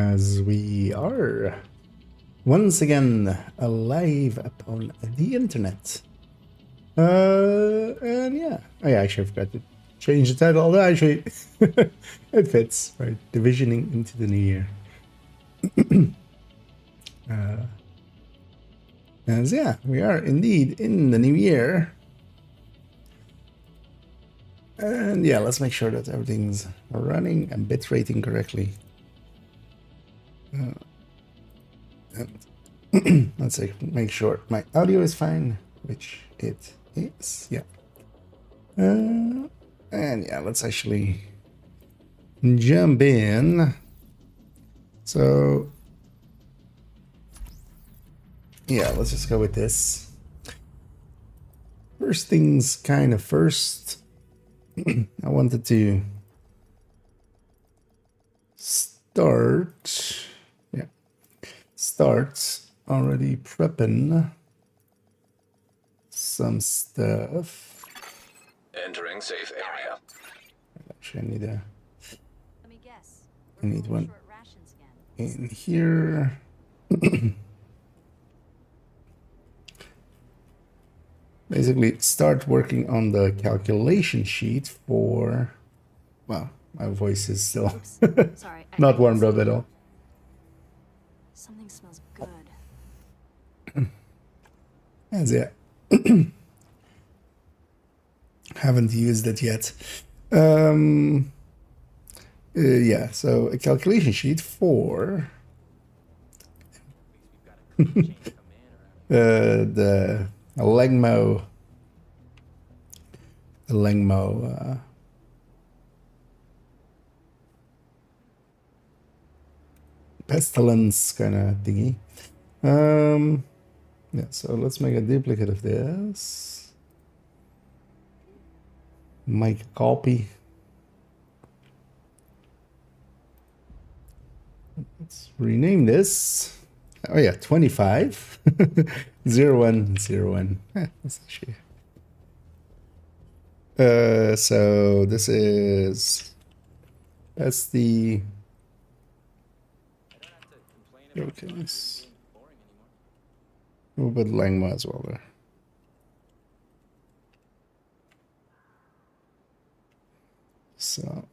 as we are once again alive upon the internet. And yeah, I actually forgot to change the title, although actually it fits, right? Divisioning into the new year. As yeah, we are indeed in the new year. And yeah, let's make sure that everything's running and bit rating correctly. And let's make sure my audio is fine, which it is. Yeah. And yeah, let's actually jump in. So yeah, let's just go with this. First things kind of first. I wanted to start already prepping some stuff. Entering safe area. Actually, I Let me guess. I need one Short rations again. in here. Basically, start working on the calculation sheet for. Well, my voice is still Oops. Sorry. not warmed up at all. Something smells good. That's it. Haven't used it yet. Yeah, so a calculation sheet for the Lengmo pestilence kind of thingy. Yeah, so let's make a duplicate of this. Make a copy. Let's rename this. Oh yeah, 25 0101. That's actually. So this is that's the okay. We'll put Langma as well there. So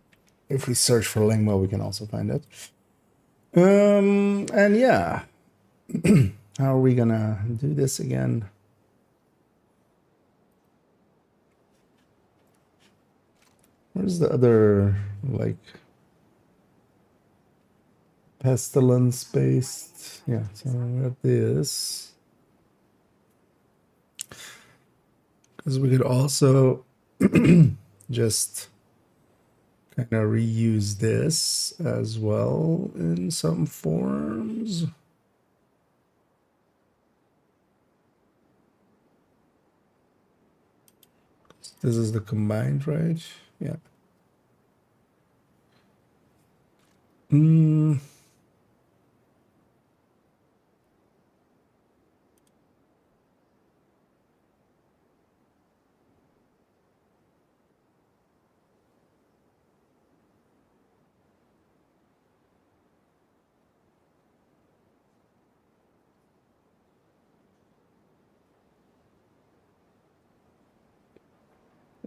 if we search for Langma, we can also find it. And yeah, how are we gonna do this again? Where's the other, like, pestilence based? Yeah, so we got this. Because we could also just kind of reuse this as well in some forms. This is the combined, right? Yeah.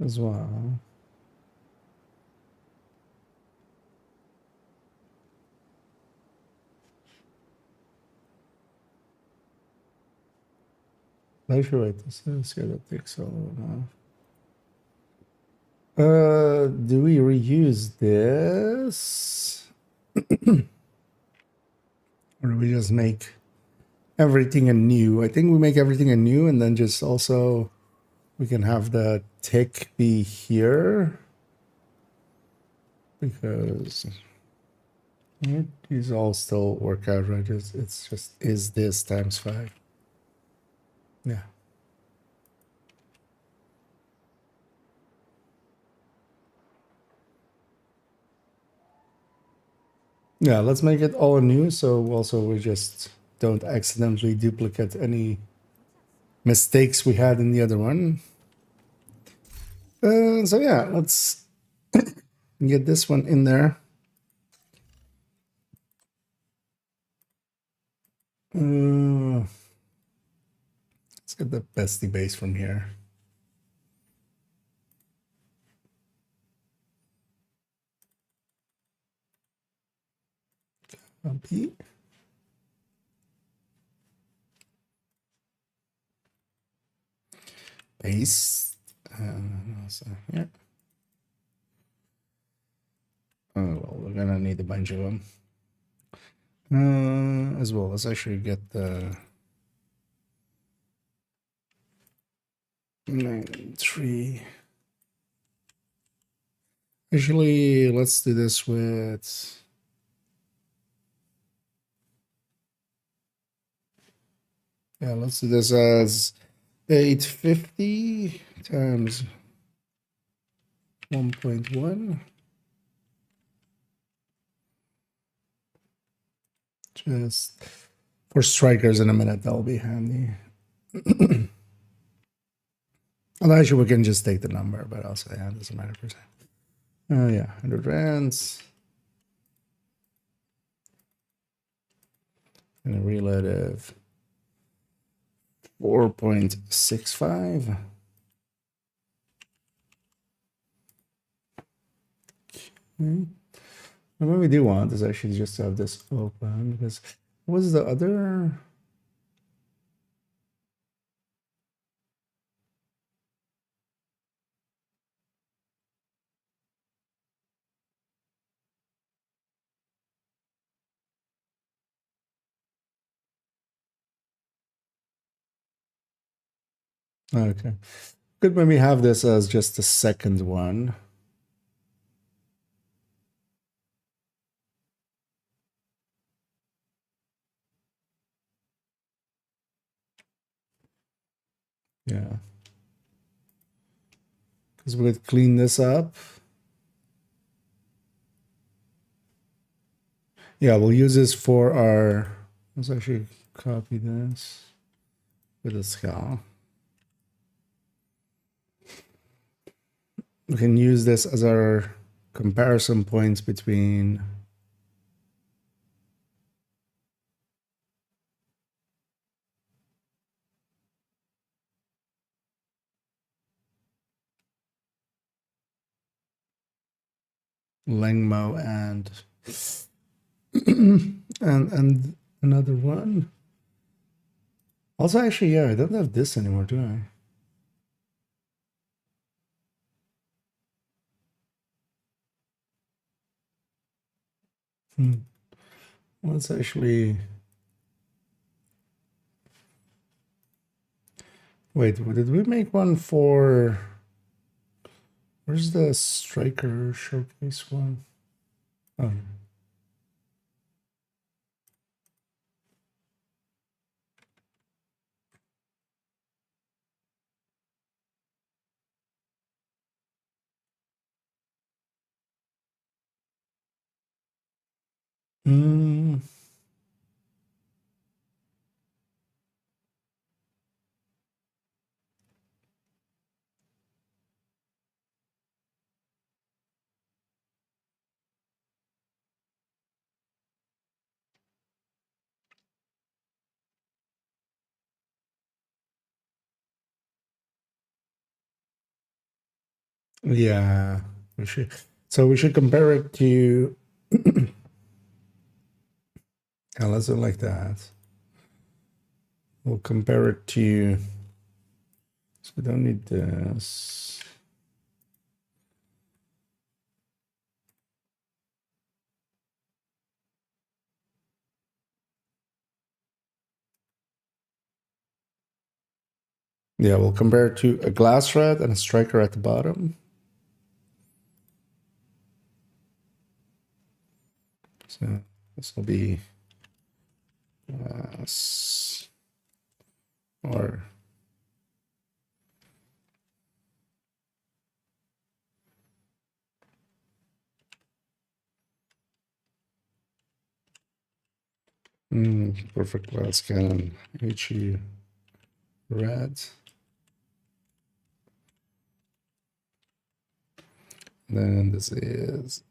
As well. Actually, wait, this is here that takes all now. Do we reuse this? Or do we just make everything anew? I think we make everything anew and then just also we can have the tick be here. Because these all still work out, right? It's just is this times 5. Yeah. Yeah, let's make it all new so also we just don't accidentally duplicate any mistakes we had in the other one. So yeah, let's get this one in there. Let's get the bestie base from here. Copy. Paste. Also here. Oh, well, we're gonna need a bunch of them. As well, let's actually get the 9-3. Actually, let's do this with. Yeah, let's do this as 850 times 1.1. Just for strikers in a minute, that'll be handy. Well, actually, we can just take the number, but I'll say, yeah, it doesn't matter per se. Yeah, 100 rands. And a relative 4.65. Okay. And what we do want is actually just to have this open, because what was the other? Okay. Good when we have this as just the second one. Yeah. Because we could clean this up. Yeah, we'll use this for our. Let's actually copy this with a scale. We can use this as our comparison points between Lengmo and and another one. Also, actually, yeah, I don't have this anymore, do I? Let's actually wait. Did we make one for? Where's the striker showcase one? Oh. Mm. Yeah, we should. So we should compare it to. Yeah, let's do it like that. We'll compare it to. So we don't need this. Yeah, we'll compare it to a glass red and a striker at the bottom. So this will be or perfect glass cannon HE red. Then this is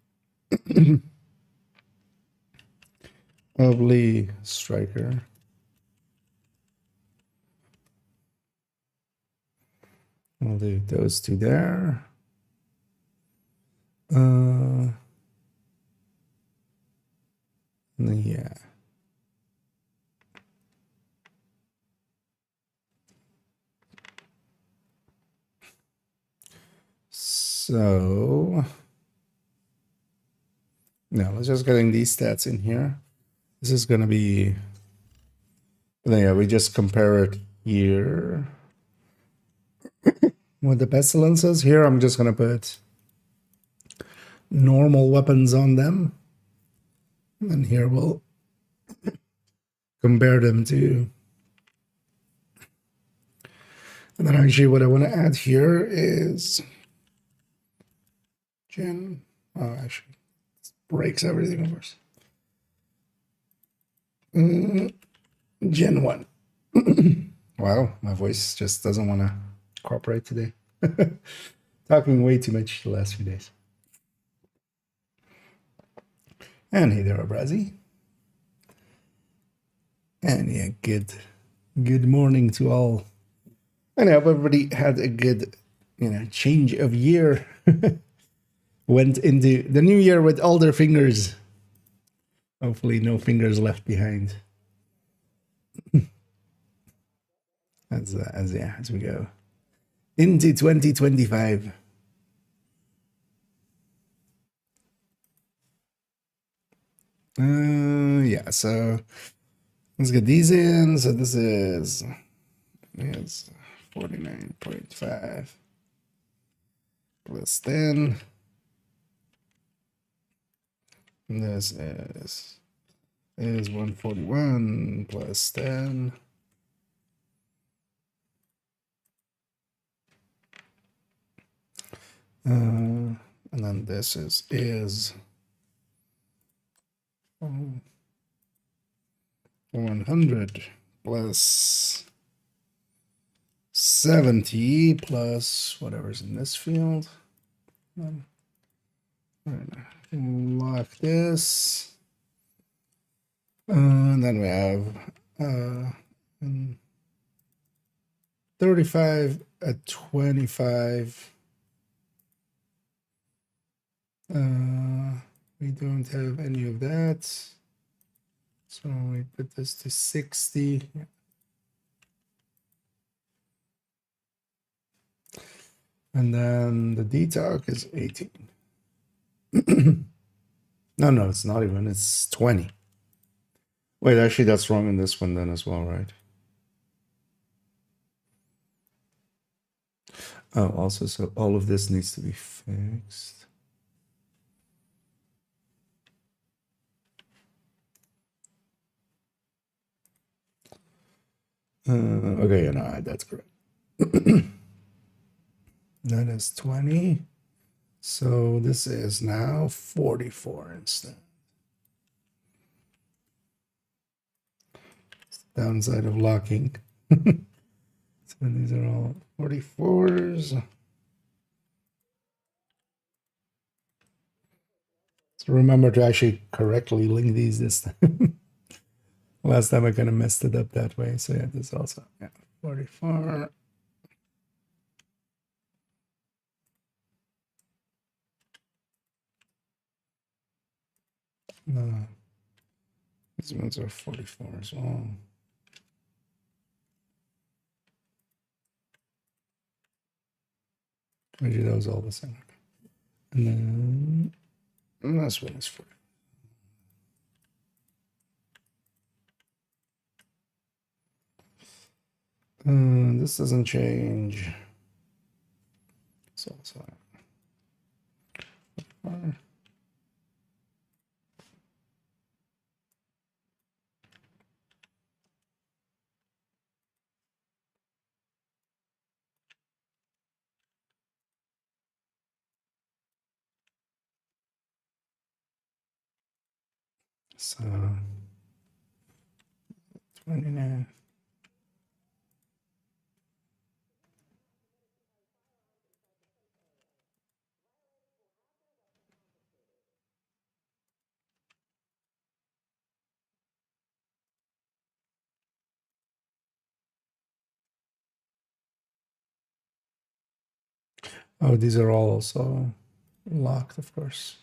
lovely striker. I'll do those two there. Yeah. So now let's just getting these stats in here. This is going to be, yeah, we just compare it here with the pestilences. Here I'm just going to put normal weapons on them. And here we'll compare them to. And then actually what I want to add here is Gen. Oh, actually, breaks everything of course. Gen 1. Wow, my voice just doesn't want to cooperate today. Talking way too much the last few days. And hey there, Abrazi. And yeah, good morning to all. And I hope everybody had a good, change of year. Went into the new year with all their fingers. Hopefully no fingers left behind. As we go into 2025. Yeah, so let's get these in. So this is 49.5 plus 10. And this is 141 plus 10. And then this is 100 plus 70 plus whatever's in this field. Lock this. And then we have 35 at 25. We don't have any of that. So we put this to 60. And then the detox is 18. No, it's not even. It's 20. Wait, actually, that's wrong in this one then as well, right? Oh, also, so all of this needs to be fixed. Okay, no, that's correct. That is 20. So this is now 44 instead. Downside of locking. So these are all 44s. So remember to actually correctly link these this time. Last time I kind of messed it up that way. So yeah, this also, 44. No, these ones are 44 as well. Maybe those all the same. And then this one is 40. This doesn't change. So also. So 29. Oh, these are all also locked, of course.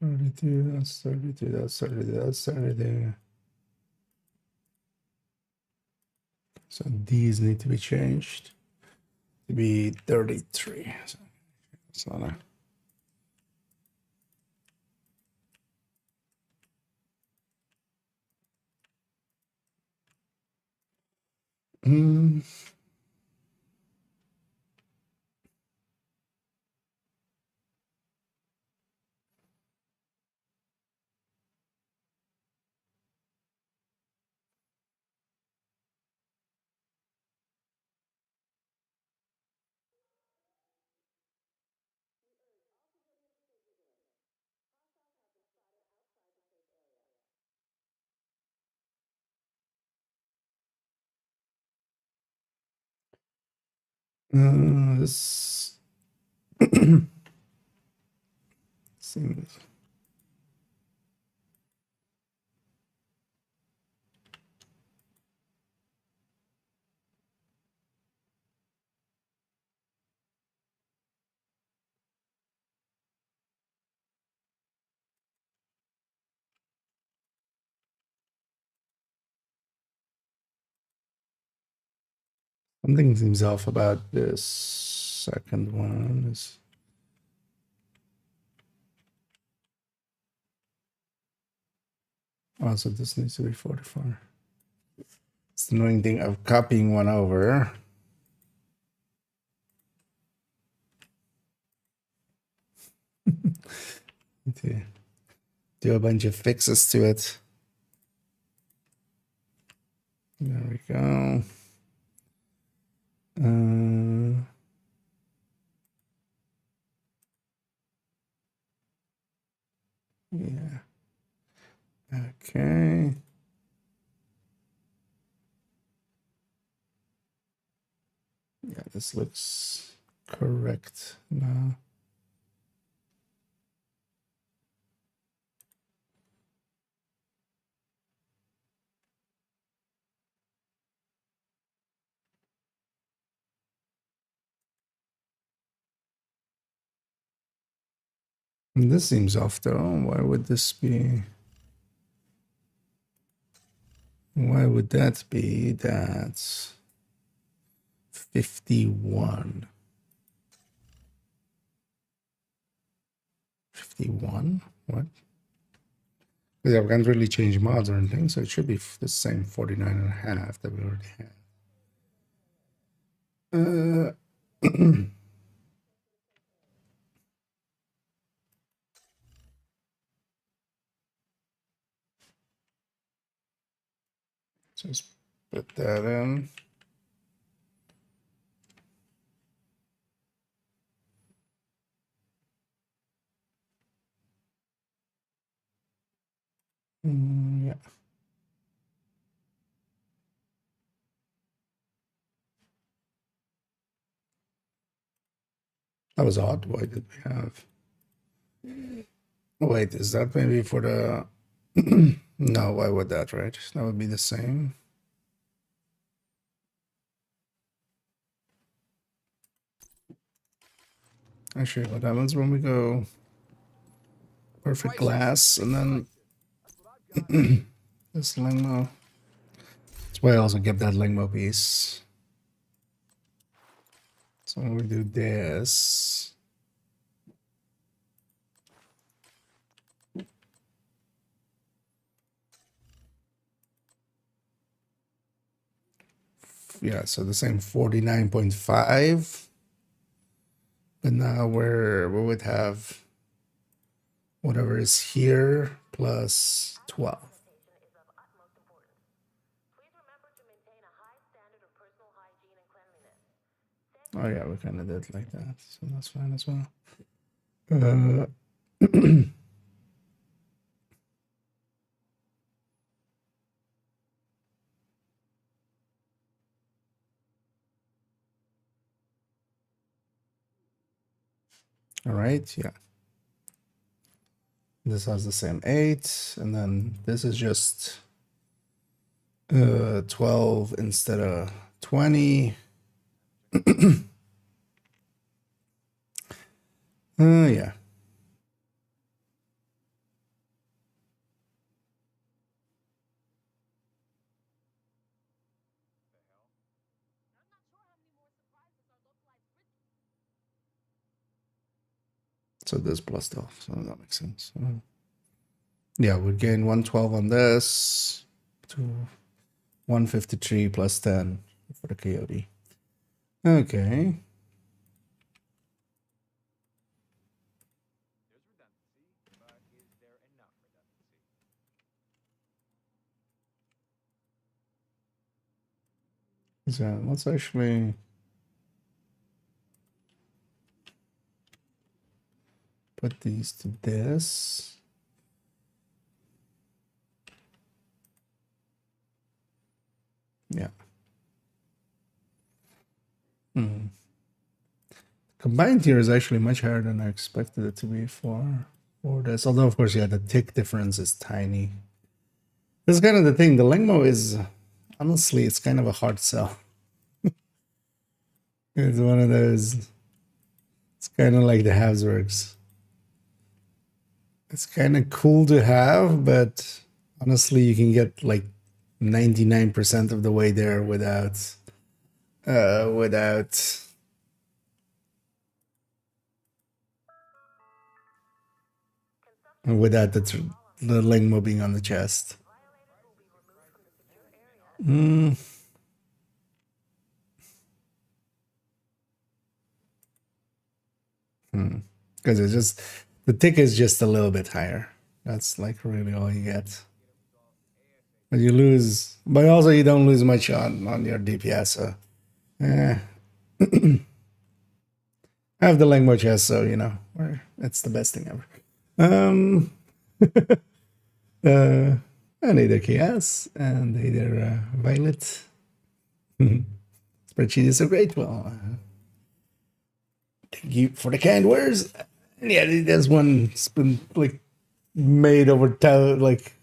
That's 32, that's 32, that's 32. So these need to be changed to be 33. So it's not a... This seems... Something seems off about this second one. Also, this needs to be 44. It's the annoying thing of copying one over. To do a bunch of fixes to it. There we go. Yeah. Okay. Yeah, this looks correct now. And this seems off though. Why would this be? Why would that be? That's 51. 51? What? Yeah, we can't really change mods or anything, so it should be the same 49.5 that we already had. Just put that in. Yeah. That was odd. Why did we have... Wait, is that maybe for the... No, why would that, right? That would be the same. Actually, what happens when we go perfect glass and then this lingmo? That's why I also get that lingmo piece. So when we do this... Yeah, so the same 49.5. But now we would have whatever is here plus 12. Oh yeah, we kind of did like that, so that's fine as well. All right, yeah. This has the same 8, and then this is just 12 instead of 20. Yeah. So this plus 12, so that makes sense. Yeah, we'd gain 112 on this to 153 plus 10 for the coyote. Okay. So let's actually put these to this. Yeah. Combined here is actually much higher than I expected it to be for this. Although, of course, yeah, the tick difference is tiny. This is kind of the thing. The Lingmo is, honestly, it's kind of a hard sell. It's one of those, it's kind of like the Habsburgs. It's kind of cool to have, but honestly, you can get like 99% of the way there without the Lingmo being on the chest. Because it's just, the tick is just a little bit higher. That's like really all you get. But you lose, but also you don't lose much on your DPS. So, I have the language chest, so you know, it's the best thing ever. And either chaos and either violet. Spreadsheet is so great. Well, thank you for the kind words. Yeah, there's one. It's been like made over like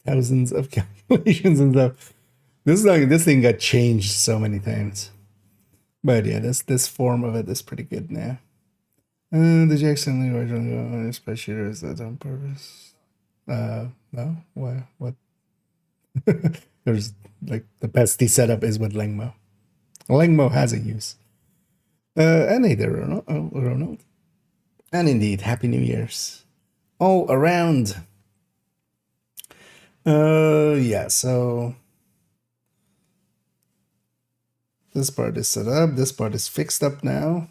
thousands of calculations and stuff. This thing got changed so many times. But yeah, this form of it is pretty good now. The Jackson originally spreadsheet is that on purpose? No. Why? What? There's like the pesty setup is with Lingmo. Lingmo has a use. And either Ronald. And indeed, Happy New Year's all around. Yeah, so this part is set up. This part is fixed up now.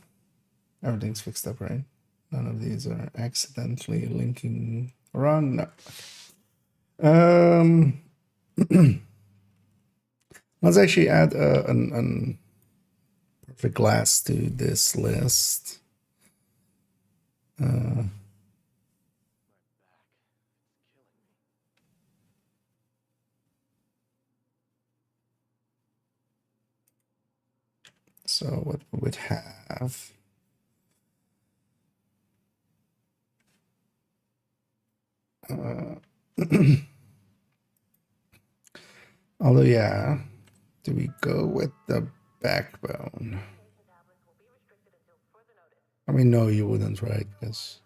Everything's fixed up, right? None of these are accidentally linking wrong. No. Let's actually add an perfect glass to this list. So what we would have, although yeah, do we go with the backbone? I mean, no, you wouldn't, right? Because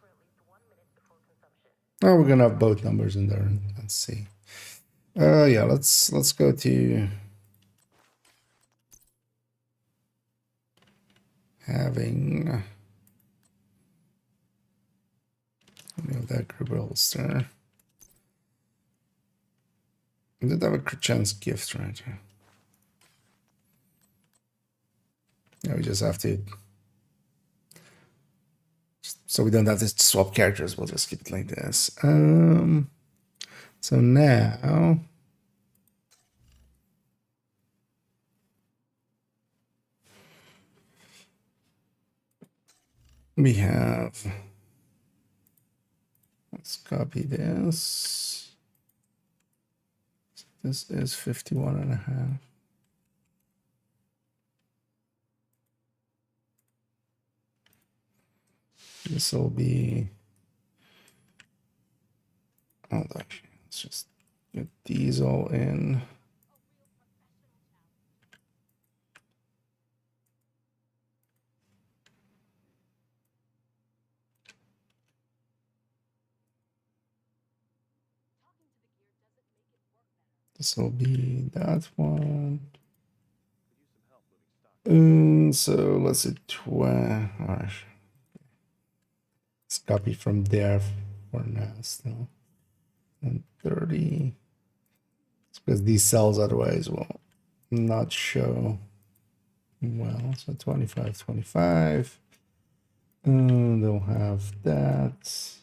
oh, we're gonna have both numbers in there. Let's see. Yeah, let's go to having that group holster. We did have a chance gift, right? Yeah, we just have to. So we don't have to swap characters. We'll just keep it like this. So now we have, let's copy this. This is 51.5. This will be, oh, actually, let's just Get these all in. This will be that one. So let's see, let's copy from there for now still. And 30. It's because these cells otherwise will not show well. So 25, 25. They'll have that.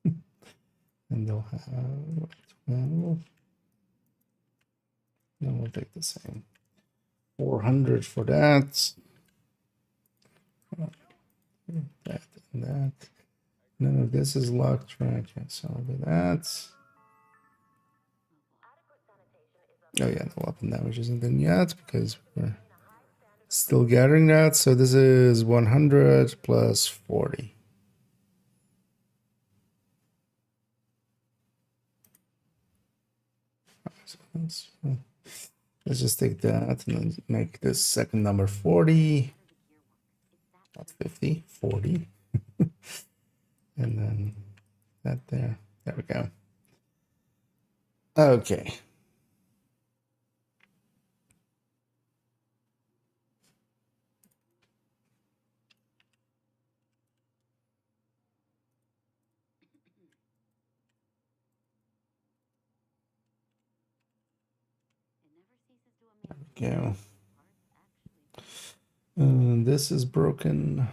And they'll have 12. Then we'll take the same. 400 for that. That and that. None of this is locked track. Yes, I'll do that. Oh yeah, the weapon damage isn't in yet because we're still gathering that. So this is 100 plus 40. So let's just take that and then make this second number 40. Not 50, 40. And then that there. There we go. Okay. There we go. This is broken.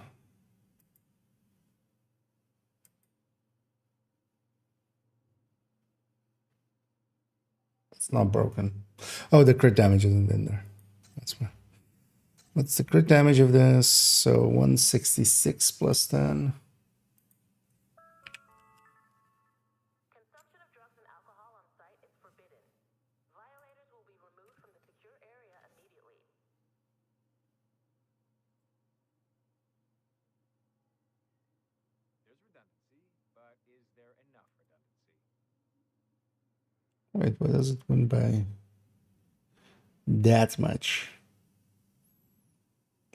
It's not broken. Oh, the crit damage isn't in there. That's why. What's the crit damage of this? So 166 plus 10. Consumption of drugs and alcohol on site is forbidden. Violators will be removed from the secure area immediately. There's redundancy, but is there enough redundancy? Wait, why does it win by that much?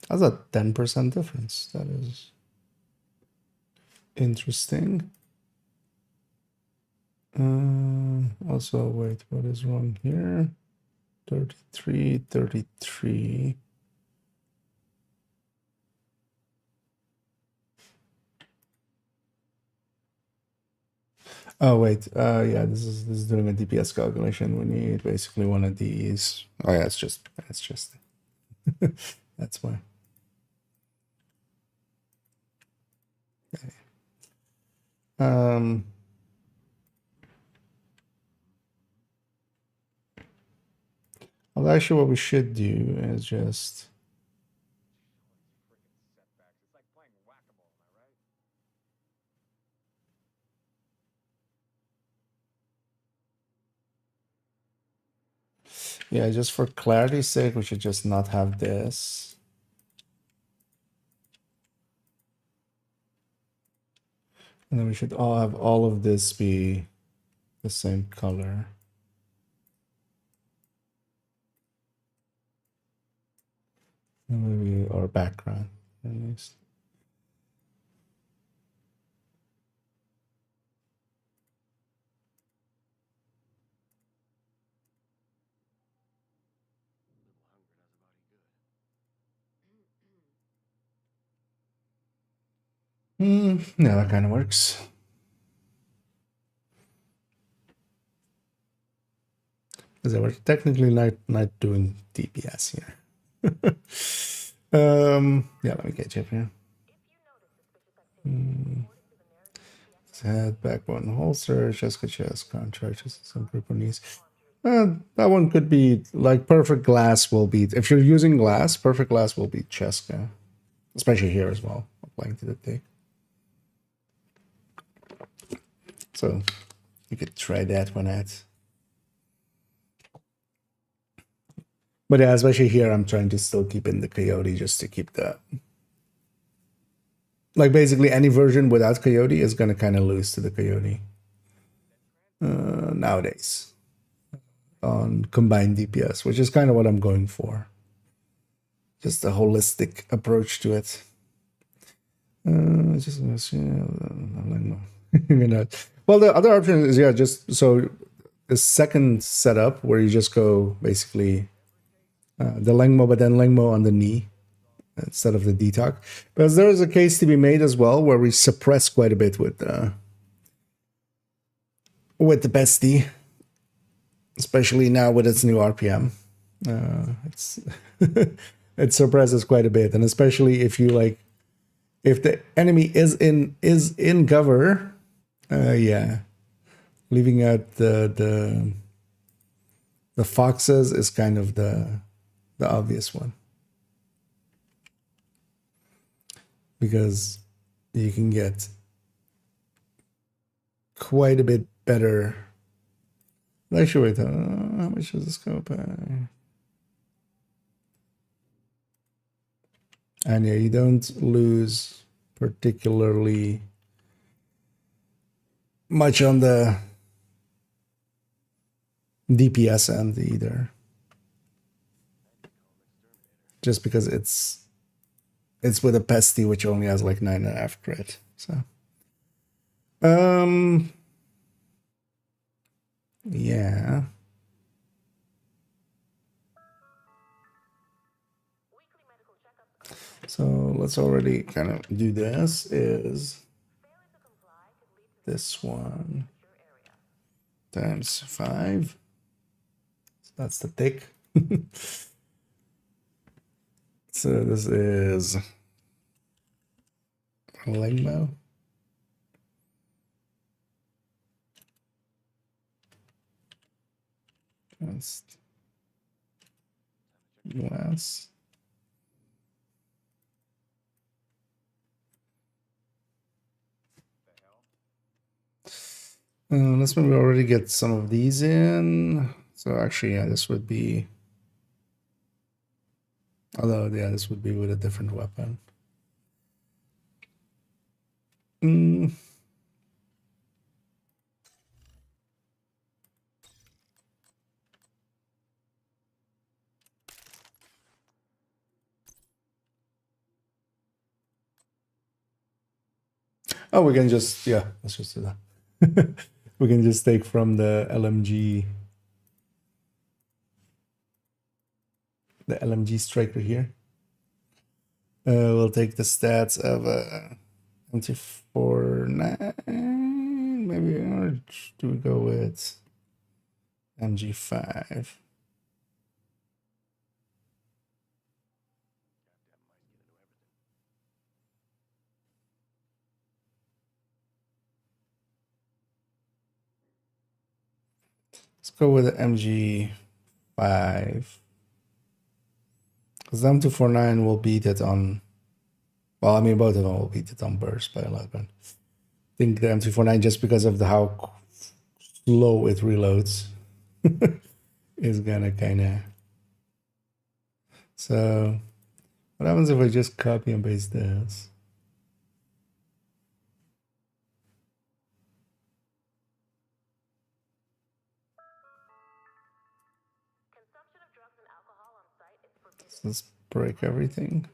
That's a 10% difference. That is interesting. Also, wait, what is wrong here? 33, 33. Oh wait, yeah, this is doing a DPS calculation. We need basically one of these. Oh yeah, it's just that's why. Okay. Well, actually, what we should do is just. Setbacks. It's like playing whack-a-mole, am I right? Yeah, just for clarity's sake, we should just not have this. And then we should all have all of this be the same color. Maybe our background, at least. Yeah, that kind of works. Because we're technically not doing DPS here. Yeah, let me get you up here. Let's head, backbone, holster, chest, contract, some group of knees. That one could be like perfect glass will be, if you're using glass, perfect glass will be Cheska. Especially here as well, applying to the take. So you could try that one out. But yeah, especially here, I'm trying to still keep in the Coyote just to keep that. Like basically any version without Coyote is going to kind of lose to the Coyote. nowadays on combined DPS, which is kind of what I'm going for. Just a holistic approach to it. Just you know. Well, the other option is just so the second setup where you just go basically the Lengmo, but then Lengmo on the knee instead of the detox, because there is a case to be made as well where we suppress quite a bit with the bestie, especially now with its new RPM. It's it suppresses quite a bit, and especially if you like, if the enemy is in cover, yeah, leaving out the foxes is kind of the obvious one, because you can get quite a bit better. Actually, wait, how much does the scope? And yeah, you don't lose particularly much on the DPS end either, just because it's with a pesty which only has like 9.5 crit. So yeah. So let's already kind of do this. Is this one times 5? So that's the tick. So this is Lengmo. That's less. Let's maybe already get some of these in. So actually, yeah, this would be. Although, yeah, this would be with a different weapon. Oh, we can just, yeah, let's just do that. We can just take from the LMG striker here. We'll take the stats of MT49, maybe, or do we go with MG5? Let's go with the MG5. Because the M249 will beat it on, well, I mean, both of them will beat it on burst by 11. I think the M249, just because of how slow it reloads, is gonna kind of. So, what happens if I just copy and paste this? Let's break everything.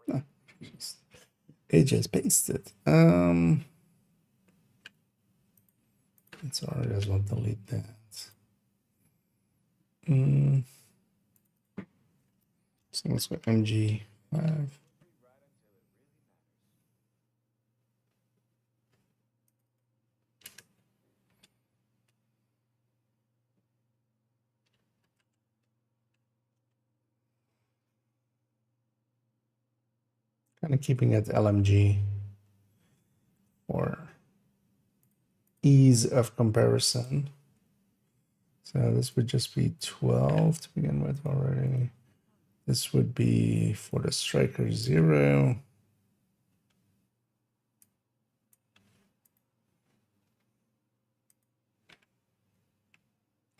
No, it just pasted. It's already as well delete that. So let's go MG5. Kind of keeping it LMG for ease of comparison. So this would just be 12 to begin with already. This would be for the striker 0.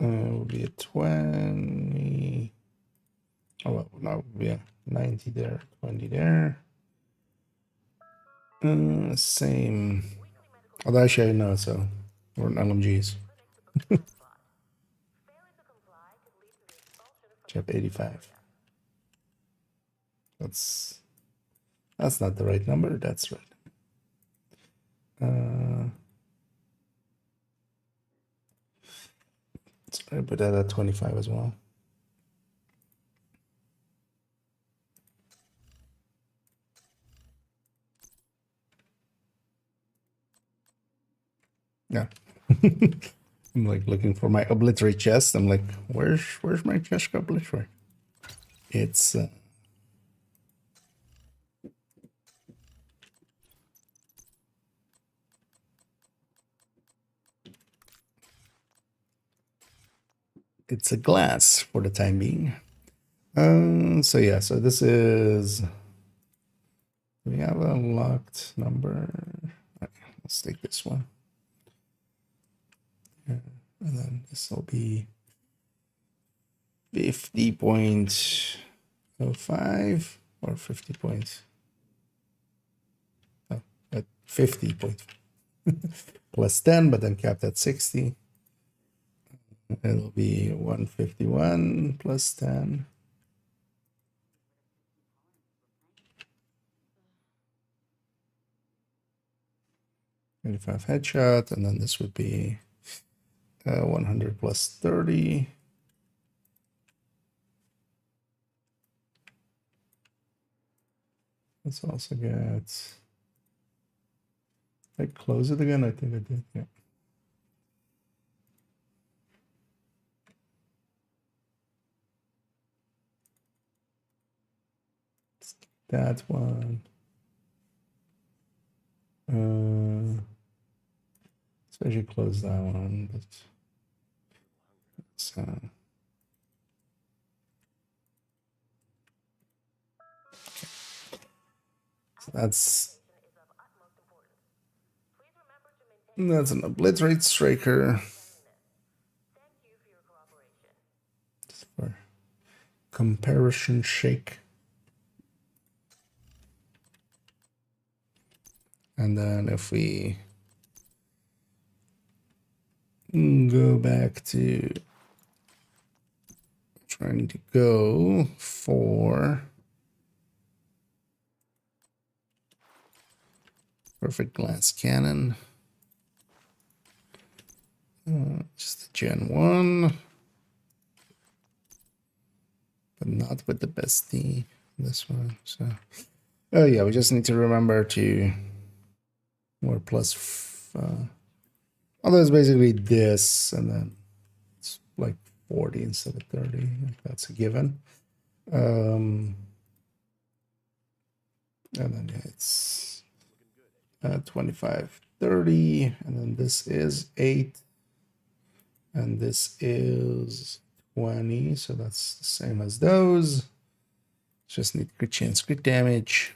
It would be a 20. Oh, well, no, yeah, 90 there, 20 there. Same. Although actually I know, so Or an LMGs. Chap 85. That's not the right number. That's right. Sorry, put that at 25 as well. Yeah. I'm like looking for my obliterate chest. I'm like, where's my chest obliterate? It's it's a glass for the time being. So yeah, so this is, we have a locked number. Okay, let's take this one. Yeah, and then this will be 50.05 or 50 points. Oh, at 50 points plus 10, but then capped at 60. It'll be 151 plus 10. Headshot, and then this would be 100 plus 30. Let's also get, I close it again. I think I did. Yeah. That one. Especially close that one, but it's, so that's an obliterate striker. Just for comparison shake. And then if we go back to trying to go for perfect glass cannon, just the Gen 1, but not with the bestie, this one. So, oh yeah, we just need to remember to more plus, although it's basically this, and then it's like 40 instead of 30. That's a given. And then it's 25, 30, and then this is 8, and this is 20, so that's the same as those. Just need crit chance, crit damage.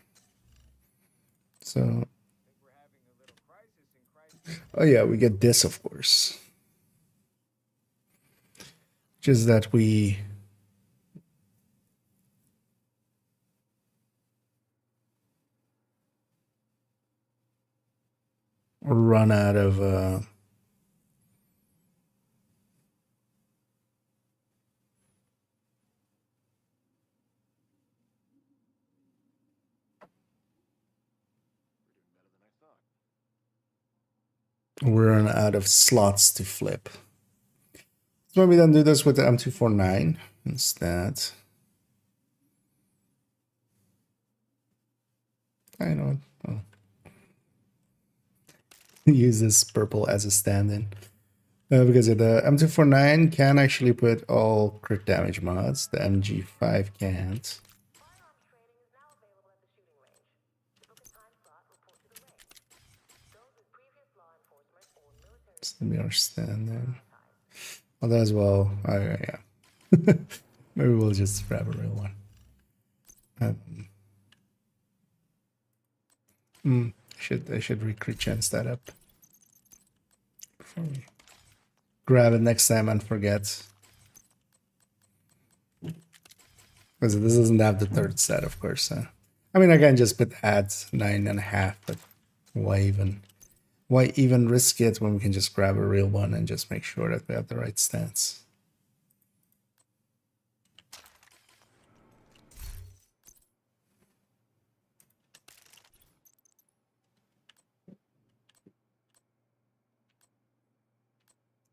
So, oh yeah, we get this, of course. Just that we run out of slots to flip. So maybe then do this with the M249 instead. I know. Oh. Use this purple as a stand-in. Because the M249 can actually put all crit damage mods. The MG5 can't. Just let me understand then. Well, as well. Oh, yeah. Maybe we'll just grab a real one. I should recrit chance that up before we grab it next time and forget. Because this doesn't have the third set, of course. I mean, I can just put add 9.5, but why even why even risk it when we can just grab a real one and just make sure that we have the right stance?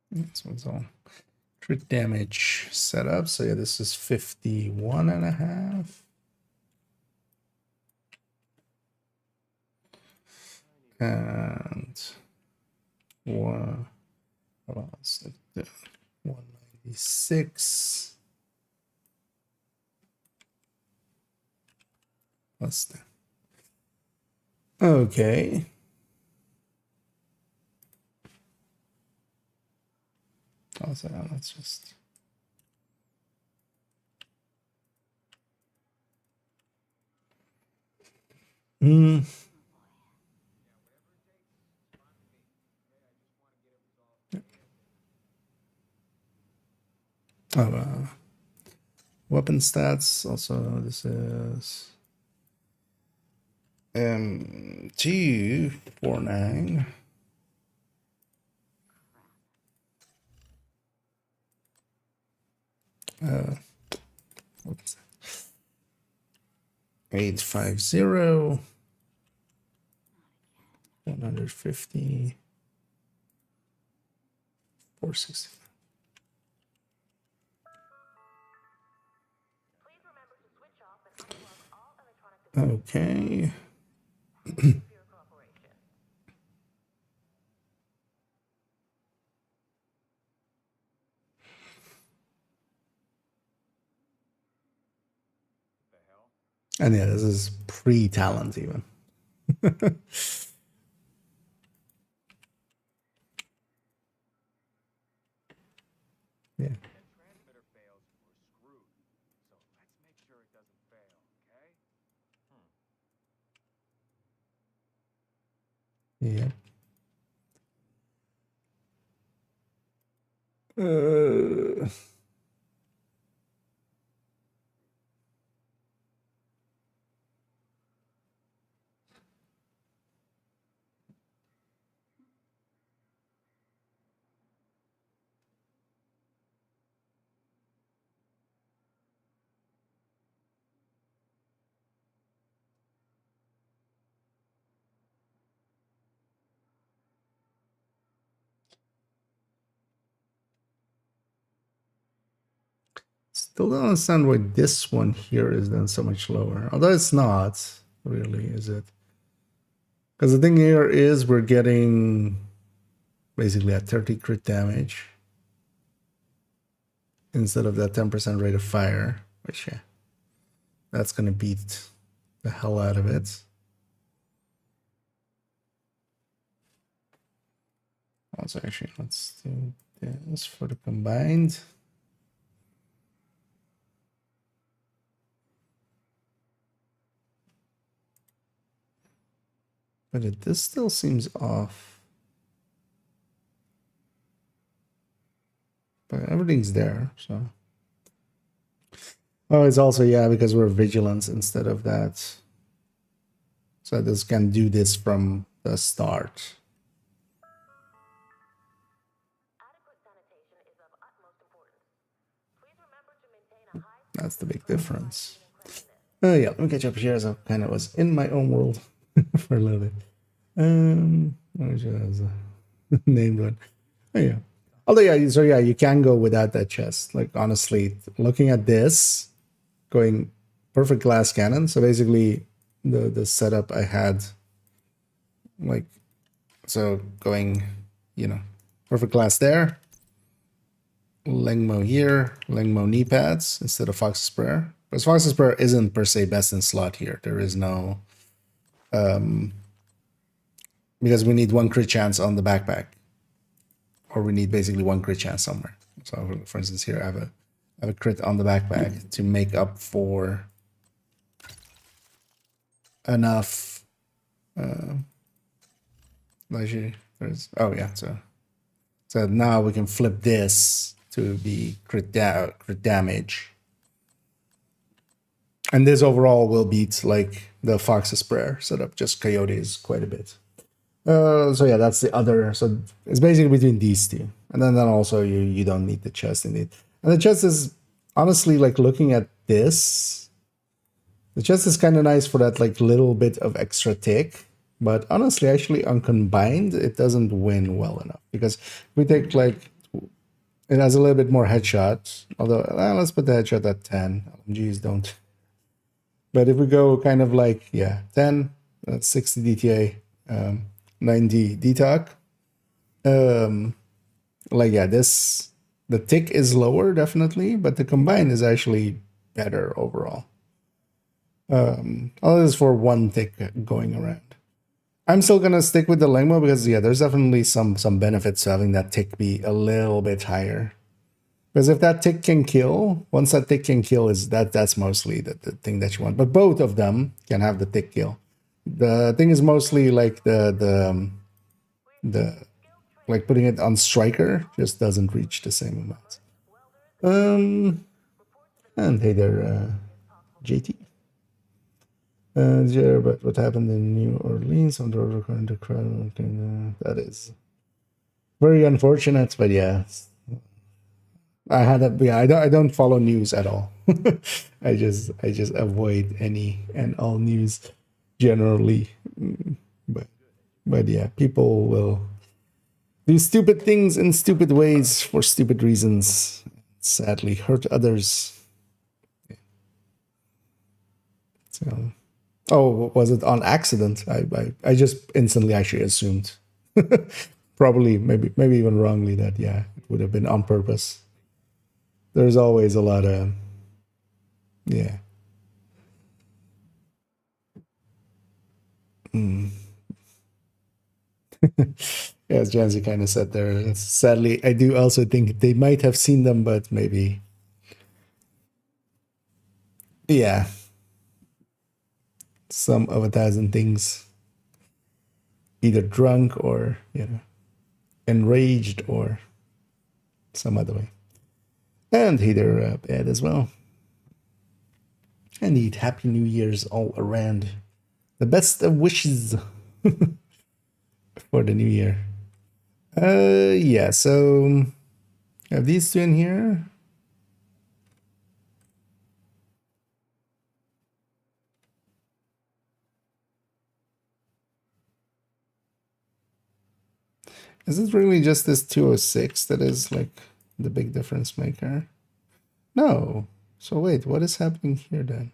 This one's all crit damage set up. So yeah, this is 51.5. And one, what else? 196 plus that. Okay. Also, let's just. Weapon stats. Also, this is 249. What's that? 850. 150. 460. Please remember to switch off and unplug all electronic Okay. devices for your cooperation. The hell? And yeah, this is pre-talent even. Yeah. If the transmitter fails, we're screwed. So let's make sure it doesn't fail, okay? Yeah. Still don't understand why this one here is then so much lower. Although it's not really, is it? Because the thing here is we're getting basically a 30 crit damage instead of that 10% rate of fire, which yeah, that's gonna beat the hell out of it. Also, actually, let's do this for the combined. But this still seems off. But everything's there, so. Oh, it's also, yeah, because we're vigilance instead of that. So this can do this from the start. Adequate sanitation is of utmost importance. Please remember to maintain a high That's the big difference. cleanliness. Yeah, let me catch up here. So kind of was in my own world for a little bit. Which has a named one. Oh, yeah. Although, yeah, so yeah, you can go without that chest. Like, honestly, looking at this, going perfect glass cannon. So basically, the setup I had, like, so going, you know, perfect glass there, Lengmo here, Lengmo knee pads instead of Fox's Prayer. Because Fox's Prayer isn't per se best in slot here. There is no, because we need one crit chance on the backpack. Or we need basically one crit chance somewhere. So for instance, here I have a crit on the backpack to make up for enough. Oh yeah, so now we can flip this to be crit damage, and this overall will beat like the Fox's Prayer setup. Just Coyotes quite a bit. So yeah, that's the other. So it's basically between these two, and then also you don't need the chest indeed. And the chest is honestly like looking at this. The chest is kind of nice for that like little bit of extra tick, but honestly, actually on combined, it doesn't win well enough because if we take like it has a little bit more headshot. Although let's put the headshot at 10. LMGs don't. But if we go kind of like 10, 60 DTA, 90 DTOC, like this the tick is lower definitely, but the combine is actually better overall. All this is for one tick going around. I'm still gonna stick with the Lengmo because there's definitely some benefits to having that tick be a little bit higher. Because if that tick can kill, once that tick can kill, that's mostly the thing that you want. But both of them can have the tick kill. The thing is mostly like the like putting it on striker just doesn't reach the same amount. And hey there, JT. Yeah, but what happened in New Orleans on the road according to crowd? That is very unfortunate, but yeah. I had I don't follow news at all. I just avoid any and all news generally. But yeah, people will do stupid things in stupid ways for stupid reasons. Sadly, hurt others. So, oh, was it on accident? I just instantly actually assumed, probably maybe even wrongly, that it would have been on purpose. There's always a lot of as Janzi kind of said there. Sadly, I do also think they might have seen them, but maybe some of 1,000 things, either drunk or enraged or some other way. And either bad as well. Indeed, happy New Year's all around. The best of wishes for the new year. So I have these two in here. Is it really just this 206 that is like the big difference maker? No. So wait, what is happening here then?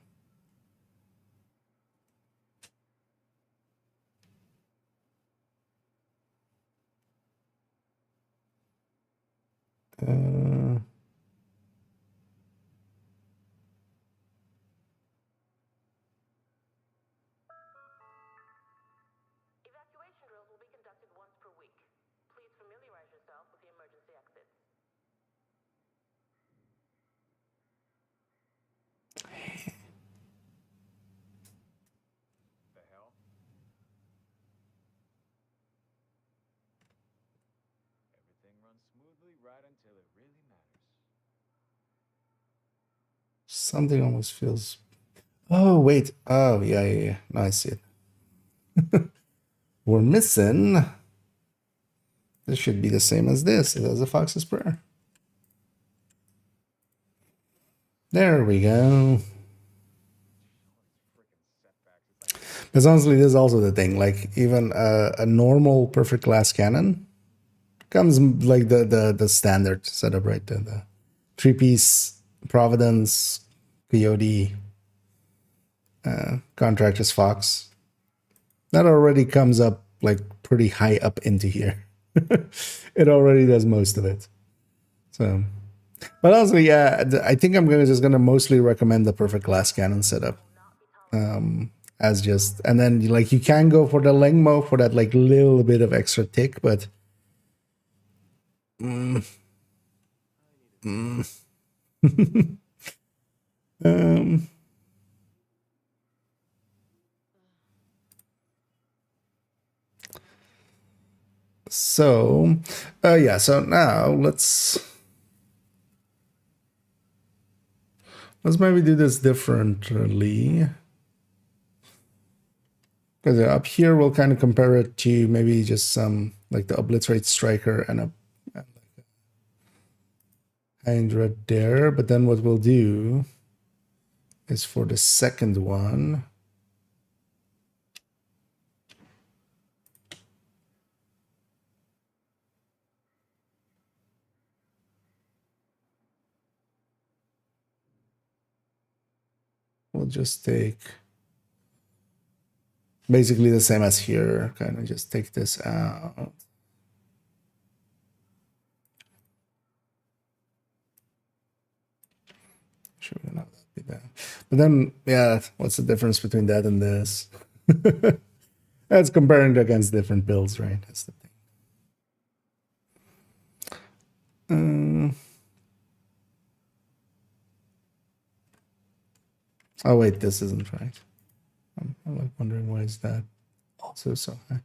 Evacuation drills will be conducted once per week. Please familiarize yourself with the emergency exits. The hell? Everything runs smoothly right until it really matters. Something almost feels. Oh wait. Oh yeah. No, I see it. We're missing. This should be the same as this. It has a Fox's Prayer. There we go. Because honestly, this is also the thing. Like even a normal perfect glass cannon comes like the standard setup, right? The 3-piece Providence, Coyote, Contractors Fox. That already comes up like pretty high up into here. It already does most of it. So, but honestly, I think I'm just gonna mostly recommend the perfect glass cannon setup. As just, and then like you can go for the Lengmo for that like little bit of extra tick, but so so now let's maybe do this differently. Because up here we'll kind of compare it to maybe just some like the obliterate striker and a and like a high-end there. But then what we'll do is for the second one, we'll just take basically the same as here, kind of just take this out. Should we not be that? But then, yeah, what's the difference between that and this? That's comparing it against different builds, right? That's the thing. Oh wait, this isn't right. I'm like wondering why is that also so high.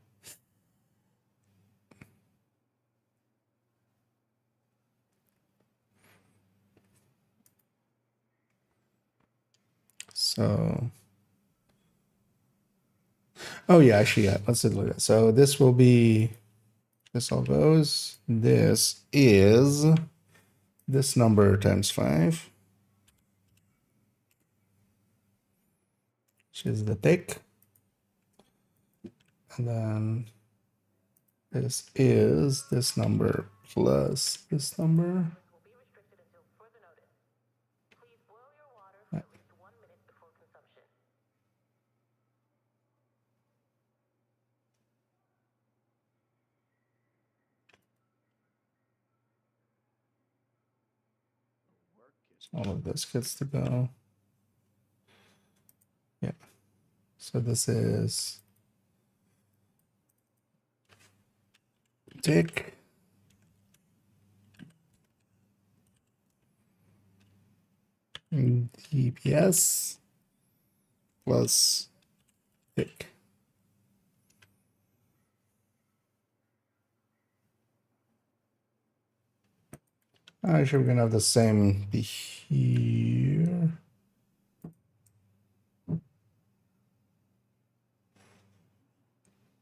So, oh yeah, actually, yeah, let's look at that. So this will be, this all goes. This is this number times 5, which is the tick. And then this is this number plus this number. Will be restricted until further notice. Please boil your water for at least 1 minute before consumption. All of this gets to go. Yeah. So this is tick. DPS plus tick. Actually, we're gonna have the same be here.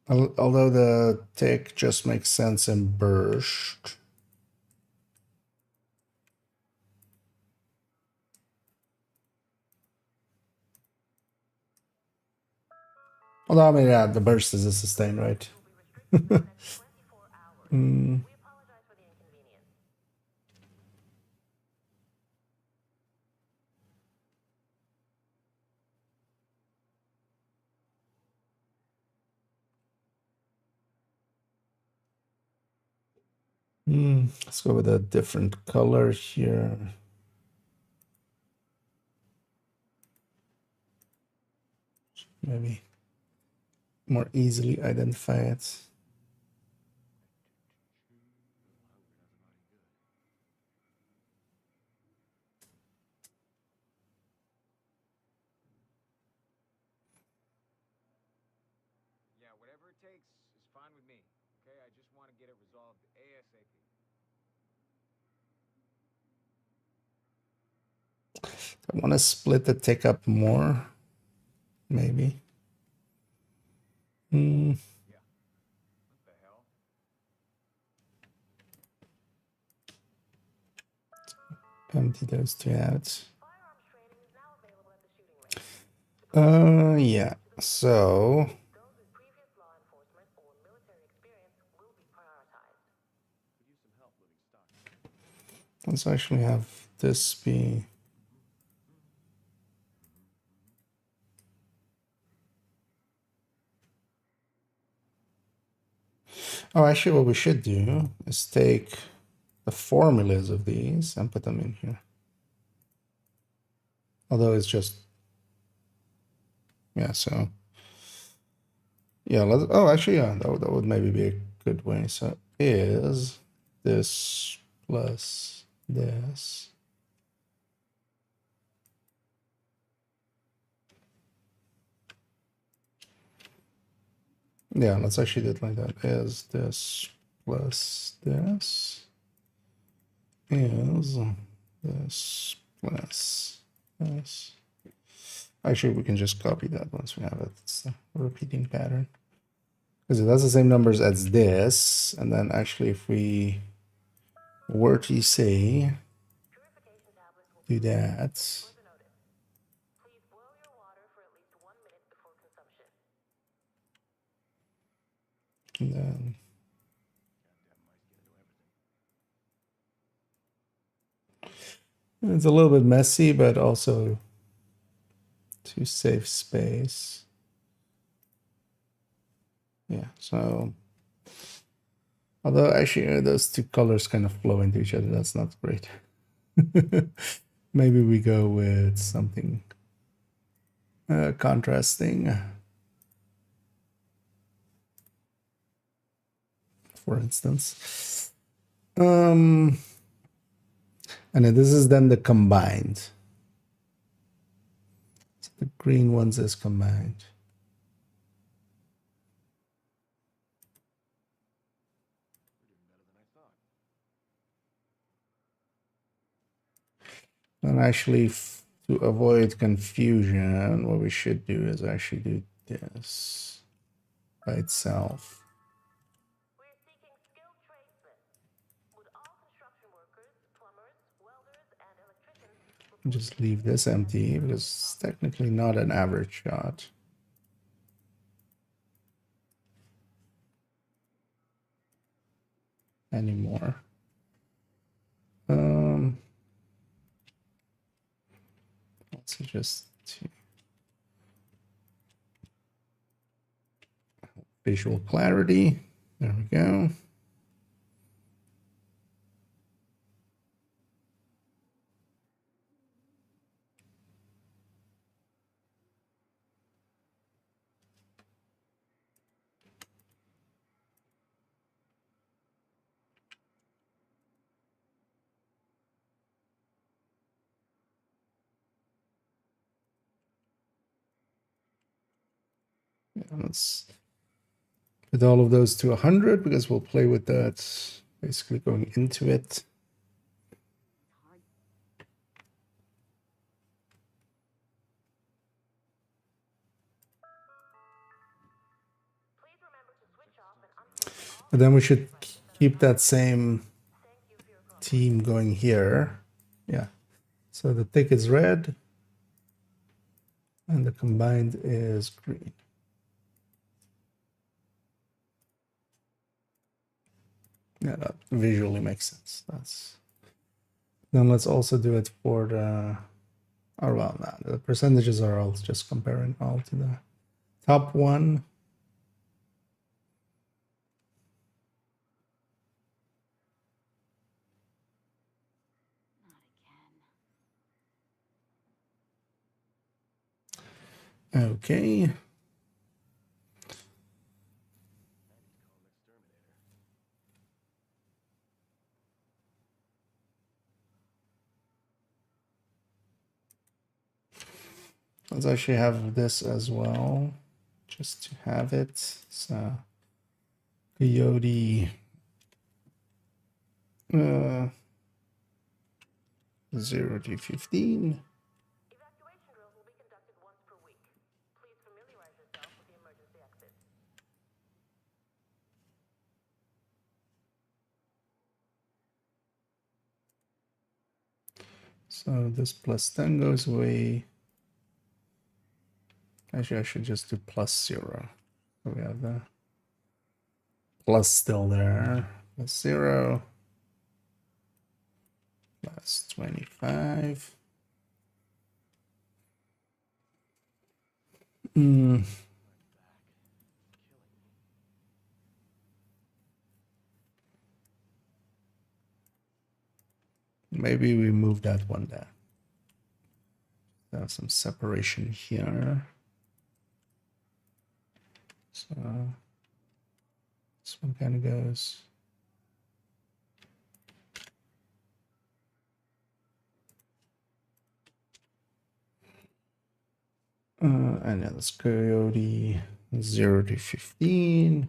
Although the tick just makes sense in burst. Although I mean, yeah, the burst is a sustain, right? Will be restricted for the next 24 hours. Mm. We apologize for the inconvenience. Let's go with a different color here. Maybe more easily identify it. Yeah, whatever it takes is fine with me. Okay, I just want to get it resolved ASAP. I want to split the tick up more, maybe. Yeah. What the hell? Empty those two out. Firearms training is now available at the shooting range. Yeah. So Those with previous law enforcement or military experience will be prioritized. Could use some help moving stock. let's actually have this be. Oh, actually, what we should do is take the formulas of these and put them in here. Although it's just, yeah, so, yeah, let's, oh, actually, yeah, that would maybe be a good way. So is this plus this. Yeah, let's actually do it like that. Is this plus this. Is this plus this. Actually, we can just copy that once we have it. It's a repeating pattern. Because it has the same numbers as this. And then actually, if we were to say, do that. Please boil your water for at least 1 minute before consumption. And then it's a little bit messy, but also to save space. Yeah, so although actually those two colors kind of flow into each other, that's not great. Maybe we go with something contrasting. For instance. And then this is then the combined. So the green ones is combined. And actually, to avoid confusion, what we should do is actually do this by itself. We're seeking skilled tradesmen. Would all construction workers, plumbers, welders, and electricians Just leave this empty because it's technically not an average shot. Anymore. Let's just visual clarity. There we go. Yeah, let's put all of those to 100 because we'll play with that basically going into it. please remember to switch off and unplug all But then we should keep that same team going here. Yeah. So the thick is red and the combined is green. Yeah, that visually makes sense. That's then let's also do it for the well, no, the percentages are all just comparing all to the top one. Not again. Okay. Let's actually have this as well, just to have it. So Coyote 0 to 15. Evacuation drills will be conducted once per week. Please familiarize yourself with the emergency exit. So this plus 10 goes away. Actually, I should just do plus 0. So we have the plus still there. Plus 0. Plus 25. Maybe we move that one down. Have some separation here. So this one kind of goes. And then let's Coyote 0 to 15.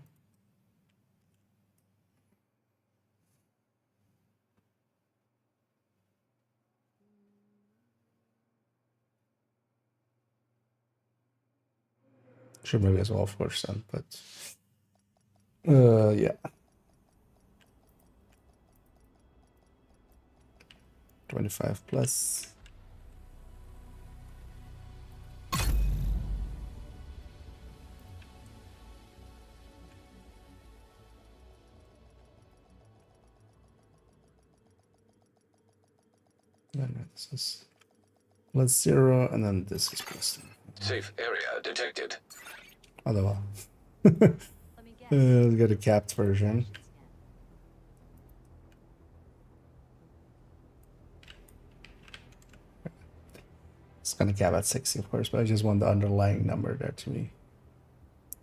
Should maybe as well 4%, but yeah. 25 plus. And this is plus 0, and then this is plus 0. Safe area detected. Otherwise, Let me guess. let's get a capped version. Spreadsheets again. It's gonna cap at 60, of course, but I just want the underlying number there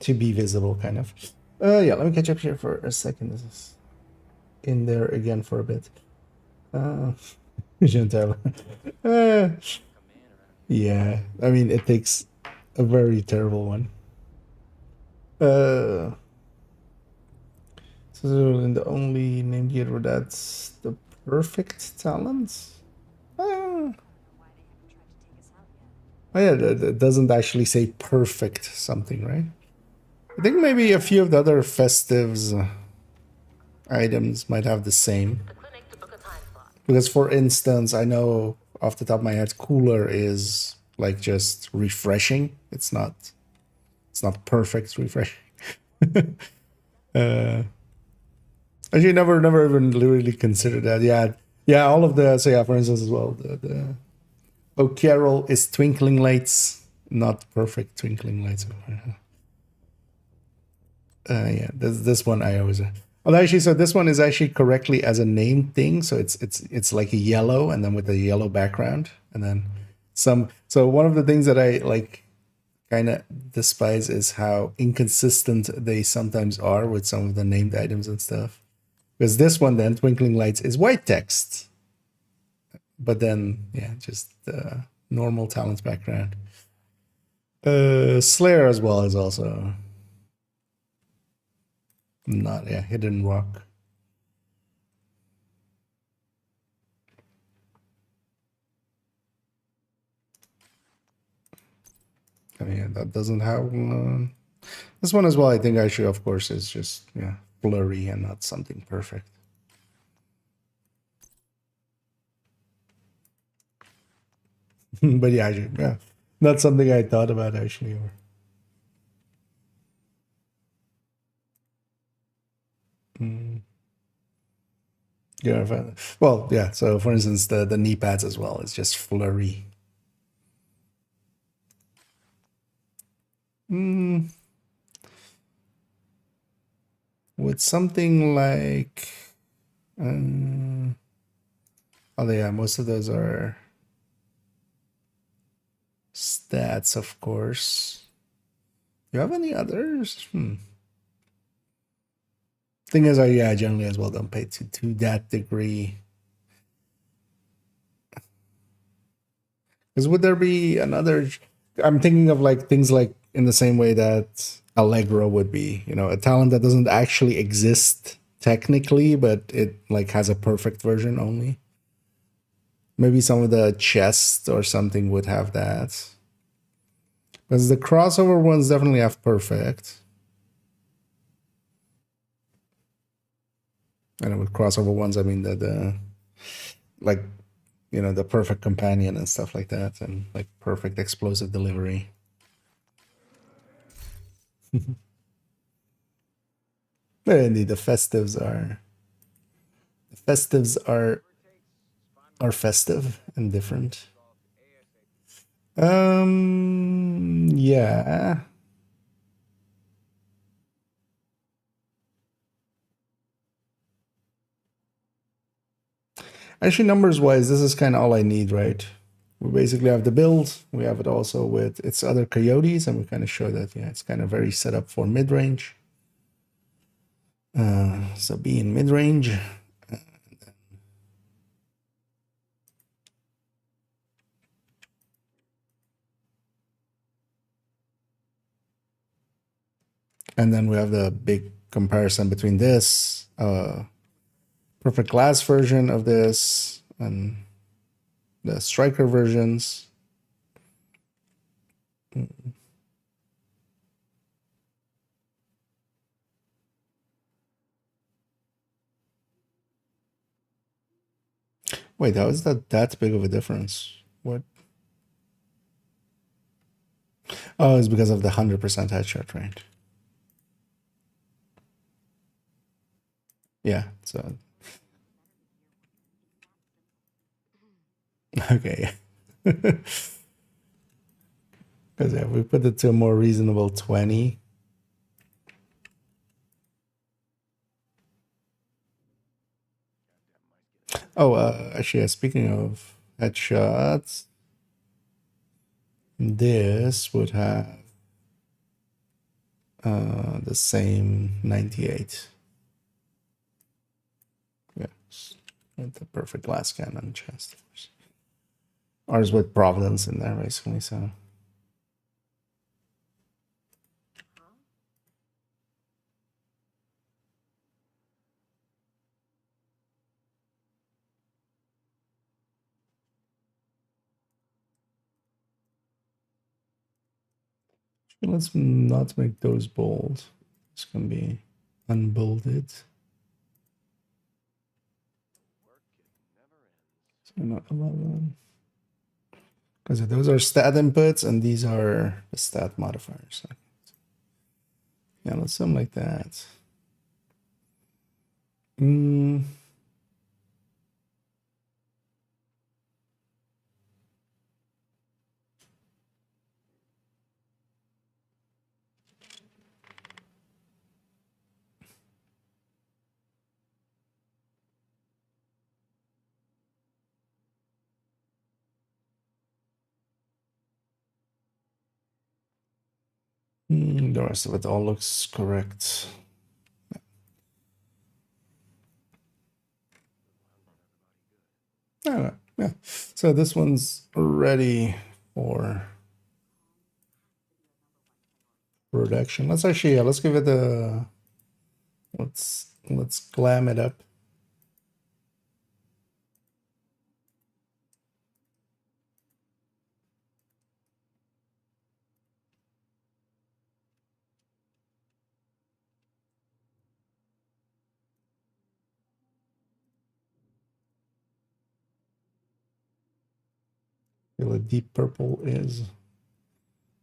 to be visible, kind of. Yeah, let me catch up here for a second. This is in there again for a bit. Shouldn't have. Yeah, I mean, it takes a very terrible one. So in the only named hero that's the perfect talent. I don't know why they haven't tried to take us out yet. Oh yeah, that doesn't actually say perfect something, right? I think maybe a few of the other festives items might have the same. The clinic to book a time slot. Because for instance, I know off the top of my head, cooler is like just refreshing. It's not perfect refreshing. Actually, never even really considered that. Yeah, all of the, so yeah, for instance as well, the Carol is twinkling lights, not perfect twinkling lights. Yeah, this one I always. Well, actually, so this one is actually correctly as a name thing. So it's like a yellow, and then with a yellow background, and then some. So one of the things that I like kind of despise is how inconsistent they sometimes are with some of the named items and stuff. Because this one then, twinkling lights, is white text, but then yeah, just normal talent background. Slayer as well is also not, yeah, hidden rock. I mean, that doesn't have this one as well. I think actually, of course, is just yeah blurry and not something perfect. But yeah, actually, yeah, not something I thought about actually. Or yeah, well, yeah. So for instance, the knee pads as well is just flurry. With something like, oh yeah, most of those are stats, of course. Do you have any others? Thing is, yeah, generally as well don't pay to that degree. Because would there be another? I'm thinking of like things like in the same way that Allegro would be, you know, a talent that doesn't actually exist technically, but it like has a perfect version only. Maybe some of the chests or something would have that. Because the crossover ones definitely have perfect. And with crossover ones, I mean the like, you know, the perfect companion and stuff like that, and like perfect explosive delivery. But indeed, the festives are festive and different. Yeah. Actually, numbers wise, this is kind of all I need, right? We basically have the build. We have it also with its other coyotes, and we kind of show that, yeah, it's kind of very set up for mid range. So be in mid range. And then we have the big comparison between this, perfect glass version of this, and the striker versions. Wait, how is that big of a difference? What? Oh, it's because of the 100% headshot rate. Yeah, so okay. Because yeah, we put it to a more reasonable 20. Oh, actually, speaking of headshots, this would have the same 98. Yes, with the perfect glass cannon chest. Ours with Providence in there, basically. So let's not make those bold. This can be unbolded. So not 11. Because those are stat inputs and these are the stat modifiers. Yeah, let's something like that. The rest of it all looks correct. Yeah. Yeah. So this one's ready for production. Let's actually, let's give it a, let's glam it up. Feel a deep purple is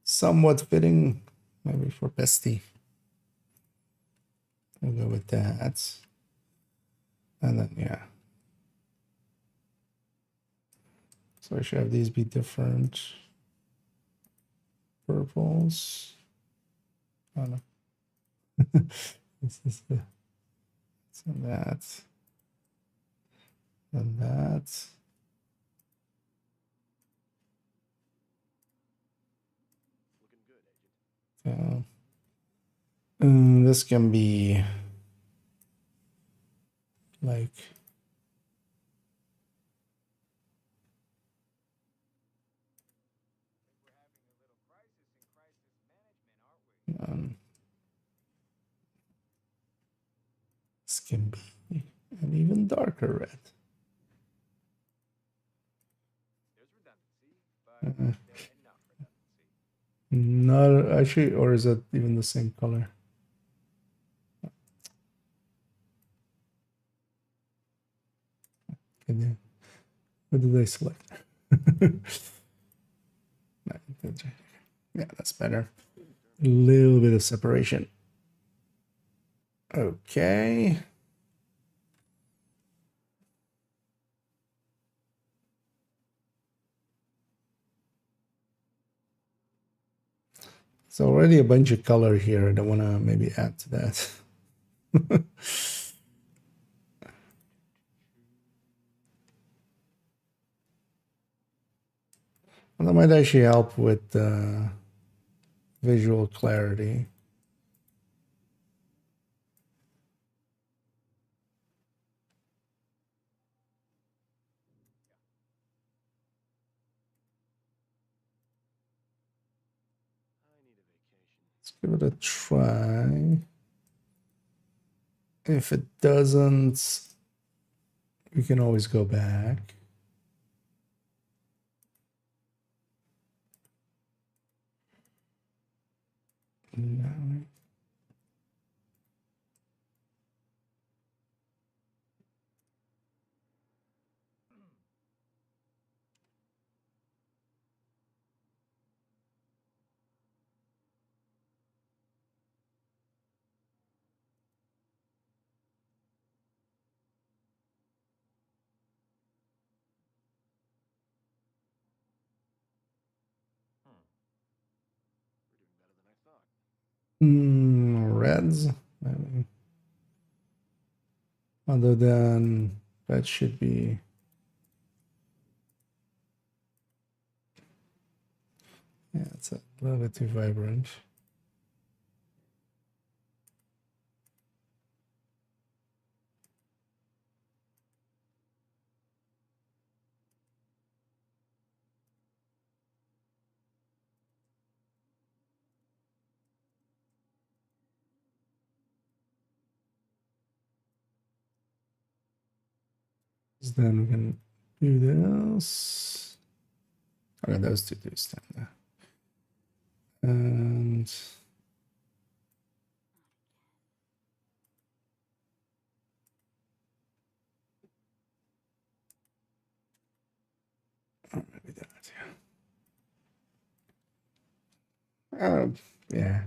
somewhat fitting, maybe for Bestie. We'll go with that. And then, yeah. So I should have these be different purples. Oh no. This is the, so that. And that. So, this can be like this can be an even darker red. There's redundancy, but enough redundancy. Not actually, or is it even the same color? What did I select? Yeah, that's better. A little bit of separation. Okay. So already a bunch of color here. I don't want to maybe add to that. Well, that might actually help with visual clarity. Let's give it a try. If it doesn't, we can always go back. No. Reds. Other than that should be. Yeah, it's a little bit too vibrant. Then we can do this. Okay, those two do stand there. And maybe that, yeah. Yeah.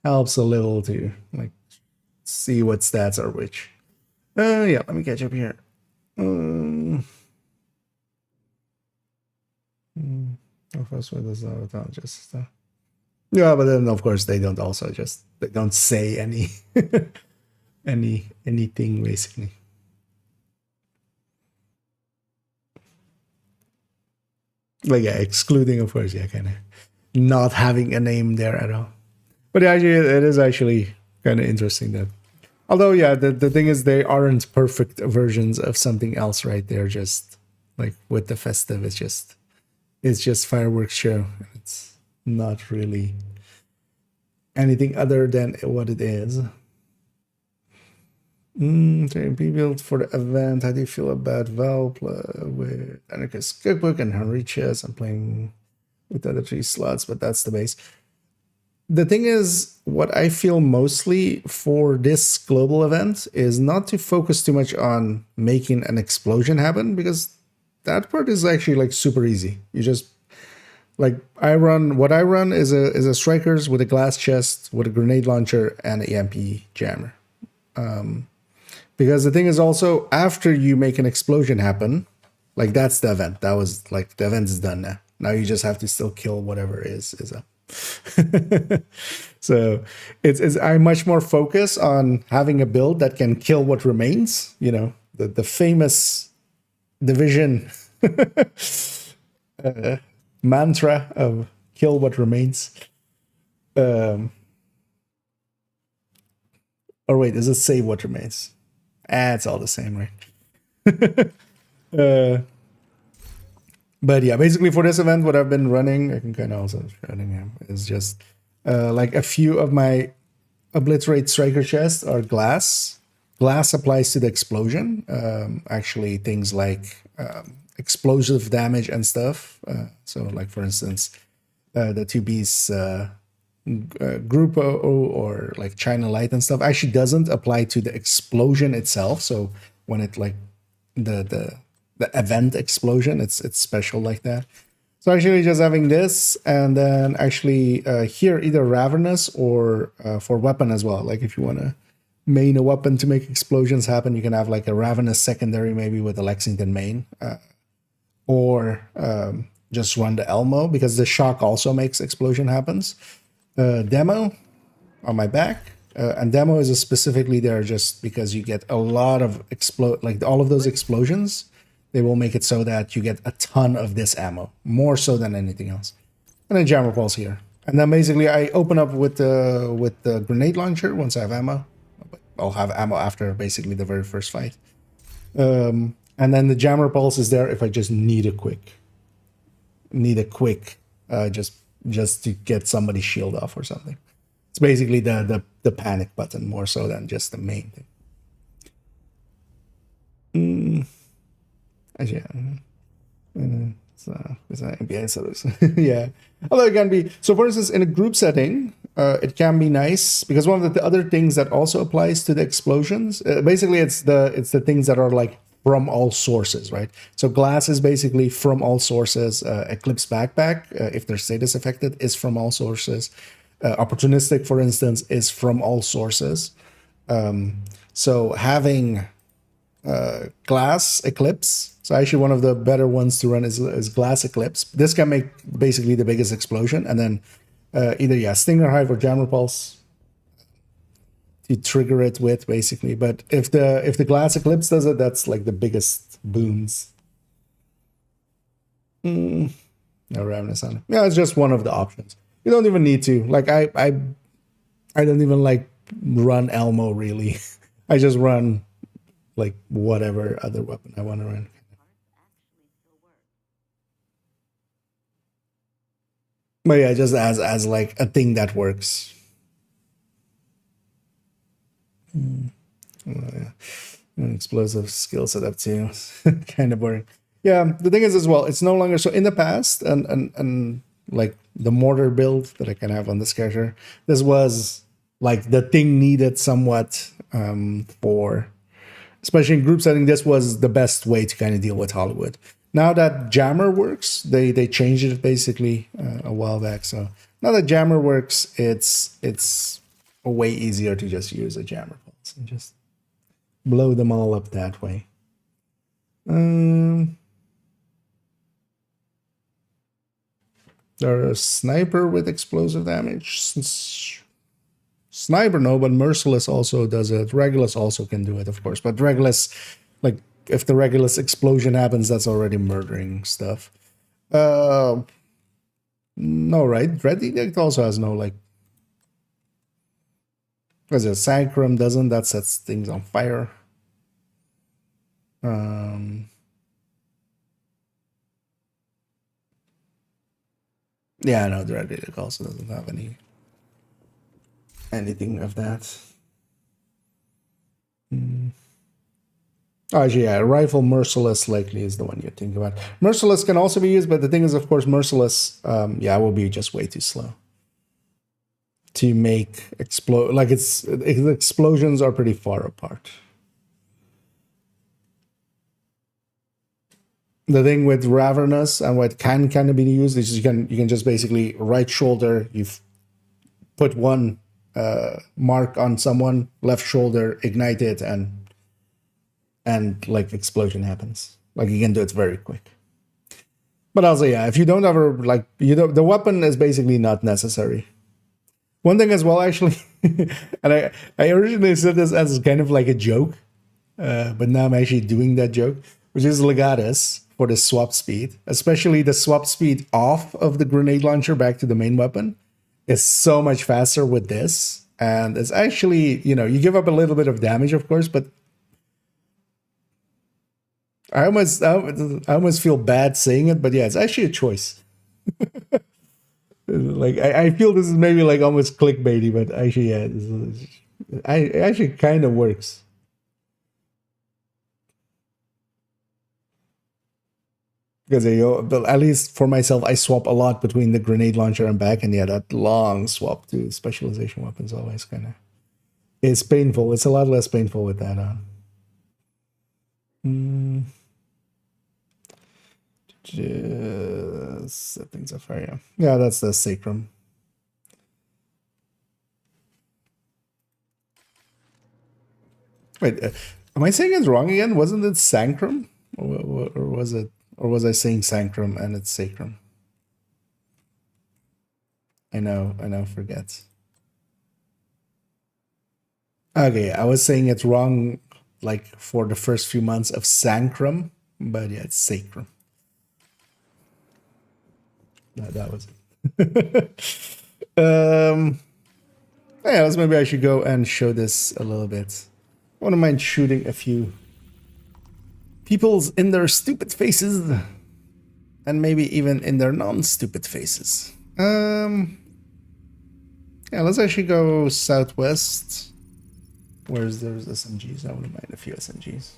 Helps a little to like see what stats are which. Yeah, let me catch up here. First one is not just yeah, but then of course they don't also just they don't say any anything basically. Like yeah, excluding of course, yeah, kind of not having a name there at all. But actually, it is actually kind of interesting that, although yeah, the thing is they aren't perfect versions of something else, right? They're just like with the festive, it's just fireworks show. It's not really anything other than what it is. Be built for the event. How do you feel about Val with Anarchist Cookbook and Henry Chess? I'm playing with the other 3 slots, but that's the base. The thing is, what I feel mostly for this global event is not to focus too much on making an explosion happen, because that part is actually like super easy. You just like what I run is a strikers with a glass chest with a grenade launcher and an EMP jammer. Because the thing is also, after you make an explosion happen, like that's the event. That was like the event is done now. Now you just have to still kill whatever is up. So it's I much more focus on having a build that can kill what remains. You know, the famous division mantra of kill what remains. Or wait, does it say what remains? It's all the same, right? But yeah, basically for this event, what I've been running, I can kind of also running him, is just like a few of my obliterate striker chests are glass. Glass applies to the explosion. Actually, things like explosive damage and stuff. So, like for instance, the 2B's Group O or like China Light and stuff actually doesn't apply to the explosion itself. So when it like the event explosion, it's special like that. So actually just having this, and then actually here either Ravenous or for weapon as well. Like if you want to main a weapon to make explosions happen, you can have like a Ravenous secondary maybe with a Lexington main, or just run the Elmo because the shock also makes explosion happens. Demo on my back, and demo is specifically there just because you get a lot of like all of those explosions. They will make it so that you get a ton of this ammo, more so than anything else. And then jammer pulse here, and then basically I open up with the grenade launcher once I have ammo. I'll have ammo after basically the very first fight, and then the jammer pulse is there if I just need a quick, just to get somebody's shield off or something. It's basically the panic button more so than just the main thing. Yeah. It's an NBA, so yeah. Although it can be, so for instance, in a group setting, it can be nice because one of the other things that also applies to the explosions, basically it's the things that are like from all sources, right? So glass is basically from all sources. Eclipse backpack, if they're status affected, is from all sources. Opportunistic, for instance, is from all sources. So having glass eclipse, so actually one of the better ones to run is glass eclipse. This can make basically the biggest explosion, and then either Stinger Hive or Jammer Pulse to trigger it with, basically. But if the Glass Eclipse does it, that's like the biggest boons. No Ravenous on it. Yeah, it's just one of the options. You don't even need to. Like I don't even like run Elmo really. I just run like whatever other weapon I want to run. But yeah, just as like a thing that works. Yeah. An explosive skill setup too. Kind of boring. Yeah, the thing is as well, it's no longer so in the past and like the mortar build that I can have on this character, this was like the thing needed somewhat for, especially in group setting, this was the best way to kind of deal with Hollywood. Now that Jammer works, they changed it basically a while back. So now that Jammer works, it's a way easier to just use a Jammer pulse and just blow them all up that way. There's Sniper with explosive damage. Sniper, no, but Merciless also does it. Regulus also can do it, of course. But Regulus, like, if the Regulus explosion happens, that's already murdering stuff. No, right? Dread Edict also has no, like... What is it? Sacrum doesn't. That sets things on fire. Yeah, no, Dread Edict also doesn't have anything of that. Actually, yeah, Rifle Merciless likely is the one you think about. Merciless can also be used, but the thing is, of course, Merciless, will be just way too slow to make explode. Like its explosions are pretty far apart. The thing with Ravenous and what can kind of be used is you can just basically right shoulder, you've put one mark on someone, left shoulder, ignite it, and like explosion happens. Like you can do it very quick. But also, yeah, if you don't ever like the weapon is basically not necessary. One thing as well, actually, and I originally said this as kind of like a joke, but now I'm actually doing that joke, which is Legatus for the swap speed, especially the swap speed off of the grenade launcher back to the main weapon is so much faster with this. And it's actually, you give up a little bit of damage, of course, but I almost feel bad saying it, but yeah, it's actually a choice. Like I feel this is maybe like almost clickbaity, but actually, yeah, it actually kind of works. Because at least for myself, I swap a lot between the grenade launcher and back, and yeah, that long swap to specialization weapons always kind of is painful. It's a lot less painful with that on. Just set things up for you. Yeah, that's the Sacrum. Wait, am I saying it wrong again? Wasn't it Sancrum, or was it? Or was I saying Sancrum and it's Sacrum? I now forget. Okay, I was saying it wrong like for the first few months of Sancrum, but yeah, it's Sacrum. That was it. Yeah, maybe I should go and show this a little bit. I wouldn't mind shooting a few people's in their stupid faces, and maybe even in their non-stupid faces. Yeah, let's actually go southwest. There's SMGs. I wouldn't mind a few SMGs.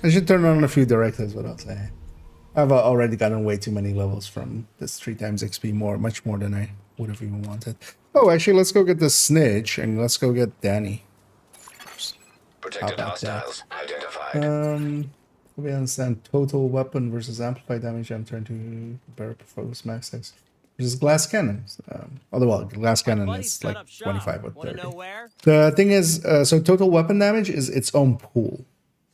I should turn on a few directives, what I'll say. I've already gotten way too many levels from this 3 times XP, much more than I would have even wanted. Oh, actually, let's go get the Snitch and let's go get Danny. Protected hostiles identified. We understand total weapon versus amplified damage. I'm trying to compare focus max X. Which is glass cannons. Although glass cannon is like 25 or 30. The thing is, so total weapon damage is its own pool.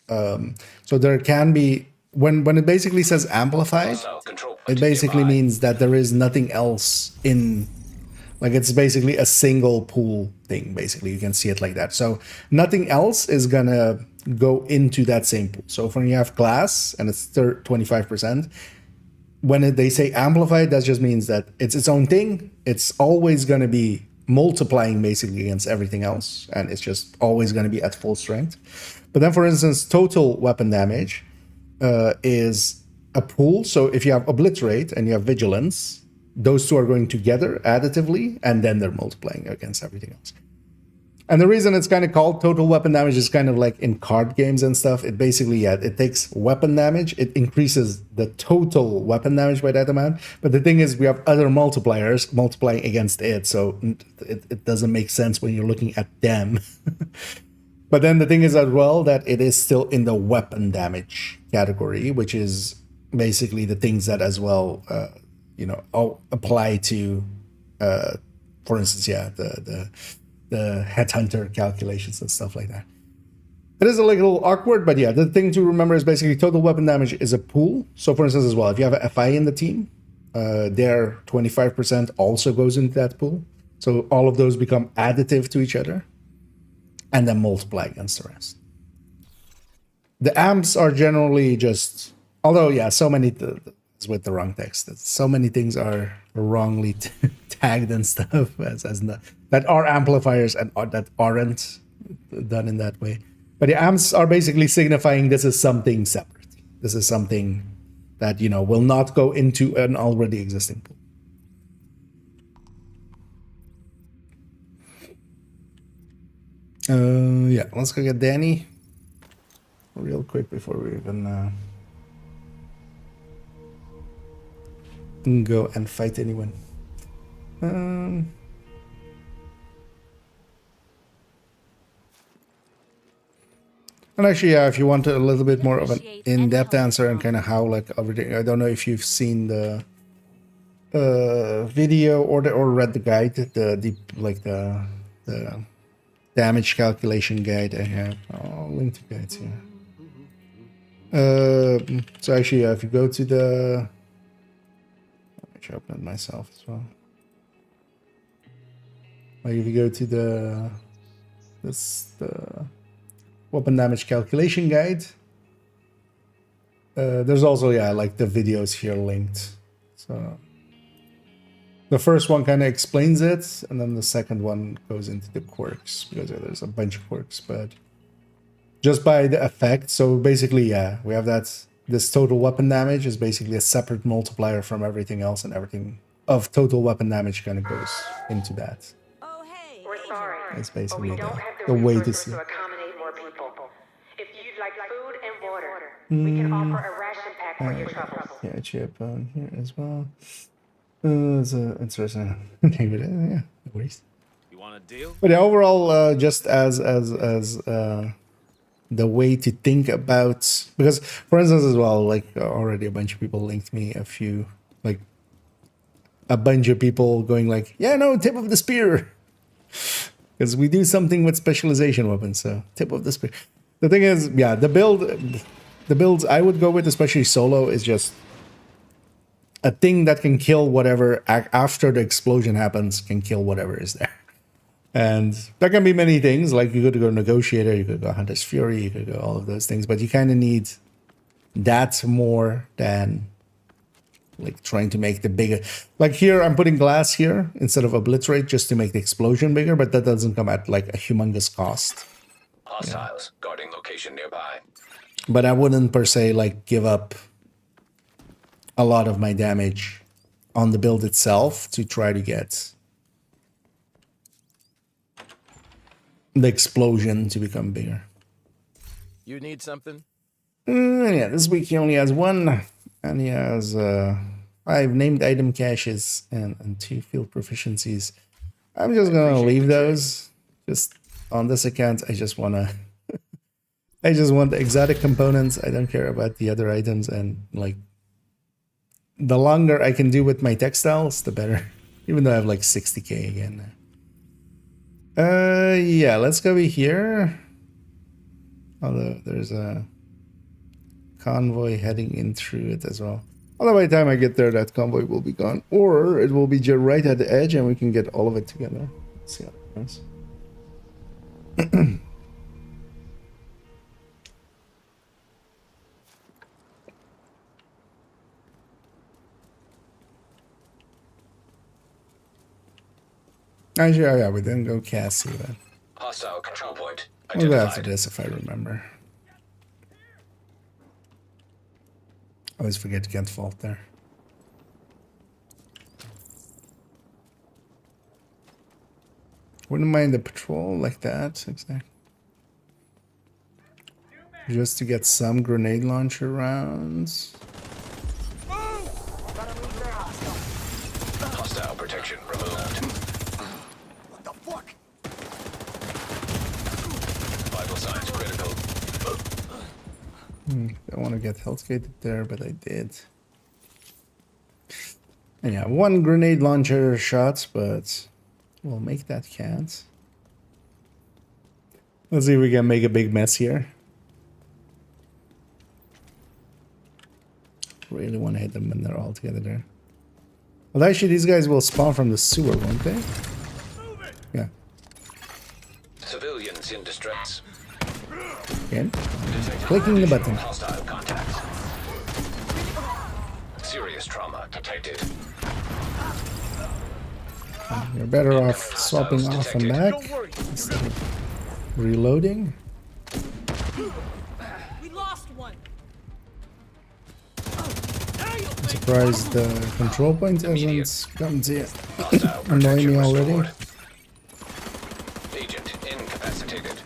So there can be when it basically says amplified, Hostile control it point basically nearby. means that there is nothing else in, like it's basically a single pool thing. Basically, you can see it like that. So nothing else is gonna go into that same pool. So when you have glass and it's 25%, when they say amplified, that just means that it's its own thing. It's always gonna be multiplying basically against everything else, and it's just always gonna be at full strength. But then, for instance, total weapon damage is a pool. So if you have obliterate and you have vigilance, those two are going together additively, and then they're multiplying against everything else. And the reason it's kind of called total weapon damage is kind of like in card games and stuff. It basically, yeah, it takes weapon damage. It increases the total weapon damage by that amount. But the thing is, we have other multipliers multiplying against it. So it doesn't make sense when you're looking at them. But then the thing is as well that it is still in the weapon damage category, which is basically the things that as well, all apply to, for instance, yeah, the headhunter calculations and stuff like that. It is a little awkward, but yeah, the thing to remember is basically total weapon damage is a pool. So for instance as well, if you have an FI in the team, their 25% also goes into that pool. So all of those become additive to each other and then multiply against the rest. The amps are generally just, although yeah, so many, it's with the wrong text. So many things are wrongly tagged and stuff as that are amplifiers and that aren't done in that way. But the amps are basically signifying this is something separate. This is something that, will not go into an already existing pool. Yeah, let's go get Danny real quick before we even go and fight anyone. And actually, yeah, if you want a little bit more of an in-depth answer and kind of how like everything, I don't know if you've seen the video or read the guide, the damage calculation guide I have. I'll link to guides here. So actually, yeah, if you go to the, I should open it myself as well. Like if you go to the weapon damage calculation guide, there's also, yeah, like the videos here linked. So the first one kind of explains it, and then the second one goes into the quirks, because there's a bunch of quirks, but just by the effect. So basically, yeah, we have this total weapon damage is basically a separate multiplier from everything else, and everything of total weapon damage kind of goes into that. Oh, hey. We're sorry, That's but basically we don't have the way to resources see. to accommodate more people. If you'd like food and water, we can offer a ration pack for your troubles. Yeah, chip on here as well. It's interesting. Okay, but, yeah, no worries. You want a deal? But yeah, overall, just as the way to think about, because for instance as well, like already a bunch of people linked me a bunch of people going like, yeah, no, tip of the spear, because we do something with specialization weapons, so tip of the spear. The thing is, yeah, the builds I would go with, especially solo, is just a thing that can kill whatever after the explosion happens, can kill whatever is there. And that can be many things, like you could go Negotiator, you could go Hunter's Fury, you could go all of those things, but you kind of need that more than like trying to make the bigger. Like here, I'm putting glass here instead of obliterate just to make the explosion bigger, but that doesn't come at like a humongous cost. Hostiles guarding location nearby. But I wouldn't per se like give up a lot of my damage on the build itself to try to get the explosion to become bigger. You need something? Yeah, this week he only has one, and he has 5 named item caches and 2 field proficiencies. I'm just gonna leave those. Just on this account, I just want the exotic components. I don't care about the other items, and like the longer I can do with my textiles, the better. Even though I have like 60k again. Yeah, let's go here. Although there's a convoy heading in through it as well. Although by the time I get there, that convoy will be gone. Or it will be just right at the edge and we can get all of it together. Let's see how it goes. Actually, oh yeah, we didn't go Cassie then. Hostile control point We'll go after identified. this if I remember. Always forget to get fault there. Wouldn't mind a patrol like that, exactly. Just to get some grenade launcher rounds. Hostile protection removed. What the fuck? Vital signs critical. Don't want to get health gated there, but I did. And yeah, one grenade launcher shot, but we'll make that count. Let's see if we can make a big mess here. Really want to hit them when they're all together there. Well, actually, these guys will spawn from the sewer, won't they? Yeah. Civilians in distress. Again. Detected Clicking the additional button. Hostile contacts. Serious trauma detected. You're better off swapping off and back instead of reloading. We lost one. I'm surprised the control point hasn't come to Hostile annoy protection me already. restored. Agent incapacitated.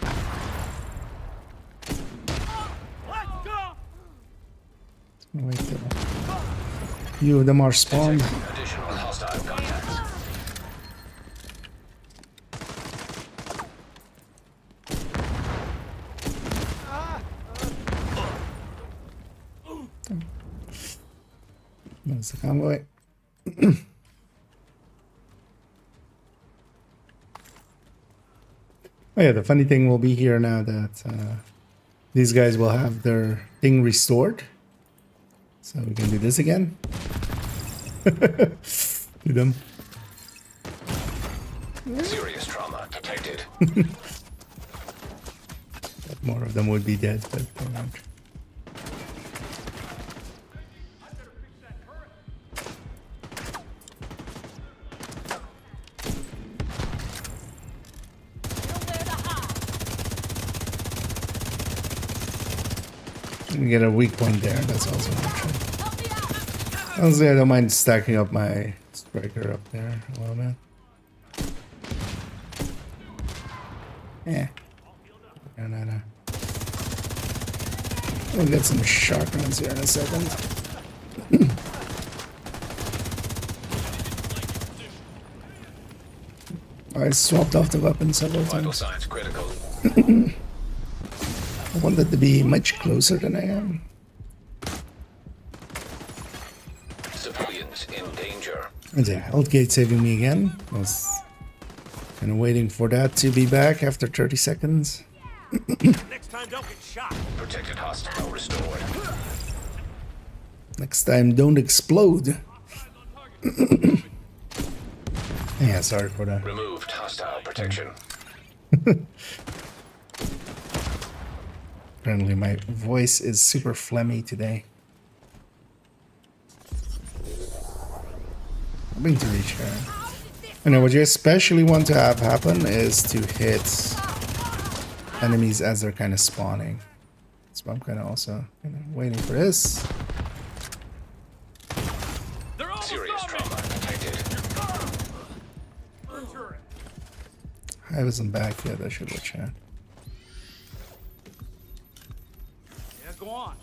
Wait till few of them are spawned. Detected additional hostile contacts. There's the convoy. Oh yeah, the funny thing will be here now that these guys will have their thing restored. So we can do this again. Do them. Serious trauma detected. More of them would be dead, but they won't. You get a weak point there, that's also an option. Honestly, I don't mind stacking up my striker up there a little bit. Yeah. No. We'll get some shotguns here in a second. I swapped off the weapon several Vital times. signs critical. I wanted to be much closer than I am. Civilians in danger. And yeah, Healthgate saving me again. I was kind of waiting for that to be back after 30 seconds. Next time, don't get shot. Protected hostile restored. Next time, don't explode. Yeah, sorry for that. Removed hostile protection. Apparently my voice is super phlegmy today. I'm going to reach her. I know what you especially want to have happen is to hit enemies as they're kind of spawning. So I'm kind of also waiting for this. Serious trauma detected. I wasn't back yet, I should watch out. Yeah, go on.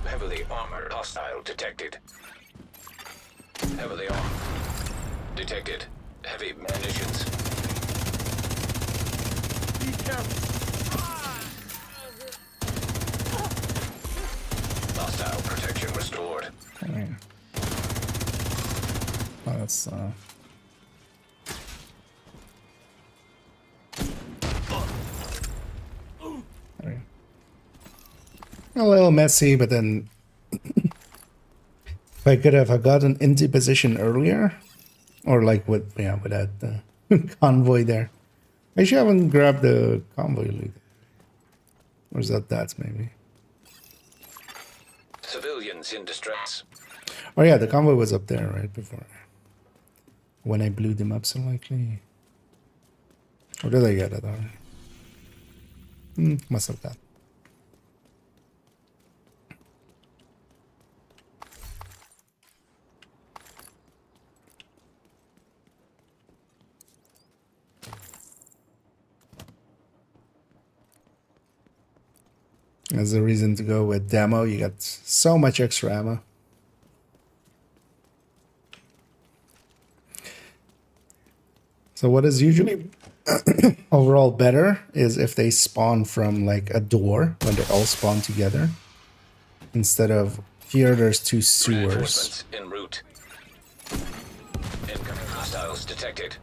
Heavily armored hostile detected. Heavily armed. Detected. Heavy munitions. Be careful. Hostile protection restored. Alright. Oh, that's there we go. A little messy, but then if I could have gotten into position earlier, or like with that convoy there. I should haven't grabbed the convoy lead. Or is that maybe? Civilians in distress. Oh yeah, the convoy was up there right before. When I blew them up so likely. Or did I get it already? Must have that. There's a reason to go with demo. You got so much extra ammo. So what is usually overall better is if they spawn from like a door when they all spawn together. Instead of here there's two sewers. Reinforcements en route. Incoming hostiles detected.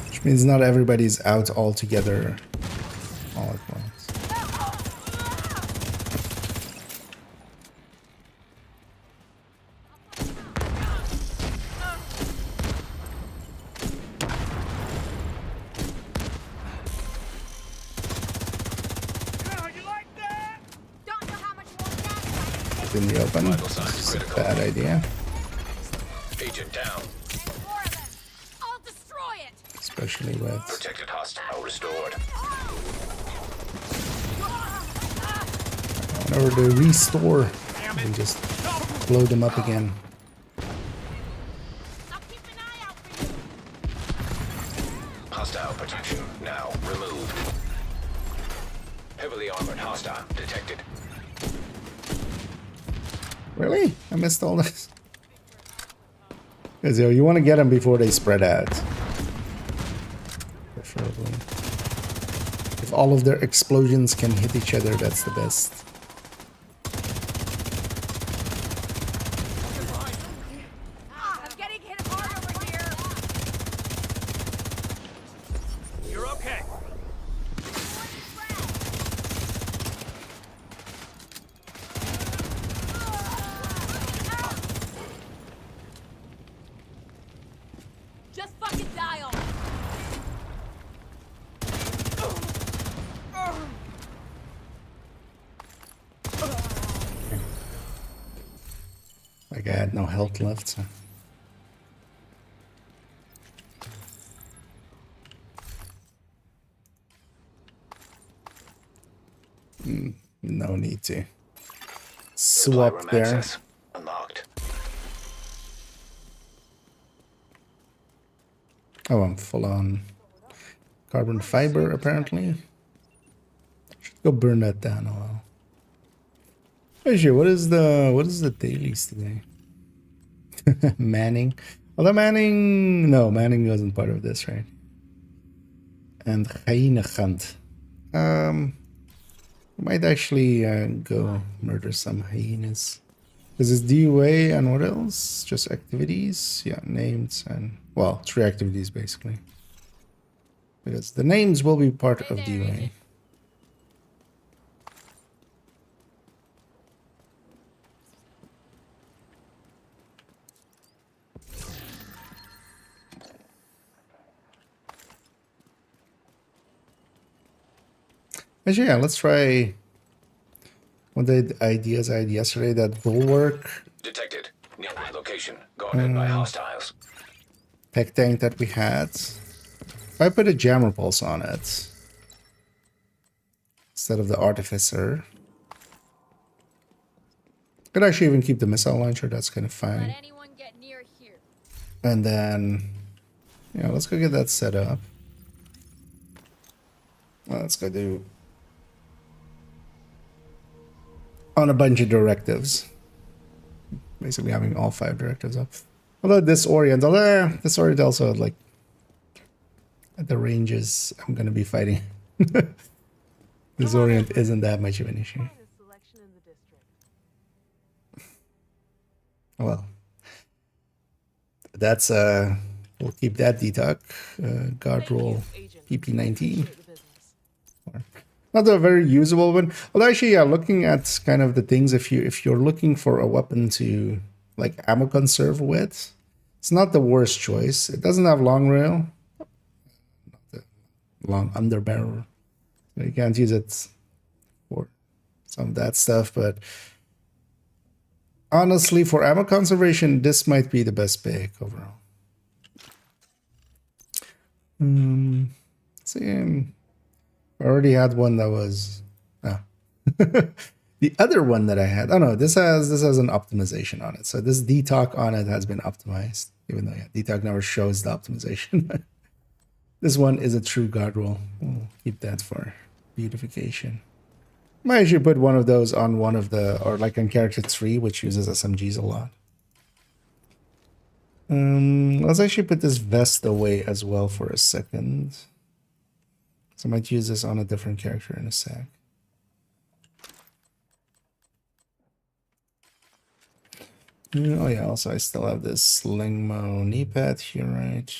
Which means not everybody's out all together all at once. Don't know how much more damage I can take. In the open. Vital signs It's a critical. bad idea. Agent down. More of them. I'll destroy it. Especially with Protected hostile restored. whenever they restore, we just blow them up again. I'll keep an eye out for you. Hostile protection now removed. Heavily armored hostile detected. Really? I missed all this. Because you want to get them before they spread out. Preferably. If all of their explosions can hit each other, that's the best. I'm getting hit hard over here. You're okay. Just fucking die on. Like I had no health left, so. No need to Supply swap room there. access unlocked. Oh, I'm full on carbon fiber apparently. Should go burn that down a while. Actually, what is the dailies today? Manning. Although Manning, no, Manning wasn't part of this, right? And Hyenegant. Might actually go murder some hyenas. This is DUA and what else? Just activities? Yeah, names and, well, 3 activities basically. Because the names will be part of DUA. Actually, yeah, let's try one of the ideas I had yesterday, that bulwark Detected. Nearby location. Guarded by hostiles. tech tank that we had. If I put a jammer pulse on it instead of the artificer, could actually even keep the missile launcher, that's kind of Let fine. anyone get near here. And then, yeah, let's go get that set up. Well, let's go do on a bunch of directives. Basically having all 5 directives up. Although disorient, also like at the ranges I'm gonna be fighting. Disorient isn't that much of an issue. Finest selection in the district. Well, that's we'll keep that detuck. Guard roll PP19. Appreciate the business. Not a very usable one. Although actually, yeah, looking at kind of the things, if you're looking for a weapon to like ammo conserve with, it's not the worst choice. It doesn't have long rail, long underbarrel. So you can't use it for some of that stuff, but honestly, for ammo conservation, this might be the best pick overall. See, I already had one that was the other one that I had. Oh no, this has an optimization on it. So this detox on it has been optimized, even though detox never shows the optimization. This one is a true guard roll. We'll keep that for beautification. Might actually put one of those on one of the, or like on character 3, which uses SMGs a lot. Let's actually put this vest away as well for a second. So I might use this on a different character in a sec. Oh yeah, also I still have this Slingmo knee pad here, right?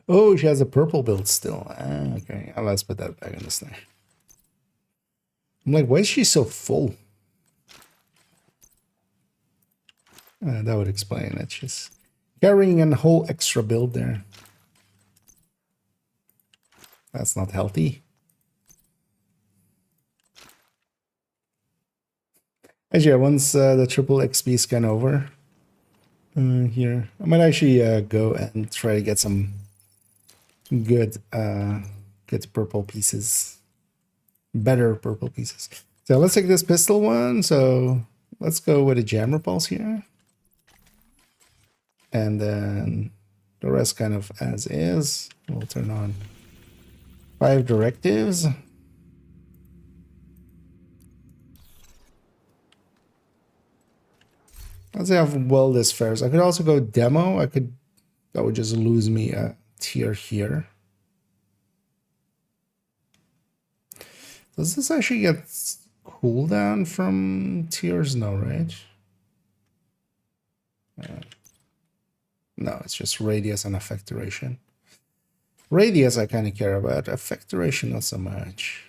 Oh, she has a purple build still. Ah, okay, let's put that back in this thing. I'm like, why is she so full? That would explain it. She's carrying a whole extra build there. That's not healthy. Actually, once the triple XP scan over, here, I might actually go and try to get some good purple pieces, better purple pieces. So let's take this pistol one. So let's go with a jam repulse here, and then the rest kind of as is. We'll turn on 5 directives. Let's see how well this fares. I could also go demo. That would just lose me a tier here. Does this actually get cooldown from tiers? No, right? No, it's just radius and effect duration. Radius I kind of care about. Effect duration not so much.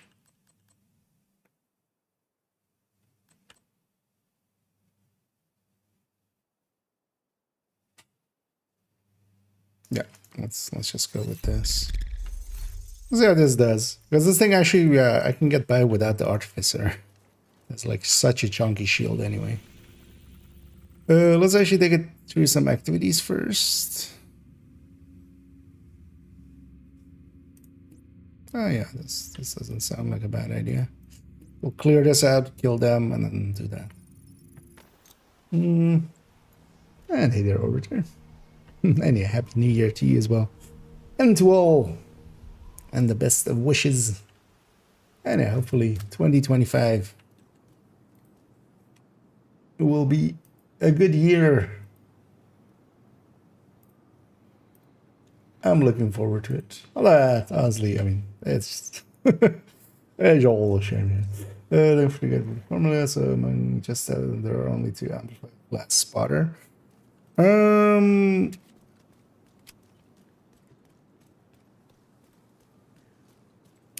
Yeah, let's just go with this. Let's see how this does. Because this thing actually, I can get by without the Artificer. It's like such a chunky shield anyway. Let's actually take it through some activities first. Oh yeah, this doesn't sound like a bad idea. We'll clear this out, kill them, and then do that. And hey there, Orbiter. And yeah, Happy New Year to you as well. And to all. And the best of wishes. And yeah, hopefully 2025 will be a good year. I'm looking forward to it. Honestly, I mean, it's it's all a shame. Don't forget the formula. So among just there are only 2 amplified blast spotter.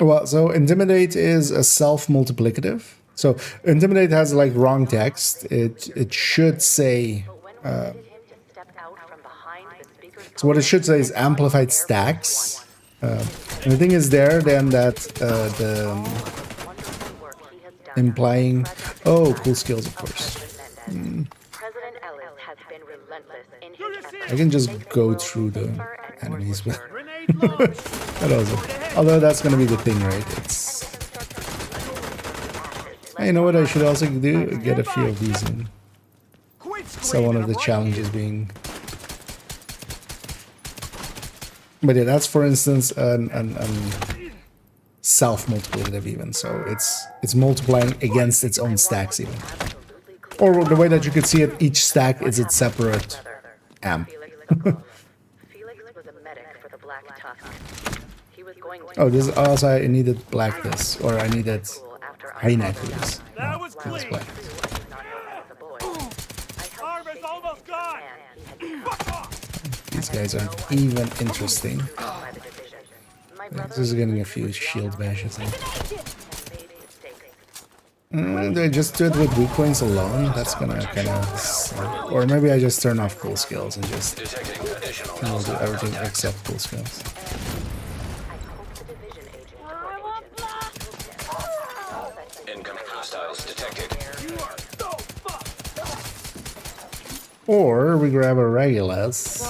Well, so Intimidate is a self-multiplicative. So Intimidate has like wrong text. It should say. So what it should say is amplified stacks. And the thing is there then that implying. Oh, cool skills, of course. I can just go through the enemies with. That also. Although that's gonna be the thing, right? It's. You know what I should also do? Get a few of these in. So one of the challenges being. But yeah, that's for instance an self-multiplicative even. So it's multiplying against its own stacks even. Or the way that you could see it, each stack is its separate amp. Oh, this also I needed black this, or I needed hyena activities. That was Let's clean. play. Arm is almost gone. Fuck off. These guys aren't even interesting. This is getting a few shield bashes. Do I just do it with weak points alone? That's gonna kind of... Or maybe I just turn off cool skills and just Detecting additional do hostile everything contacts. except cool skills. Incoming hostiles detected. Or we grab a Regulus.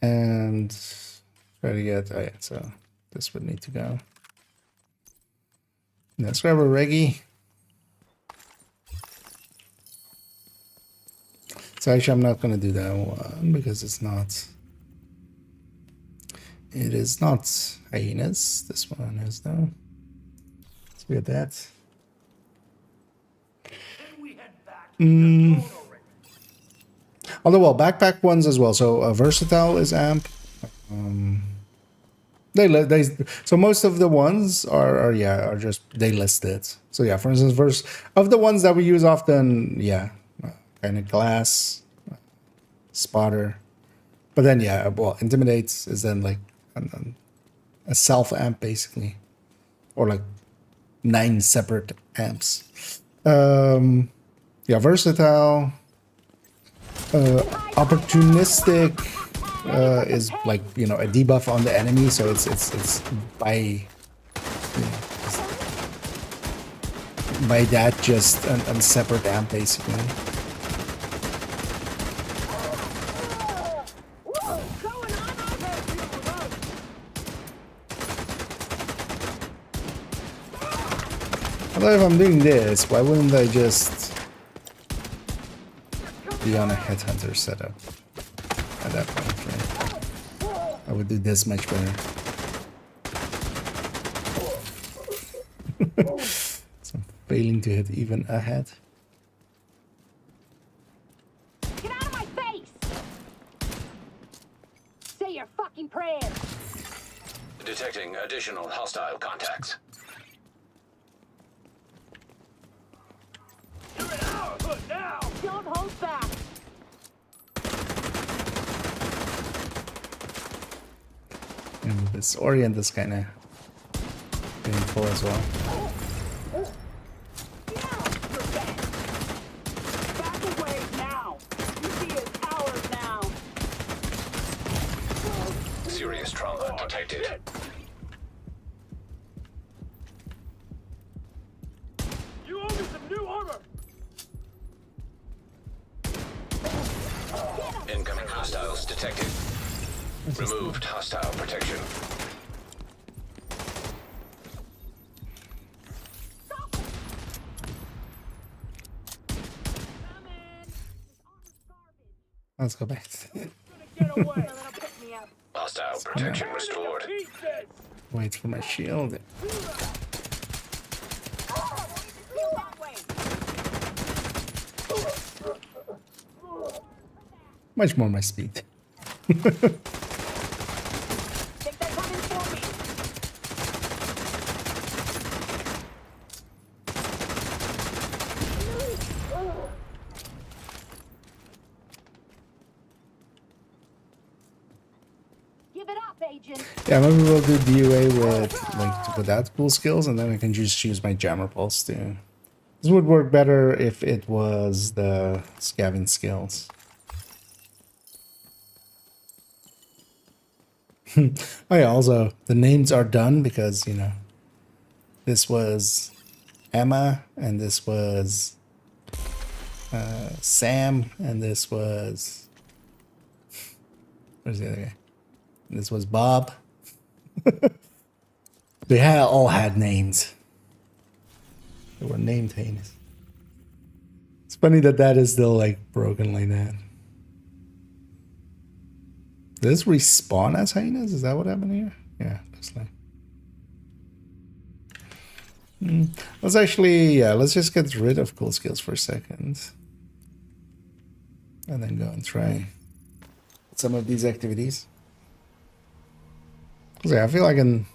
And try to get... Oh yeah, so this would need to go. Let's grab a Reggie. So actually I'm not going to do that one because it's not... It is not hyenas. This one is though. Let's get that. Although, well, backpack ones as well. So versatile is amp. So most of the ones are just they list it. So yeah, for instance, of the ones that we use often, yeah, kind of glass, spotter. But then yeah, well, intimidates is then like a self amp basically, or like 9 separate amps. Yeah, versatile. Opportunistic is like, you know, a debuff on the enemy, so it's by by that just a separate amp basically. Although if I'm doing this, why wouldn't I just be on a headhunter setup at that point, right? I would do this much better. So I'm failing to hit even a head. Get out of my face! Say your fucking prayers! Detecting additional hostile contacts. Now. Don't hold back! And this orient is kind of painful as well. Back away now! You see his ours now! Serious trauma detected. You owe me some new armor. Incoming hostiles detected. Removed hostile protection. Let's go back. Get away. Pick me up. Hostile protection restored. Eat this. Wait for my shield. That way! Much more my speed. Think they're coming for me! Give it up, agent! Yeah, maybe we'll do DUA with like without cool skills, and then I can just choose my jammer pulse too. This would work better if it was the scavenge skills. Oh yeah, also the names are done because, you know, this was Emma and this was Sam and this was, where's the other guy? This was Bob. They all had names. They were named heinous. It's funny that that is still like broken like that. Does this respawn as hyenas? Is that what happened here? Yeah, looks like. Let's actually, yeah, let's just get rid of cool skills for a second. and then go and try some of these activities. So yeah, I feel I can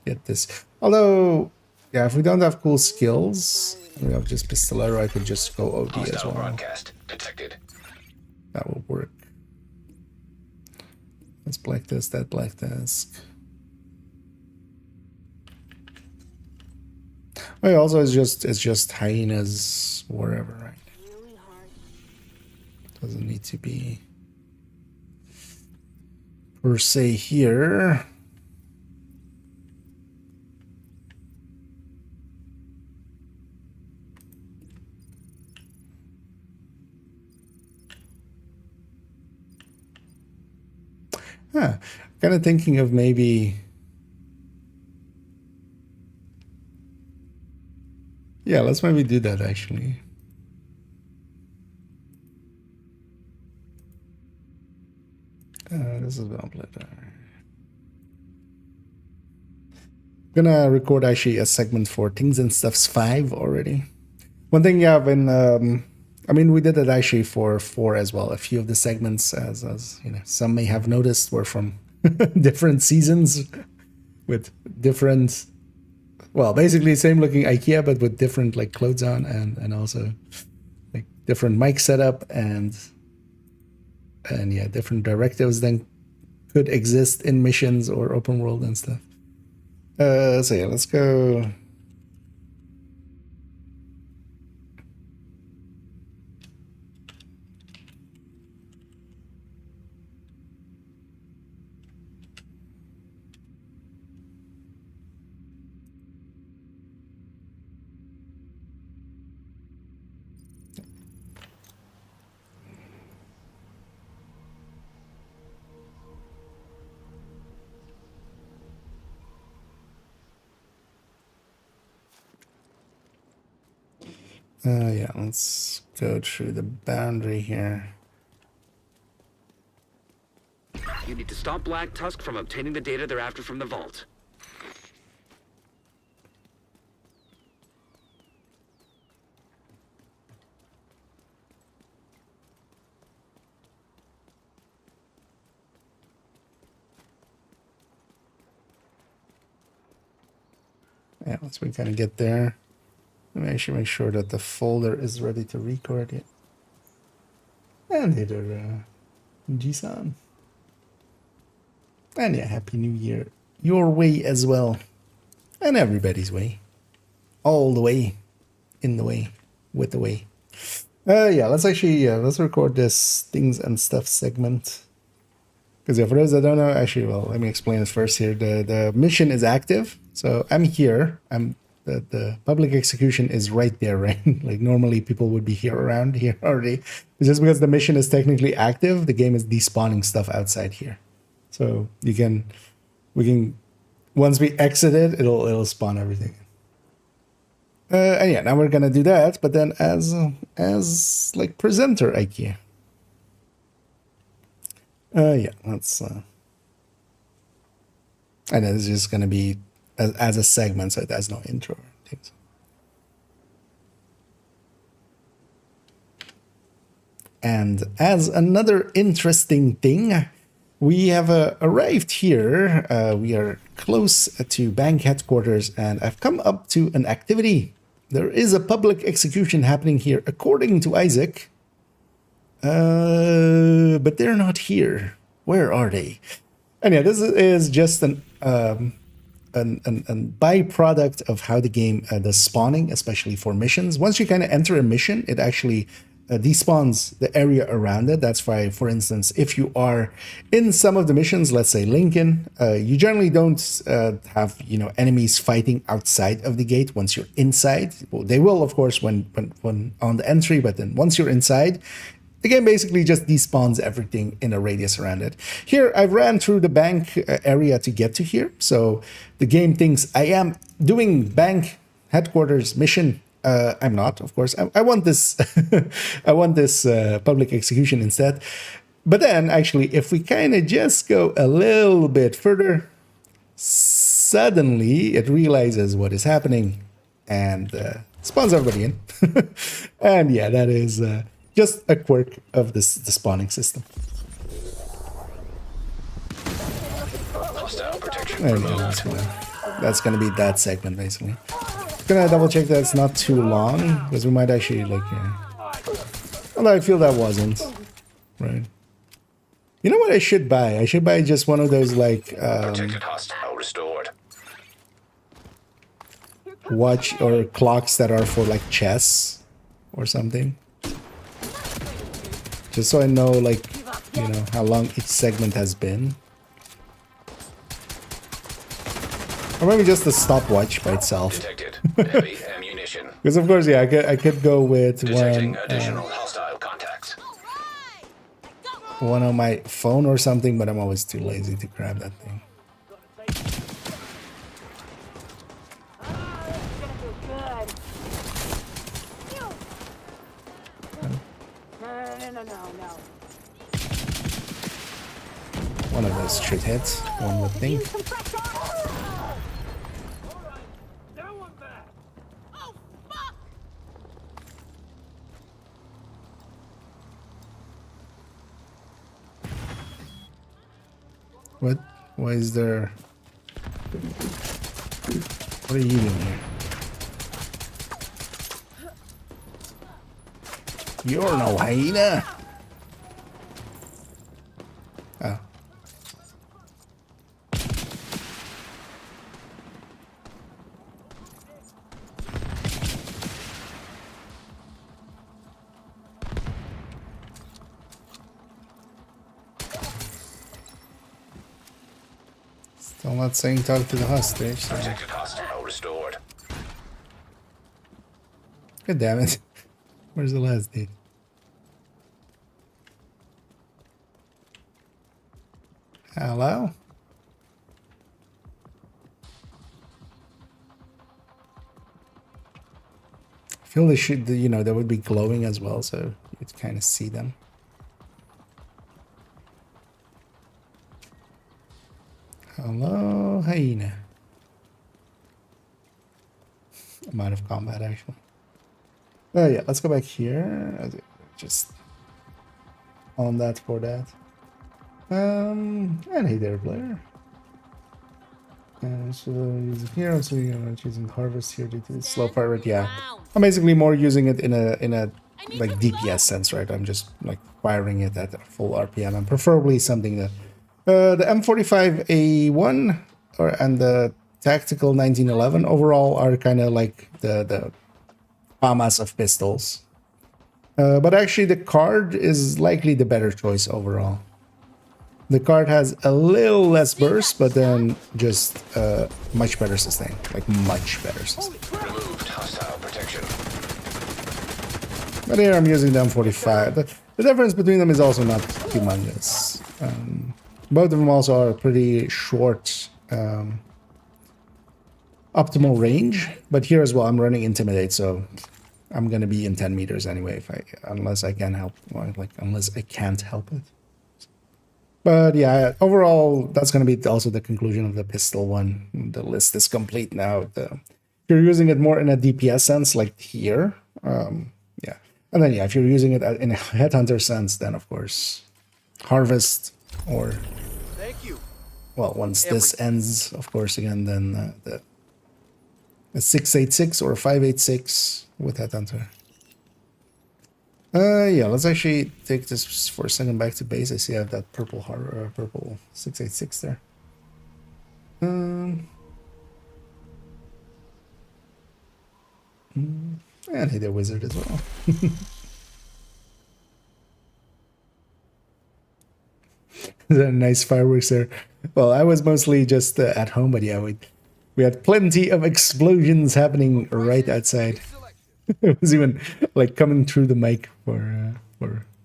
get this. Although, yeah, if we don't have cool skills, we have just Pistolero, I could just go OD as Hostile well. broadcast detected. That will work. Let's black this, that black desk. Oh, yeah, also it's just hyenas wherever, right? Doesn't need to be per se here. Huh. Kind of thinking of maybe. Yeah, let's maybe do that actually. This is Gauntlet. Gonna record actually a segment for Things and Stuffs 5 already. One thing, yeah, when I mean, we did it actually for 4 as well. A few of the segments, as you know, some may have noticed, were from different seasons with different, well, basically same looking IKEA, but with different like clothes on, and also like different mic setup and yeah, different directives then could exist in missions or open world and stuff. So yeah, let's go. Yeah, let's go through the boundary here. You need to stop Black Tusk from obtaining the data they're after from the vault. Yeah, once we kind of get there, let me actually make sure that the folder is ready to record it. And hither, Jisan. And yeah, Happy New Year. Your way as well. And everybody's way. All the way. In the way. With the way. Yeah, let's actually, let's record this Things and Stuff segment. Because yeah, for those that don't know, actually, well, let me explain it first here. The mission is active. So I'm here. The public execution is right there, right? Like normally people would be around here already. It's just because the mission is technically active, the game is despawning stuff outside here. So we can once we exit it, it'll spawn everything. And yeah, now we're gonna do that, but then as like presenter IKEA. Yeah, let's and it's just gonna be as a segment, so it has no intro or things. And as another interesting thing, we have arrived here. We are close to bank headquarters, and I've come up to an activity. There is a public execution happening here, according to Isaac. But they're not here. Where are they? And yeah, this is just an byproduct of how the game does spawning, especially for missions. Once you kind of enter a mission, it actually despawns the area around it. That's why, for instance, if you are in some of the missions, let's say Lincoln, you generally don't have enemies fighting outside of the gate once you're inside. Well, they will, of course, when on the entry, but then once you're inside, the game basically just despawns everything in a radius around it. Here, I ran through the bank area to get to here. So the game thinks I am doing bank headquarters mission. I'm not, of course. I want this. I want this public execution instead. But then, actually, if we kind of just go a little bit further, suddenly it realizes what is happening and spawns everybody in. And yeah, that is. Just a quirk of the spawning system. Hostile protection There you go, removed. that's gonna be that segment basically. Gonna double check that it's not too long because we might actually like. Although I feel that wasn't right. You know what I should buy? I should buy just one of those like Protected hostile restored. watch or clocks that are for like chess or something. Just so I know like, you know, how long each segment has been. Or maybe just a stopwatch by itself. Detected. Heavy ammunition. Because of course, yeah, I could go with Detecting one additional hostile contacts. one on my phone or something, but I'm always too lazy to grab that thing. One of those straight hits, one would think. What? Why is there? What are you doing here? You're no hyena. Oh. Still not saying talk to the hostage. So. Protected hostile restored. God damn it. Where's the last dude? Hello? I feel they should, you know, they would be glowing as well, so you'd kind of see them. Hello, hyena. I'm out of combat, actually. Oh yeah, let's go back here. Just on that for that. And hey there, Blair. So use it here. So you're choosing harvest here due to the slow fire rate. Yeah, I'm basically more using it in a like DPS sense, right? I'm just like firing it at full RPM, and preferably something that the M45A1 and the Tactical 1911 overall are kind of like the FAMAS of pistols. But actually the card is likely the better choice overall. The card has a little less burst, but then just much better sustain. Like much better sustain. Removed hostile protection. But here I'm using the M45. The difference between them is also not humongous. Both of them also are pretty short optimal range, but here as well I'm running Intimidate, so I'm gonna be in 10 meters anyway unless I can help, or like unless I can't help it. But yeah, overall that's gonna be also the conclusion of the pistol one. The list is complete now. If you're using it more in a DPS sense, like here, yeah, and then yeah, if you're using it in a headhunter sense, then of course Harvest or well, once this ends, of course, again, then a 686 or a 586 with Headhunter. Yeah, let's actually take this for a second back to base. I see I have that purple purple 686 there. And hey, the wizard as well. Nice fireworks there. Well, I was mostly just at home, but yeah, we had plenty of explosions happening right outside. It was even like coming through the mic for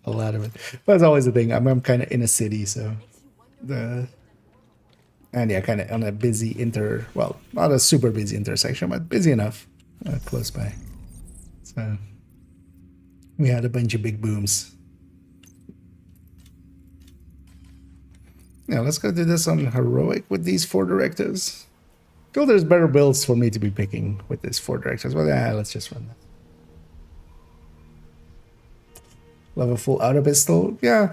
a lot of it. But that's always the thing. I'm kind of in a city, so and yeah, kind of on a busy well, not a super busy intersection, but busy enough close by. So we had a bunch of big booms. Yeah, let's go do this on heroic with these 4 directives. Feel there's better builds for me to be picking with this 4 directives, but yeah, let's just run that. Love a full auto pistol. Yeah.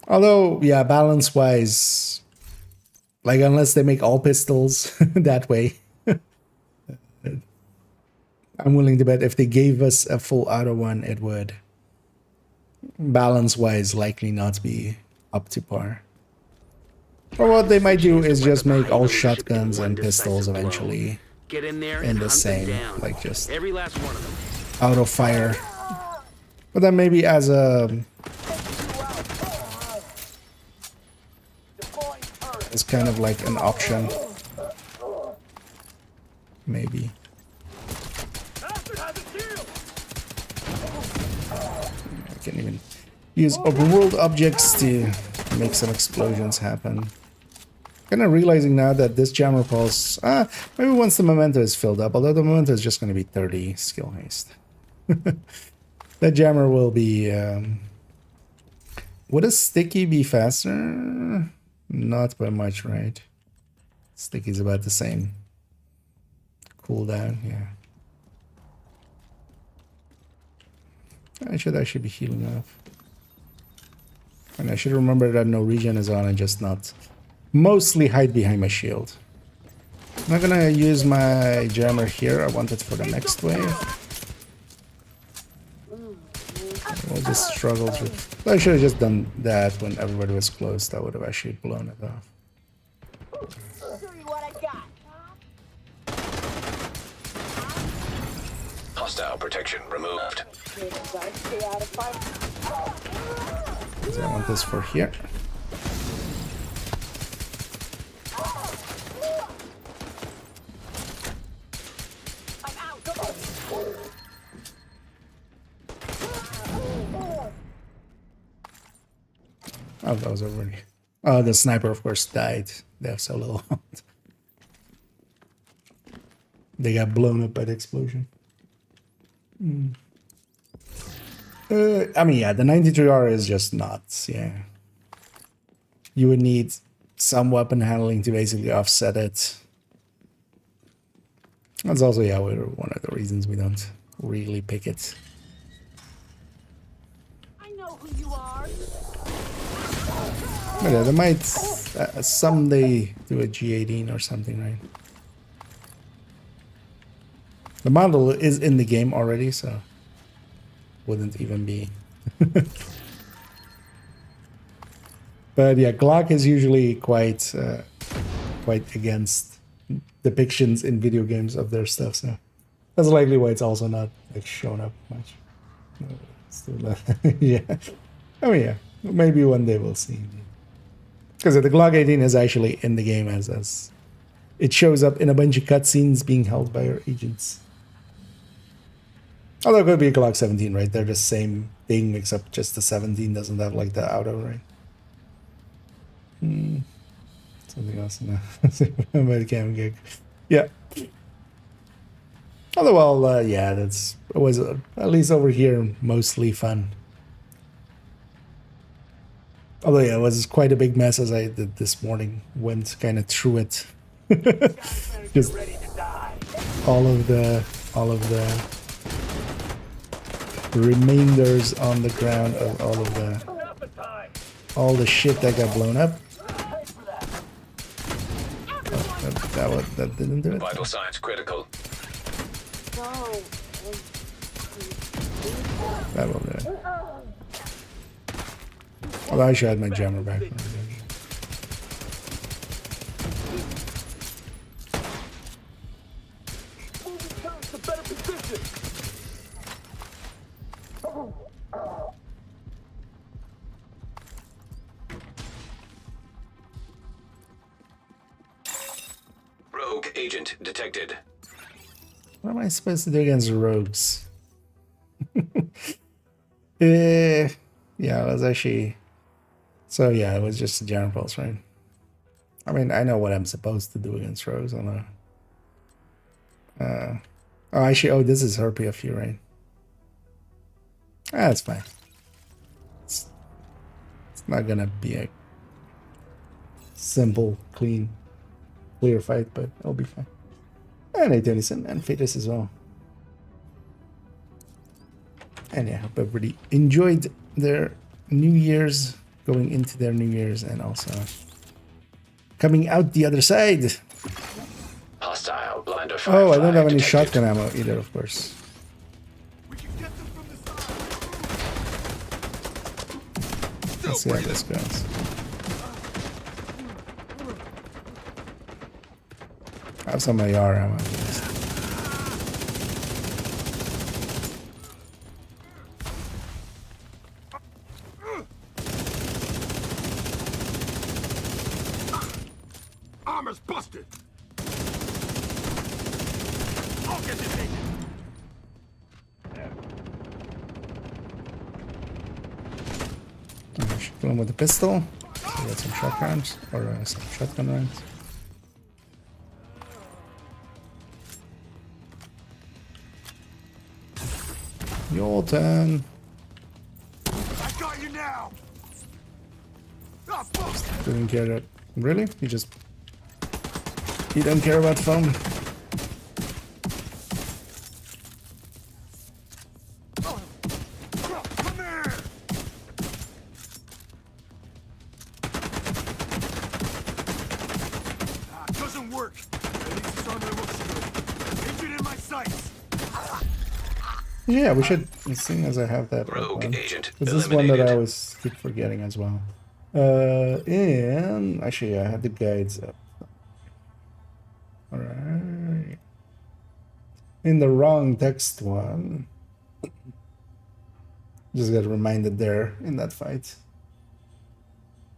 Although, yeah, balance-wise, like unless they make all pistols that way, I'm willing to bet if they gave us a full auto one, it would, balance-wise, likely not be up to par. Or what they might do is just make all shotguns and pistols eventually Get in there in and the hunt them same, down. like just Every last one of them. auto fire. But then maybe as a as kind of like an option. Maybe. I can even use open world objects to make some explosions happen. Kind of realizing now that this jammer pulse, maybe once the memento is filled up, although the memento is just going to be 30 skill haste. That jammer will be, would a sticky be faster? Not by much, right? Sticky's about the same. Cooldown, yeah. I should actually be healing up. And I should remember that no regen is on and just not mostly hide behind my shield. I'm not gonna use my jammer here. I want it for the next wave. We'll just struggle through. I should have just done that when everybody was close. That would have actually blown it off. Show you what I got. Hostile protection removed. Stay out of fight. So I want this for here. I'm out. Come on. Oh, that was already. Oh, the sniper, of course, died. They have so little. They got blown up by the explosion. I mean, yeah, the 93R is just nuts, yeah. You would need some weapon handling to basically offset it. That's also, yeah, one of the reasons we don't really pick it. I know who you are. But yeah, they might someday do a G18 or something, right? The model is in the game already, so wouldn't even be. But yeah, Glock is usually quite against depictions in video games of their stuff, so that's likely why it's also not like shown up much. Yeah, I mean, yeah, maybe one day we'll see. Because the Glock 18 is actually in the game as it shows up in a bunch of cutscenes being held by our agents. Although it could be a Glock 17, right? They're the same thing, except just the 17 doesn't have like the auto, right? Something else in the American gig. Yeah. Although, well, yeah, it was at least over here mostly fun. Although, yeah, it was quite a big mess as I did this morning. Went kind of through it. Just all of the remainders on the ground of all the shit that got blown up. Oh, that didn't do it. Vital signs critical. That will do it. Although I should have my jammer back. Rogue agent detected. What am I supposed to do against rogues? Yeah, it was actually... So yeah, it was just a jammer pulse, right? I mean, I know what I'm supposed to do against rogues. I don't know. Oh, actually, this is her PFU, right? That's fine. It's not gonna be a simple, clear fight, but it'll be fine. And A. Tennyson and Fetus as well. And yeah, hope everybody enjoyed their New Year's, going into their New Year's, and also coming out the other side. Hostile blinder Oh, I don't have any detected. shotgun ammo either, of course. We can get them from the side. Let's see how this goes. I have some AR ammo at least. Armor's busted. I'll get this agent. I should kill him with a pistol. So we got some shotguns, or some shotgun rounds. Your turn. I got you now. Ah, fuck. Didn't care that. Really? You don't care about foam? Come here. Ah, doesn't work. At least this armor looks good. Agent in my sights. Yeah, we should. Seeing as I have that Rogue one. agent This is one that I eliminated. always keep forgetting as well. And actually, I had the guides up. All right. In the wrong text one. Just got reminded there in that fight.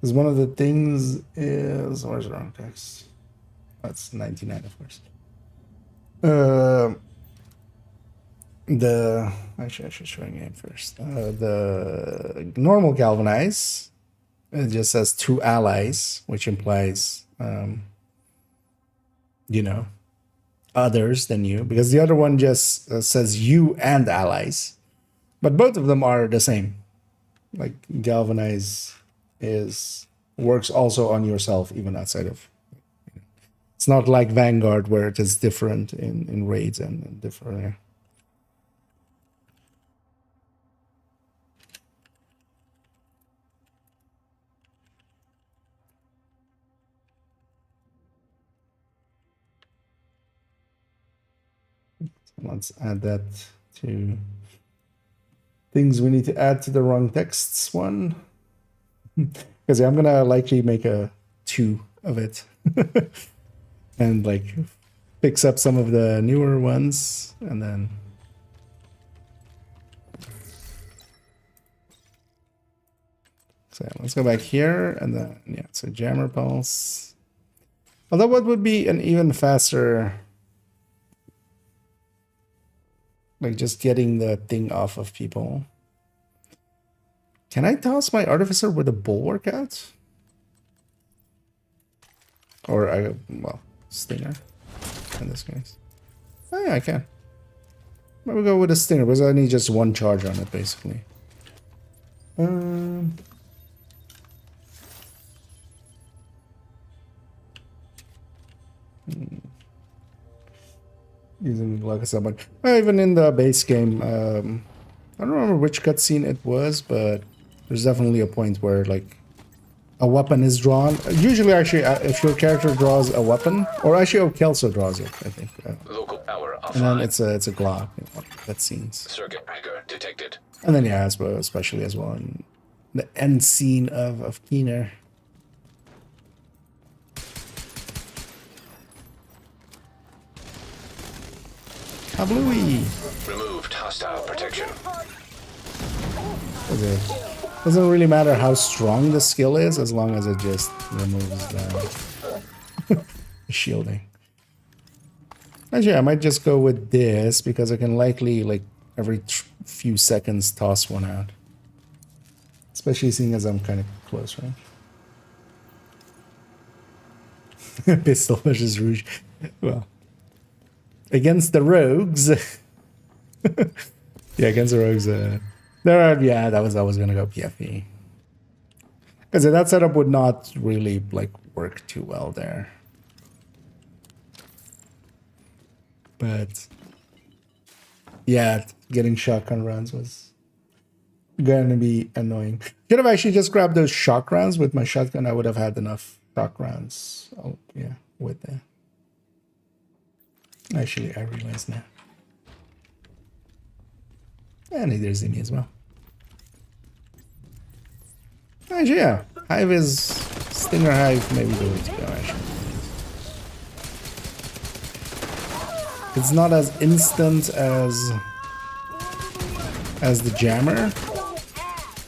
Because one of the things is, where's the wrong text? That's 99, of course. Actually, I should show you game first. The normal galvanize, it just says two allies, which implies, you know, others than you, because the other one just says you and allies, but both of them are the same. Like galvanize works also on yourself, even outside of. It's not like Vanguard where it is different in raids and different. Yeah. Let's add that to things we need to add to the wrong texts one. Because I'm gonna likely make a 2 of it. And like fix up some of the newer ones and then so yeah, let's go back here and then yeah, so jammer pulse. Although what would be an even faster, like just getting the thing off of people. Can I toss my artificer with a bulwark out? Or well, stinger in this case. Oh yeah, I can. Maybe go with a stinger because I need just one charge on it basically. Using like someone. Even in the base game, I don't remember which cutscene it was, but there's definitely a point where like a weapon is drawn. Usually, actually, if your character draws a weapon, or actually, Kelso draws it, I think. Local power And then offline. it's a Glock. You know, cutscenes. Circuit breaker detected. And then yeah, especially as well in the end scene of Keener. Kablooey! Removed hostile protection. Doesn't really matter how strong the skill is as long as it just removes the shielding. Actually, I might just go with this because I can likely like every few seconds toss one out. Especially seeing as I'm kind of close, right? Pistol versus Rouge. Well, against the rogues. Yeah, against the rogues. Yeah, that was gonna go PFE. Because that setup would not really like work too well there. But yeah, getting shotgun runs was gonna be annoying. Could have actually just grabbed those shock rounds with my shotgun. I would have had enough shock rounds. Oh yeah, with that. Actually, I realize now. And there's Zimmy as well. Actually, yeah. Hive is... Stinger Hive maybe the way to go, actually. It's not as instant as the jammer,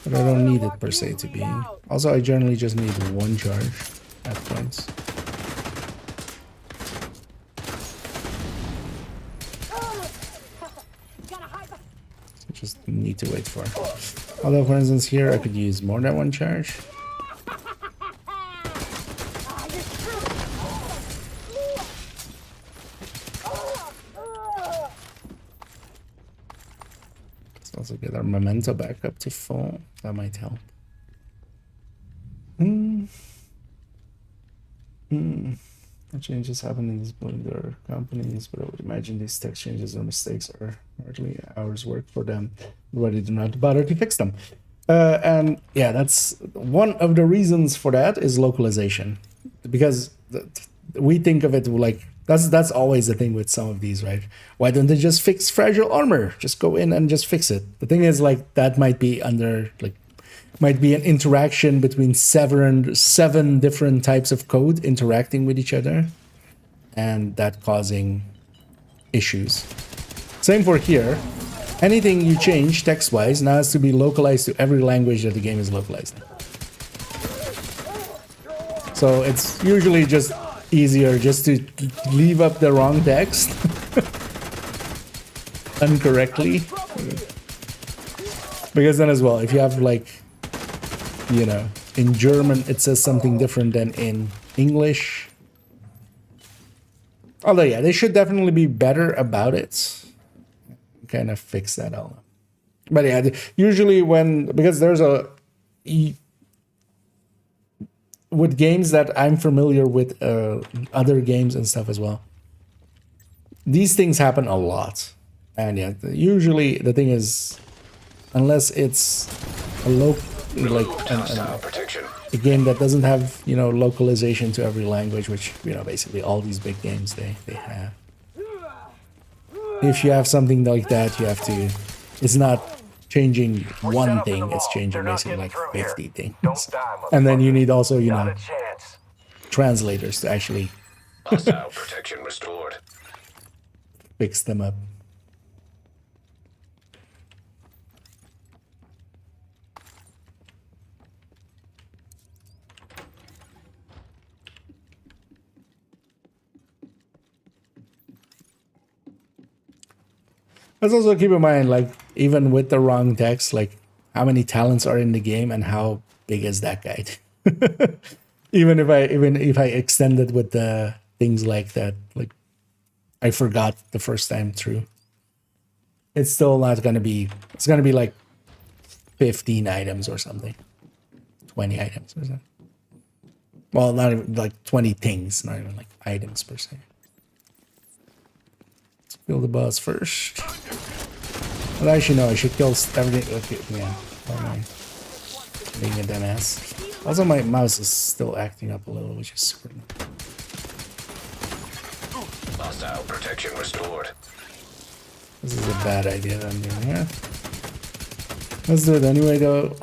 but I don't need it per se to be. Also, I generally just need one charge at points. So just need to wait for it. Although, for instance, here I could use more than one charge. Also get our memento back up to full. That might help. What changes happen in these Blender companies, but I would imagine these text changes or mistakes are hardly hours work for them. Why they do not bother to fix them. And yeah, that's one of the reasons for that is localization. Because we think of it like that's always the thing with some of these, right? Why don't they just fix fragile armor? Just go in and just fix it. The thing is, like, that might be under, like, might be an interaction between seven different types of code interacting with each other, and that causing issues. Same for here. Anything you change text-wise now has to be localized to every language that the game is localized in. So it's usually just easier just to leave up the wrong text incorrectly, because then as well, if you have, like, you know, in German it says something different than in English. Although yeah, they should definitely be better about it, kind of fix that all. But yeah, usually because there's with games that I'm familiar with, other games and stuff as well, these things happen a lot. And yeah, usually the thing is, unless it's a a game that doesn't have, you know, localization to every language, which, you know, basically all these big games they have. If you have something like that, you have to, it's not changing one thing, it's changing basically like 50 things. And then you need also, you know, translators to actually Hostile protection restored. fix them up. Let's also keep in mind, like, even with the wrong text, like, how many talents are in the game and how big is that guide? even if I extend it with the things like that, like, I forgot the first time through, it's still not gonna be, it's gonna be like 15 items or something, 20 items or something. Well, not even like 20 things, not even like items per se. Kill the boss first. But actually, no, I should kill everything. Okay, yeah. Being a dumbass. Also, my mouse is still acting up a little, which is super. Hostile protection restored. This is a bad idea that I'm doing here. Let's do it anyway, though.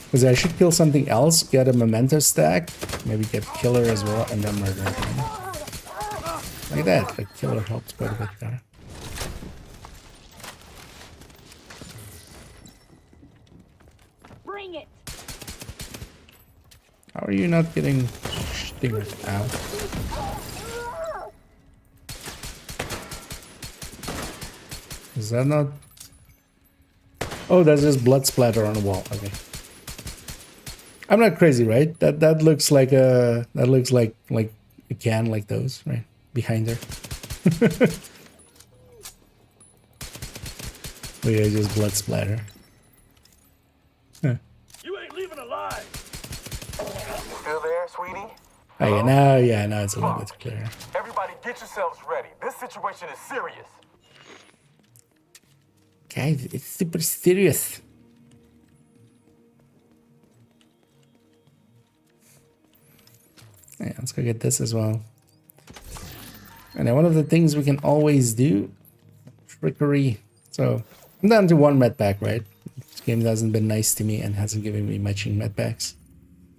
Because I should kill something else, get a memento stack, maybe get killer as well, and then murder him. Like that, like killer helped quite a bit there. Bring it. How are you not getting stinged out? Is that not? Oh, that's just blood splatter on the wall. Okay. I'm not crazy, right? That looks like a a can like those, right? Behind her. Oh yeah, just blood splatter. Huh. You ain't leaving alive. Still there, sweetie? Oh yeah, now it's a little bit clearer. Everybody get yourselves ready. This situation is serious. Guys, it's super serious. Yeah, let's go get this as well. And now one of the things we can always do, trickery. So I'm down to 1 med pack, right? This game hasn't been nice to me and hasn't given me matching med packs.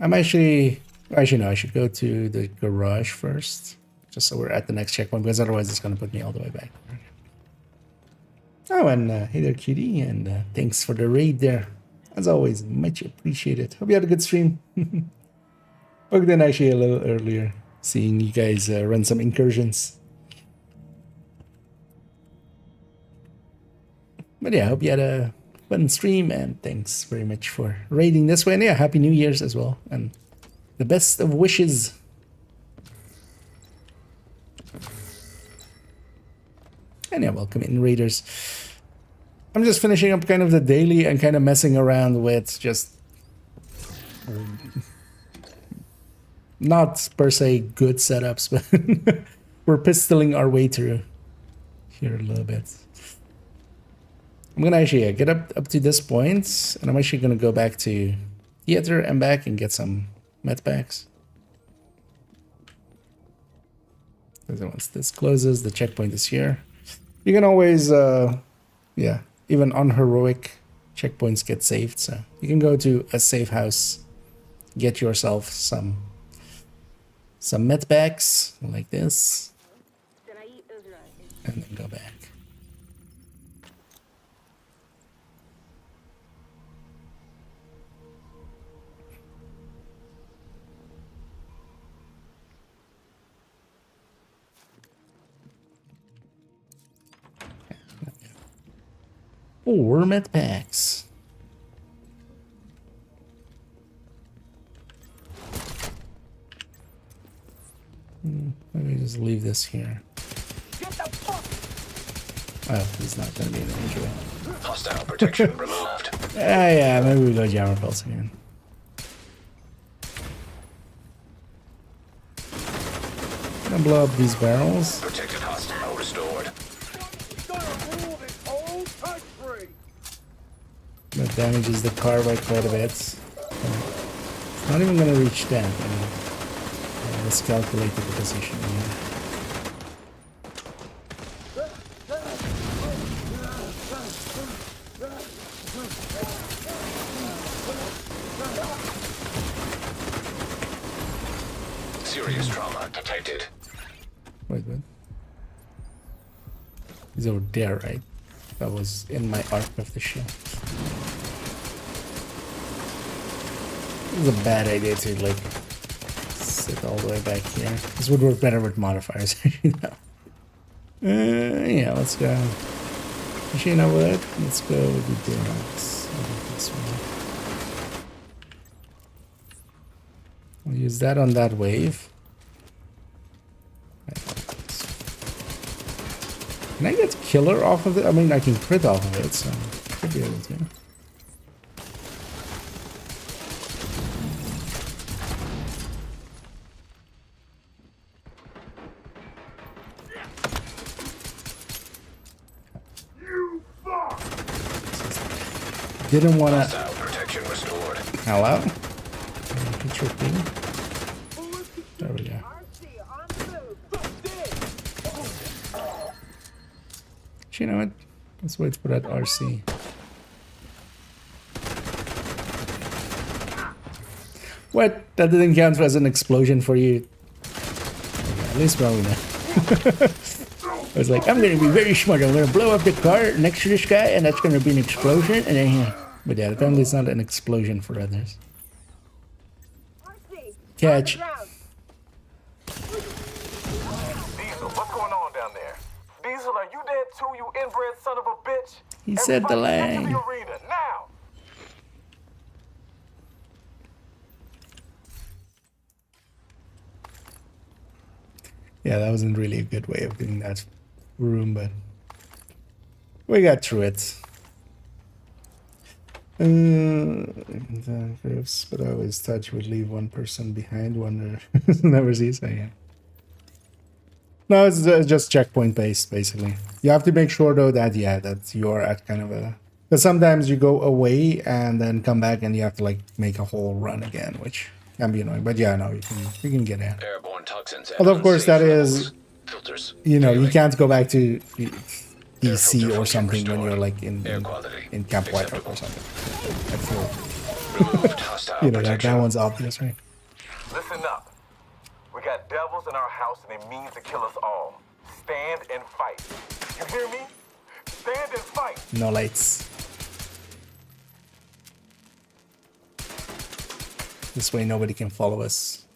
I'm actually no, I should go to the garage first, just so we're at the next checkpoint, because otherwise it's going to put me all the way back. Oh, and hey there, cutie, and thanks for the raid there. As always, much appreciated. Hope you had a good stream. Booked in actually a little earlier, seeing you guys run some incursions. But yeah, I hope you had a fun stream, and thanks very much for raiding this way. And yeah, Happy New Year's as well, and the best of wishes. And yeah, welcome in, raiders. I'm just finishing up kind of the daily and kind of messing around with just not per se good setups, but we're pistoling our way through here a little bit. I'm gonna actually get up to this point, and I'm actually gonna go back to theater and back and get some med packs. Because once this closes, the checkpoint is here. You can always, yeah, even unheroic checkpoints get saved. So you can go to a safe house, get yourself some med packs like this, and then go back. Or med packs. Let me just leave this here. Oh, he's not gonna be in the injury. Hostile protection removed. Yeah, maybe we go jammer pulse again. Gonna blow up these barrels. Protected hostile restored. That damages the car by quite a bit. It's not even gonna reach that. I miscalculated the position here. Serious trauma detected. Wait. He's over there, right? That was in my arc of the ship. It was a bad idea to like sit all the way back here. This would work better with modifiers. Yeah, let's go. Actually, you know what? Let's go with the Durox. This one. I'll use that on that wave. Can I get killer off of it? I mean, I can crit off of it, so I should be able to. Didn't want to. Hostile protection restored. Hello? Picture thing. There we go. You know what? Let's wait for that RC. What? That didn't count as an explosion for you? Okay, at least well we know. I was like, I'm gonna be very smart. I'm gonna blow up the car next to this guy, and that's gonna be an explosion. And then, but yeah, apparently it's not an explosion for others. Catch. Diesel, what's going on down there? Diesel, are you dead too, you inbred son of a bitch? He said the Everybody get to line. the arena, now! Yeah, that wasn't really a good way of getting that room, but we got through it. But I always thought you would leave one person behind, one never sees. So yeah. No, it's just checkpoint based, basically. You have to make sure though that that you are at kind of a. Because sometimes you go away and then come back and you have to like make a whole run again, which can be annoying. But yeah, no, you can get in. Airborne toxins at Although of course unsafe that is, levels. Filters. you Failing. can't go back to Air DC filter or function something when restored. you're like in Air quality. in Camp White Rock Acceptable. or something. I feel, Removed hostile that protection. one's obvious, right? Listen up. We got devils in our house and they mean to kill us all. Stand and fight. You hear me? Stand and fight. No lights. This way nobody can follow us.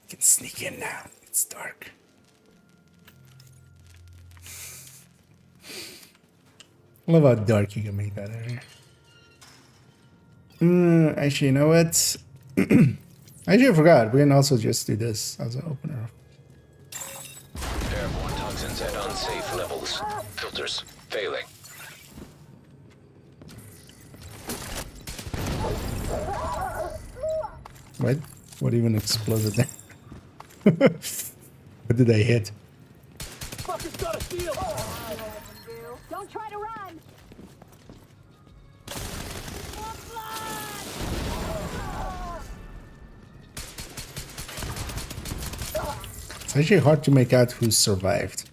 We can sneak in now. It's dark. I love how dark you can make that area. Actually, you know what? Actually, I forgot. We can also just do this as an opener. Airborne toxins at unsafe levels. Filters. Failing. What? What even exploded there? What did I hit? Don't try to run. It's actually hard to make out who survived.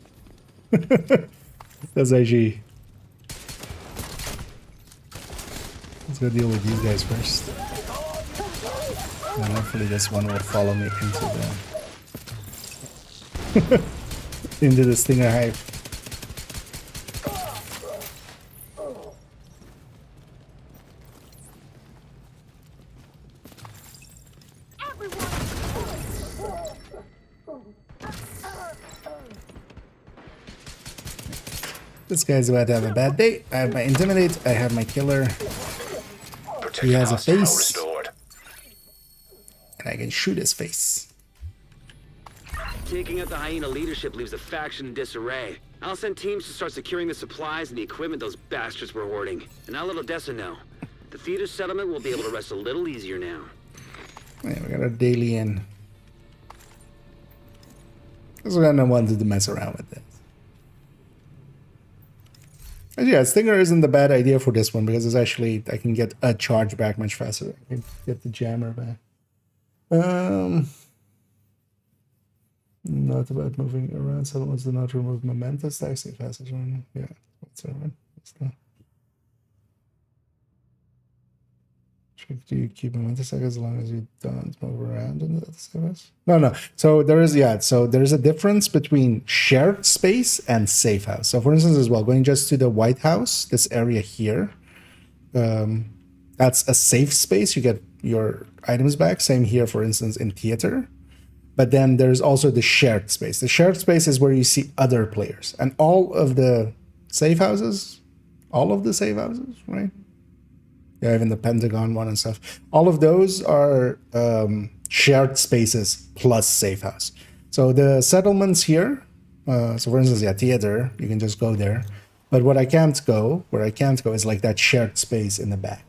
That's actually... Let's go deal with these guys first. And hopefully this one will follow me into the... into the stinger hive. This guy's about to have a bad day. I have my intimidate. I have my killer. He has a hostile face. restored. And I can shoot his face. Taking out the hyena leadership leaves the faction in disarray. I'll send teams to start securing the supplies and the equipment those bastards were hoarding. And now let Odessa know. The theater settlement will be able to rest a little easier now. Yeah, we got our daily in. Because we're gonna want to mess around with this. And yeah, Stinger isn't the bad idea for this one because it's actually I can get a charge back much faster. I can get the jammer back. Not about moving around. Settlements do not remove momentum stacks. Safe passage. Yeah, what's that one? What's that? Do you keep momentum stack as long as you don't move around in the safe? No. So there is a difference between shared space and safe house. So for instance, as well, going just to the White House, this area here, that's a safe space. You get your items back. Same here, for instance, in theater. But then there's also the shared space. The shared space is where you see other players. And all of the safe houses, right? Yeah, even the Pentagon one and stuff. All of those are shared spaces plus safe house. So the settlements here, so for instance, yeah, theater, you can just go there. But where I can't go is like that shared space in the back.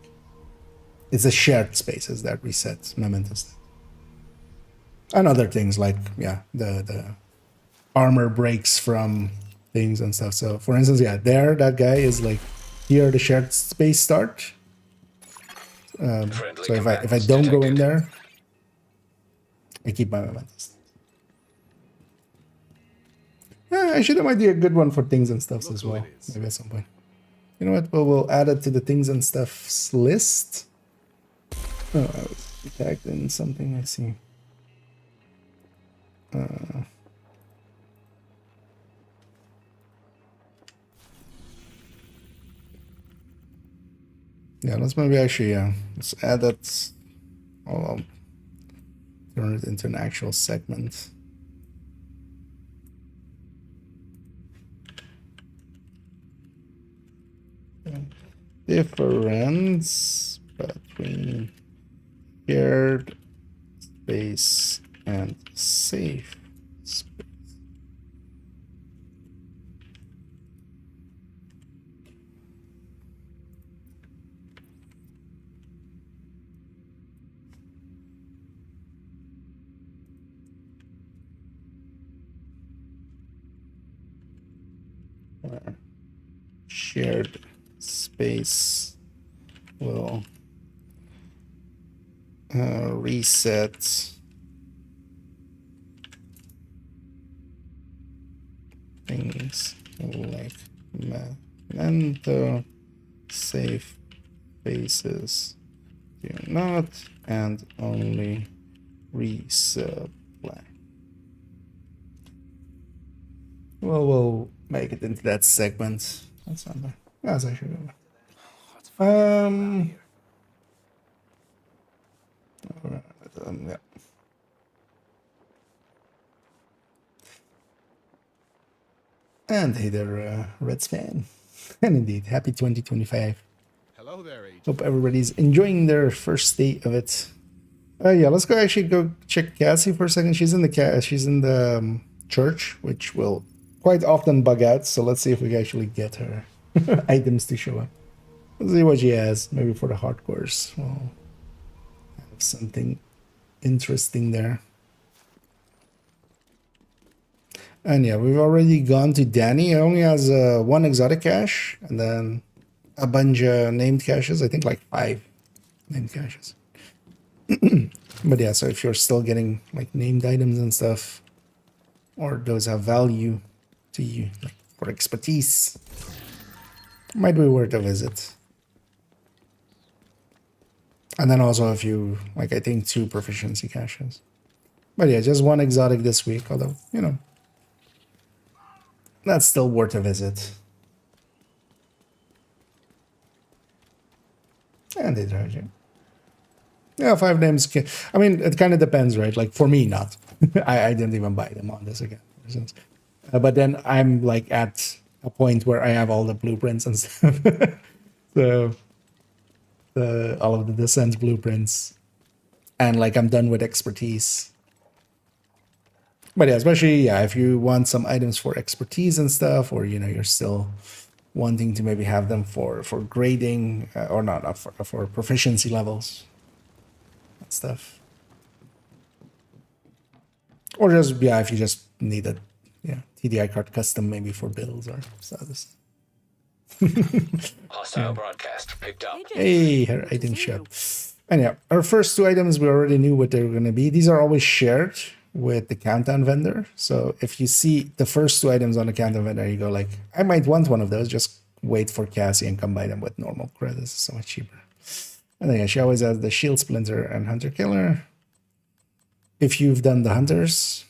It's the shared spaces that reset momentous. And other things like, yeah, the armor breaks from things and stuff. So for instance, yeah, there, that guy is like, here the shared space start. So if I don't go in there, I keep my momentous. Yeah, actually that might be a good one for things and stuffs as well. Maybe at some point. You know what? Well, we'll add it to the things and stuffs list. Oh, I was tagged in something. I see. Yeah, let's maybe actually, let's add that. I'll turn it into an actual segment. Difference between shared space and safe space. shared space will reset things like memento, safe spaces do not, and only resupply. Well, we'll make it into that segment. That's not bad. That's actually good. Yeah. And hey there, Reds fan. And indeed, happy 2025. Hello there, Agent. Hope everybody's enjoying their first day of it. Yeah, let's go check Cassie for a second. She's in the church, which will quite often bug out. So let's see if we can actually get her items to show up. Let's see what she has. Maybe for the hardcores, we'll have something interesting there. And yeah, we've already gone to Danny. He only has one exotic cache and then a bunch of named caches. I think like 5 named caches. But yeah, so if you're still getting like named items and stuff, or those have value to you, like for expertise, might be worth a visit. And then also if you, like I think 2 proficiency caches. But yeah, just 1 exotic this week, although, you know, that's still worth a visit. And they charge you. Yeah, 5 names. I mean, it kind of depends, right? Like for me, not. I didn't even buy them on this again. For instance. But then I'm like at a point where I have all the blueprints and stuff. So all of the descent blueprints, and like I'm done with expertise. But yeah, especially if you want some items for expertise and stuff, or you know you're still wanting to maybe have them for grading or not for proficiency levels and stuff, or just if you just need a TDI card custom maybe for builds or status. Hostile broadcast picked up. Hey, her item shop. And yeah, our first 2 items we already knew what they were going to be. These are always shared with the countdown vendor. So if you see the first 2 items on the countdown vendor, you go like, I might want one of those. Just wait for Cassie and combine them with normal credits. It's so much cheaper. And then she always has the shield splinter and hunter killer. If you've done the hunters,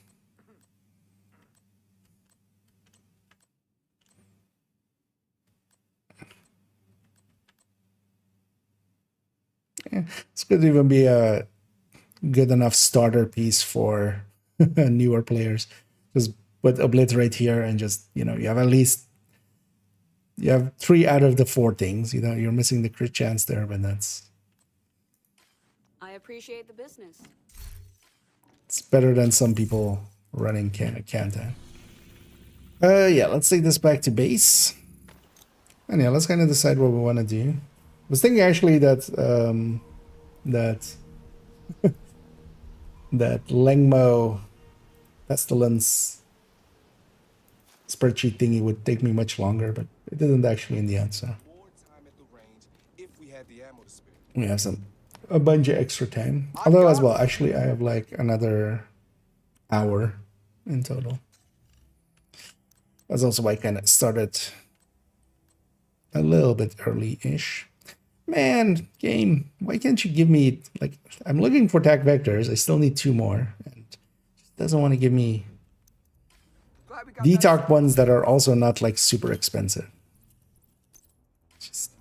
this could even be a good enough starter piece for newer players. Just put obliterate here and just, you know, you have 3 out of the 4 things. You know, you're missing the crit chance there, but I appreciate the business. it's better than some people running Kantan. Yeah, let's take this back to base. And yeah, let's kind of decide what we want to do. I was thinking actually that that Lengmo Pestilence spreadsheet thingy would take me much longer, but it didn't actually in the end. So we have a bunch of extra time. Although as well, actually, I have like another hour in total. That's also why I kind of started a little bit early-ish. Man, game, why can't you give me, like, I'm looking for TAC vectors. I still need 2 more. And it doesn't want to give me detox ones that are also not, like, super expensive. Just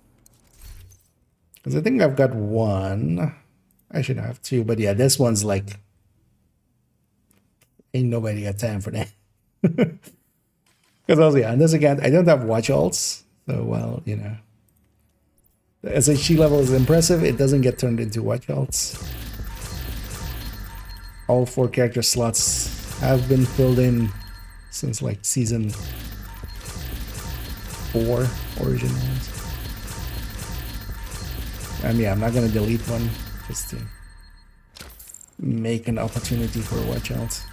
because I think I've got 1. I should have 2, but yeah, this one's like, ain't nobody got time for that. Because also, yeah, and this again, I don't have watch alts. So, well, you know, the SHG level is impressive. It doesn't get turned into watch alts. All 4 character slots have been filled in since like season 4 origin ones. And yeah, I'm not gonna delete one just to make an opportunity for a watch alt.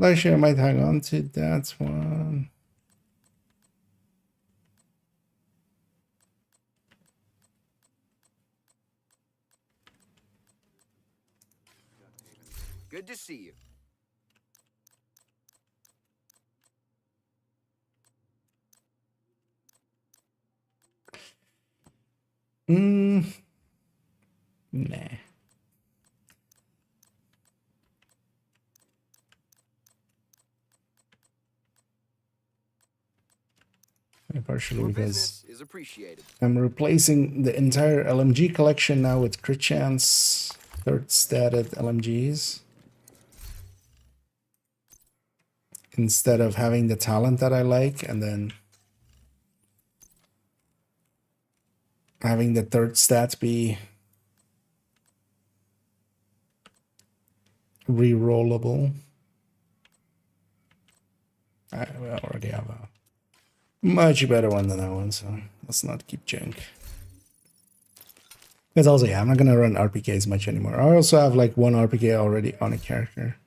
Actually, I might hang on to that one. Good to see you. Nah. Partially Your because business is appreciated. I'm replacing the entire LMG collection now with crit chance, third statted LMGs. Instead of having the talent that I like and then having the third stat be re-rollable. I already have a much better one than that one, so let's not keep junk. Because also, yeah, I'm not gonna run RPKs much anymore. I also have like one RPK already on a character.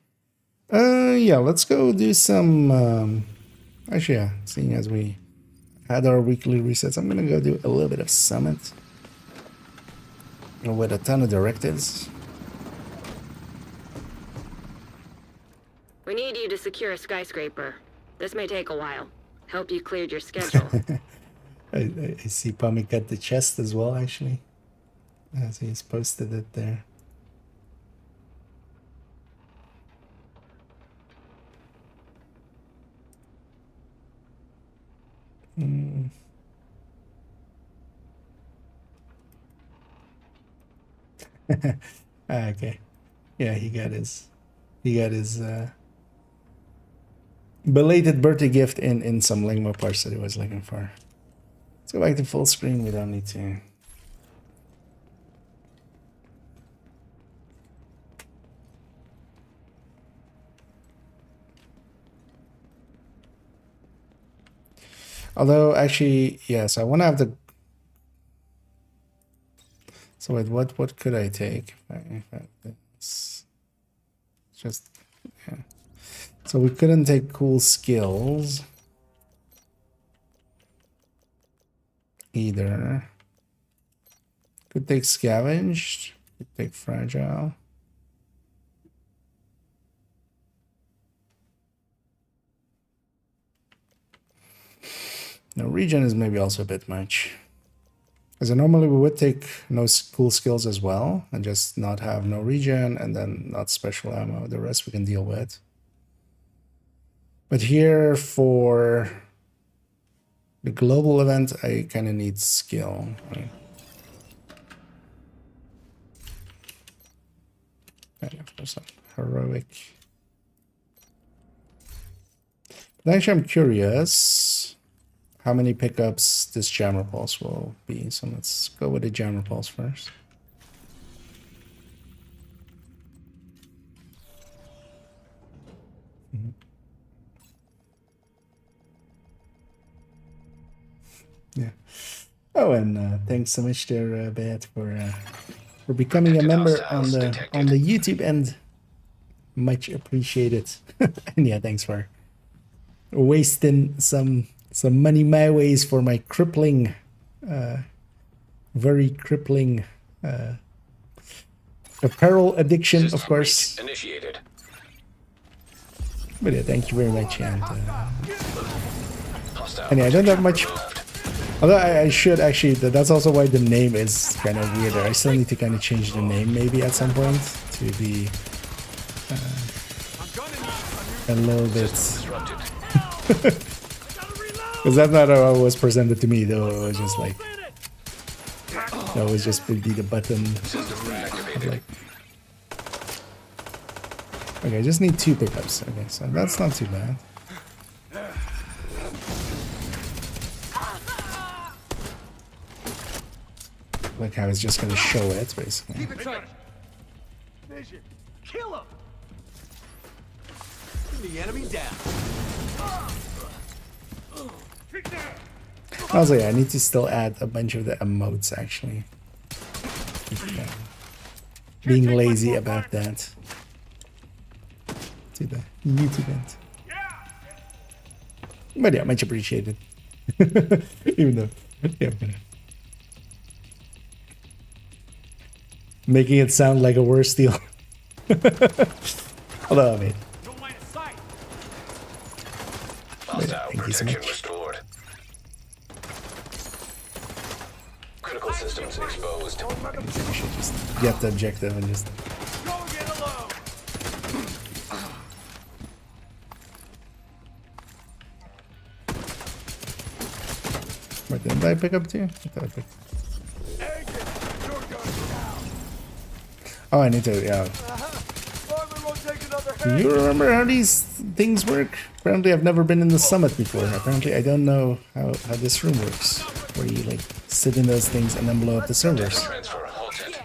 Yeah, let's go do some, actually, yeah, seeing as we had our weekly resets, I'm gonna go do a little bit of Summit with a ton of directives. We need you to secure a skyscraper. This may take a while. Hope you cleared your schedule. I see Pommy got the chest as well, actually. As he's posted it there. Okay. Yeah, he got his belated birthday gift in some Lingmo parts that he was looking for. Let's go back to full screen. We don't need to. Although, actually, yes, I want to have the. So wait, what could I take? If I this? Just yeah. So we couldn't take cool skills either. Could take scavenged. Could take fragile. Now regen is maybe also a bit much. As normally we would take no cool skills as well and just not have no regen and then not special ammo. The rest we can deal with. But here for the global event, I kind of need skill. Right? For some heroic. But actually, I'm curious how many pickups this jammer pulse will be. So let's go with the jammer pulse first. Yeah. Oh, and thanks so much there, Bat, for becoming a member on the YouTube end. Much appreciated. And yeah, thanks for wasting some money my ways for my crippling, very crippling apparel addiction, System of course. initiated. But yeah, thank you very much. And Hostile yeah, I don't have protection much. removed. Although I should actually, that's also why the name is kind of weirder. I still need to kind of change the name maybe at some point to be a little bit. Disrupted. Because that's not how it was presented to me, though. It was just like that was just would be the button. System reactivated. Like, okay, I just need 2 pickups. Okay, so that's not too bad. Like how it's just gonna show it, basically. Keep it tight. Vision. Kill him. Pin the enemy down. Also, yeah, I need to still add a bunch of the emotes, actually. Being lazy about that. to the YouTube end. But yeah, much appreciated. Even though, yeah, I'm gonna making it sound like a worse deal. Although, I mean, Hostile thank you so protection much. restored. Critical systems exposed. I guess we should just get the objective and just. What didn't I pick up too? I thought I picked. Oh, I need to. Yeah. Do you remember how these things work? Apparently, I've never been in the summit before. Apparently, I don't know how this room works, where you like sit in those things and then blow up the servers. Transfer halted.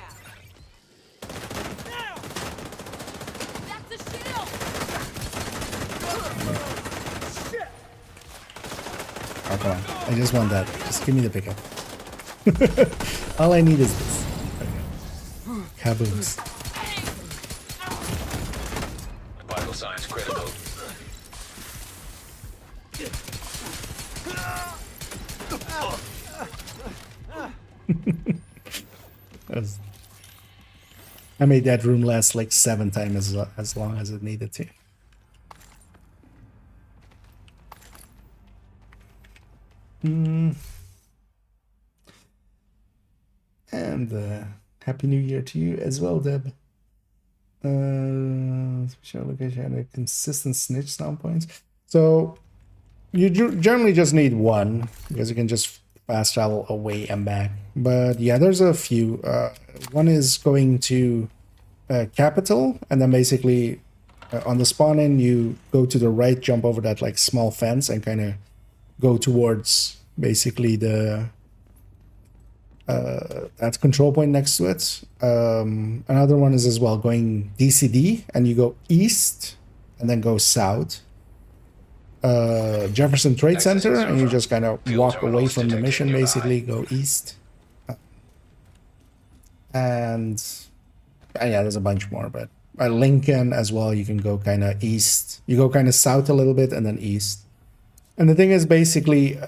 Oh, come on. I just want that. Just give me the pickup. All I need is this. Okay. Kabooms. Vital signs critical. I made that room last like 7 times as long as it needed to. And Happy New Year to you as well, Deb. Special location and a consistent snitch sound points. So you generally just need one because you can just fast travel away and back. But yeah, there's a few. One is going to Capital, and then basically on the spawn in, you go to the right, jump over that like small fence, and kind of go towards basically the that control point next to it. Another one is as well going DCD, and you go east and then go south. Jefferson Trade Center, and you just kind of walk away from the mission, basically go east. And yeah, there's a bunch more, but Lincoln as well, you can go kind of east. You go kind of south a little bit and then east. And the thing is, basically,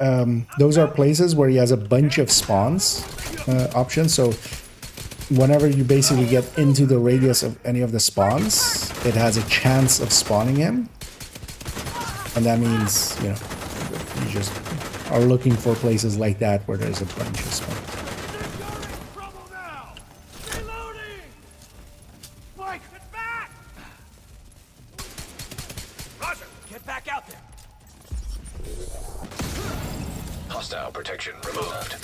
those are places where he has a bunch of spawns options. So whenever you basically get into the radius of any of the spawns, it has a chance of spawning him. And that means, you know, you just are looking for places like that where there's a bunch of spawns. Hostile protection removed.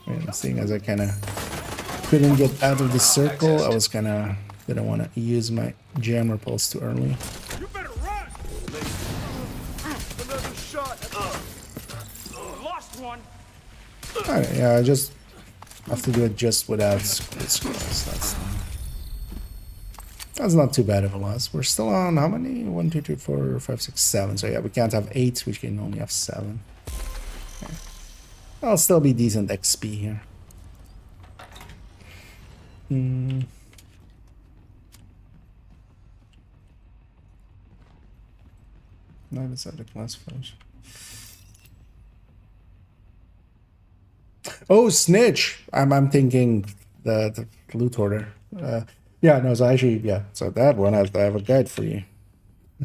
And seeing as I kind of couldn't get out of the circle, I was kind of didn't want to use my jammer pulse too early. You better run! Another shot. Lost one. Alright, yeah, I just have to do it just without scrolls. That's not too bad of a loss. We're still on how many? 1, 2, 3, 4, 5, 6, 7. So yeah, we can't have 8, we can only have 7. Okay. I'll still be decent XP here. No, that's not the class flash. Oh, snitch! I'm thinking the loot order. Yeah, no, so actually, yeah. So that one, I have a guide for you.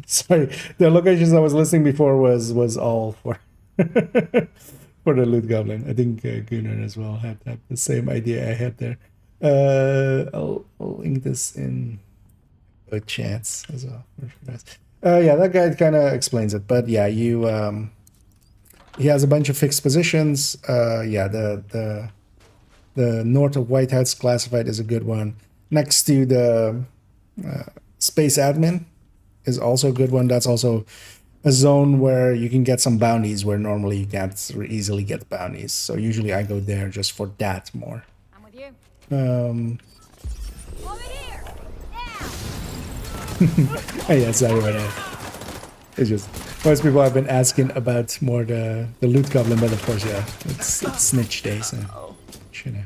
Sorry, the locations I was listing before was all for for the loot goblin. I think Gunnar as well had the same idea I had there. I'll link this in a chance as well. Yeah, that guide kind of explains it, but yeah, you he has a bunch of fixed positions. Yeah, the north of White House classified is a good one. Next to the space admin is also a good one. That's also a zone where you can get some bounties where normally you can't easily get bounties. So usually I go there just for that more. I'm with you. Over here! Oh, yeah, sorry about that. It's just most people have been asking about more the loot goblin, but of course, yeah, it's snitch day, so you know.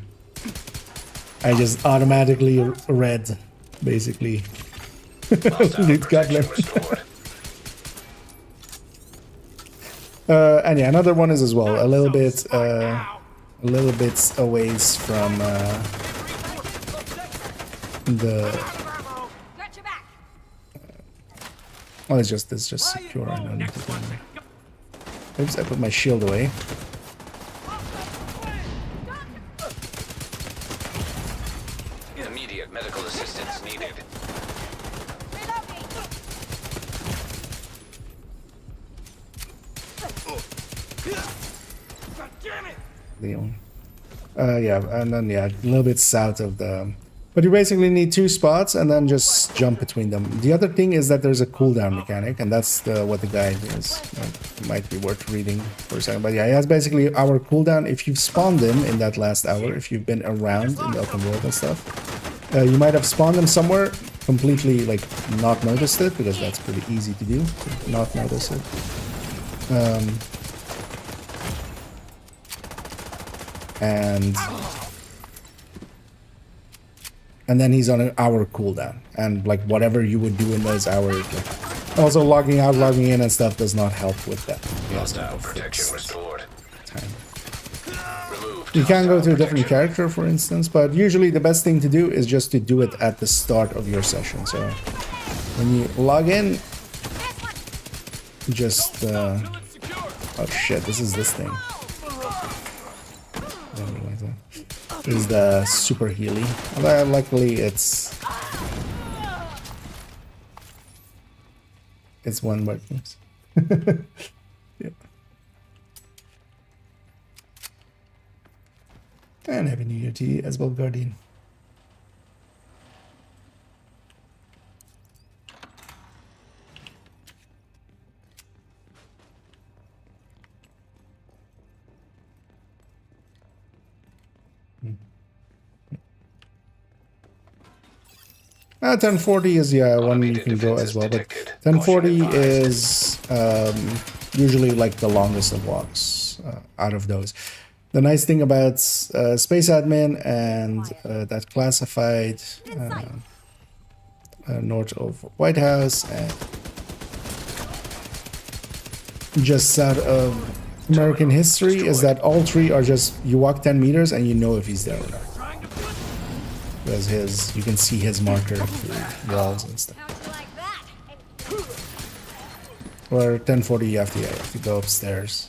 I just automatically read basically Hostile Loot goblin. protection restored. And yeah, another one is as well a little bit Now. a ways from the. Got your back. Well, it's just secure. I don't need to do anything. Oops, I put my shield away. Immediate medical assistance needed. Reloading. God damn it! Leon. Yeah, and then yeah, a little bit south of the. But you basically need 2 spots and then just jump between them. The other thing is that there's a cooldown mechanic, and that's what the guide is. Might be worth reading for a second. But yeah, it has basically our cooldown. If you've spawned them in that last hour, if you've been around in the open world and stuff, you might have spawned them somewhere, completely like not noticed it, because that's pretty easy to do, not notice it. And then he's on an hour cooldown, and like whatever you would do in those hours, like, also logging out, logging in and stuff does not help with that. Hostile protection restored. Time. Removed. You can go to a hostile different protection. character, for instance, but usually the best thing to do is just to do it at the start of your session. So when you log in, just oh shit, this is this thing. This is the super healy. Although luckily it's one button. Yeah. And Happy New Year to you as well, Guardian. Hmm. 1040 is one you can go as well, but 1040 is usually like the longest of walks out of those. The nice thing about Space Admin and that classified north of White House and just south of American history is that all 3 are just, you walk 10 meters and you know if he's there or not. Because you can see his marker through walls and stuff. How'd you like that? Or 1040 you have to go upstairs.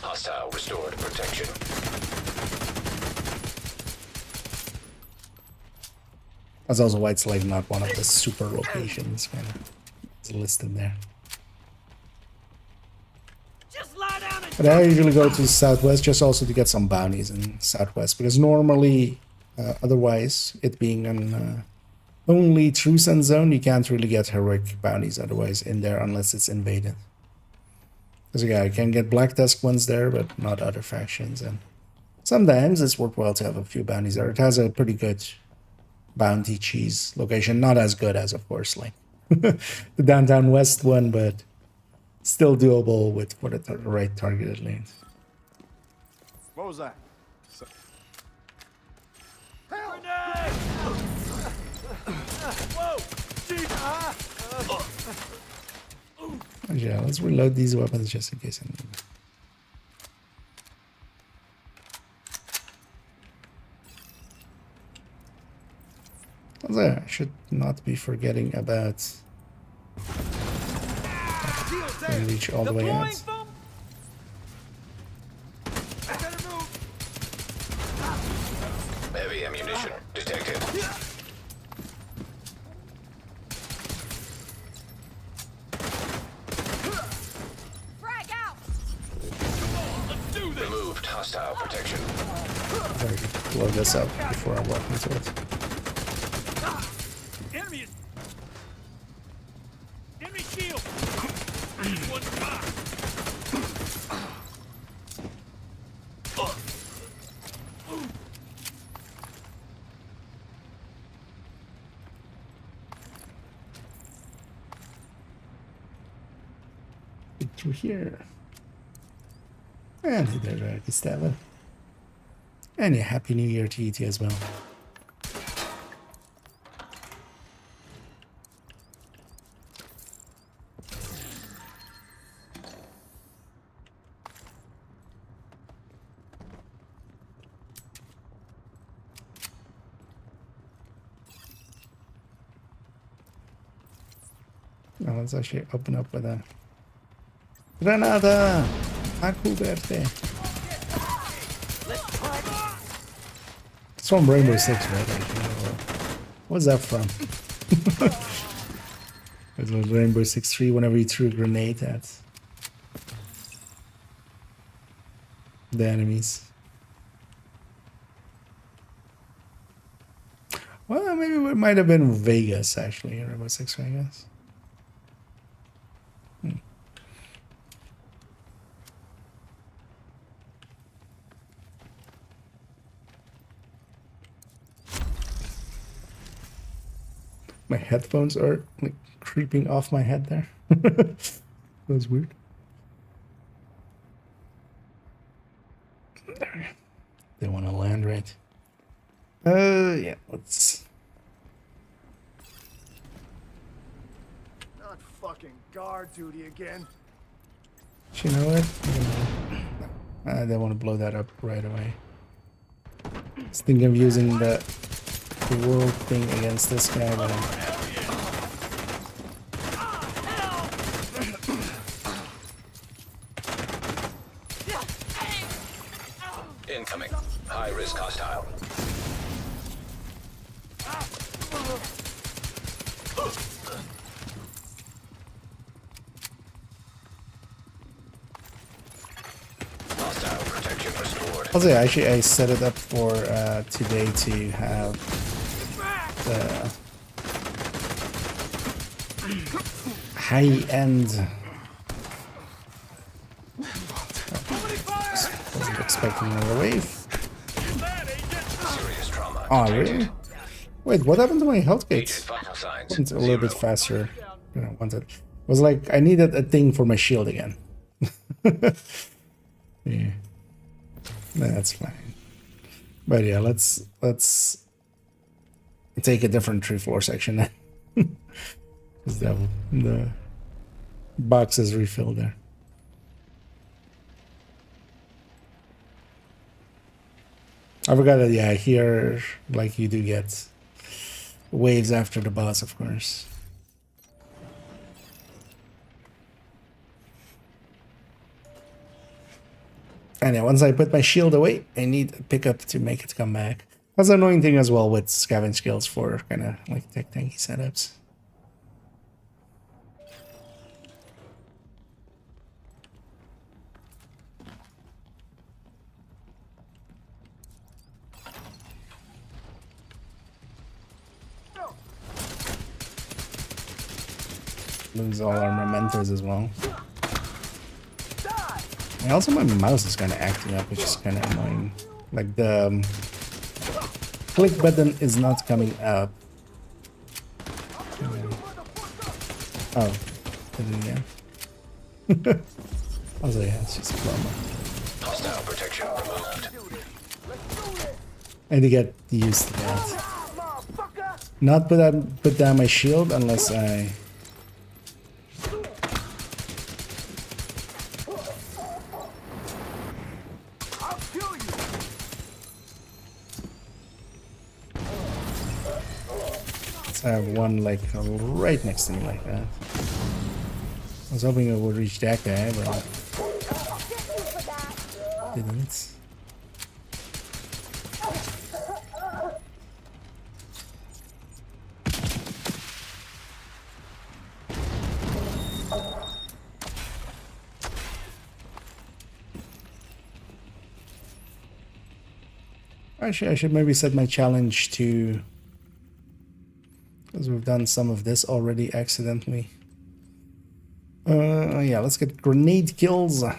Hostile restored protection. That's also why it's like not one of the super locations, kind of. It's listed there. Just lie down and But I usually go to Southwest just also to get some bounties in Southwest, because normally, otherwise, it being an only true sun zone, you can't really get heroic bounties otherwise in there unless it's invaded. Because yeah, you can get Black Tusk ones there, but not other factions, and sometimes it's worthwhile to have a few bounties there. It has a pretty good bounty cheese location, not as good as, of course, like the Downtown West one, but still doable with for the right targeted lanes. What was that? Yeah, let's reload these weapons just in case I need them. Also, I should not be forgetting about and reach all the way out. Heavy ammunition detected. Frag out! Removed hostile protection. Better blow this up before I walk into it. Enemy is... Enemy shield! One shot! Get through here. And hey there, Gustavo. And yeah, Happy New Year to you too as well. Now let's actually open up with a Granada! Aku verte. It's from Rainbow Six, right? What's that from? It was Rainbow Six 3 whenever you threw a grenade at the enemies. Well, maybe it might have been Vegas, actually. Rainbow Six Vegas. My headphones are like creeping off my head there. That was weird. There. They want to land right. Yeah, let's. Not fucking guard duty again. You know what? I don't want to blow that up right away. I was thinking of using the world thing against this guy, but Incoming. High risk hostile. Hostile protection restored. also, yeah, actually, I set it up for today to have the high-end. Wasn't expecting another wave. Serious trauma. Oh, detected. really? Wait, what happened to my health Agent gates? vital signs. It's a little bit 0. faster than I wanted. It was like I needed a thing for my shield again. Yeah, that's fine. But yeah, let's take a different 3-floor section. Because the box is refilled there. I forgot that, yeah, here, like, you do get waves after the boss, of course. And yeah, once I put my shield away, I need a pickup to make it come back. That's an annoying thing as well with scavenge skills for kind of like tech tanky setups. Lose all our mementos as well. And also my mouse is kind of acting up, which is kind of annoying. Like the click button is not coming up. Oh, did it again? Also, yeah, it's just a bummer. Hostile protection removed. I need to get used to that. Not put down my shield unless I. I have one like right next to me like that. I was hoping it would reach that guy, but didn't. Actually, I should maybe set my challenge to, because we've done some of this already accidentally. Yeah, let's get grenade kills. And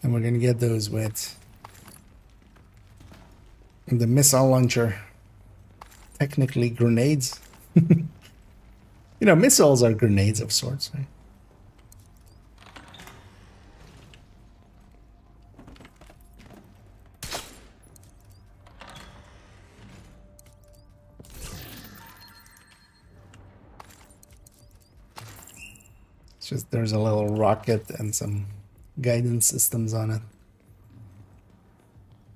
we're gonna get those with the missile launcher. Technically grenades. You know, missiles are grenades of sorts, right? It's just there's a little rocket and some guidance systems on it.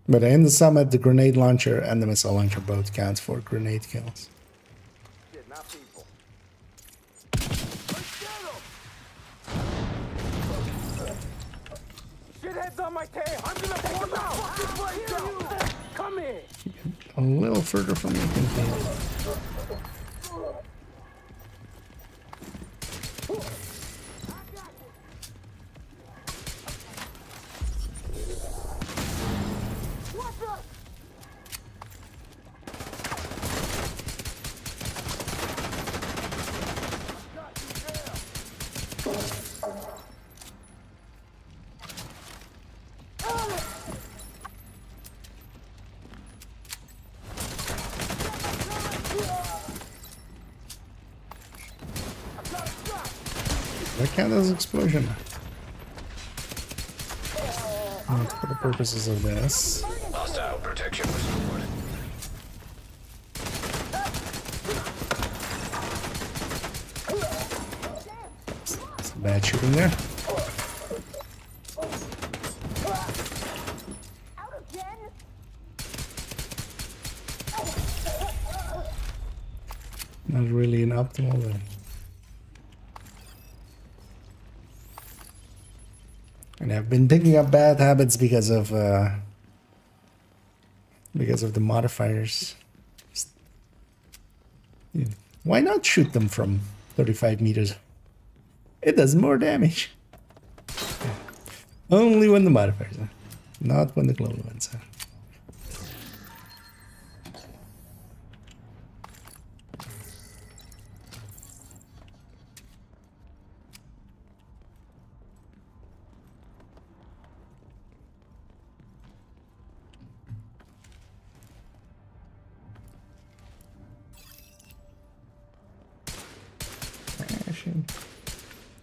But in the summit, the grenade launcher and the missile launcher both count for grenade kills. Shit, not people. Shithead's on my tail. I'm gonna take him out. Come here. A little further from the container. That count as explosion. For the purposes of this. Hostile protection restored. Some bad shooting there. Not really an optimal then. And I've been picking up bad habits because of the modifiers. Yeah. Why not shoot them from 35 meters? It does more damage. Only when the modifiers are, not when the global ones are.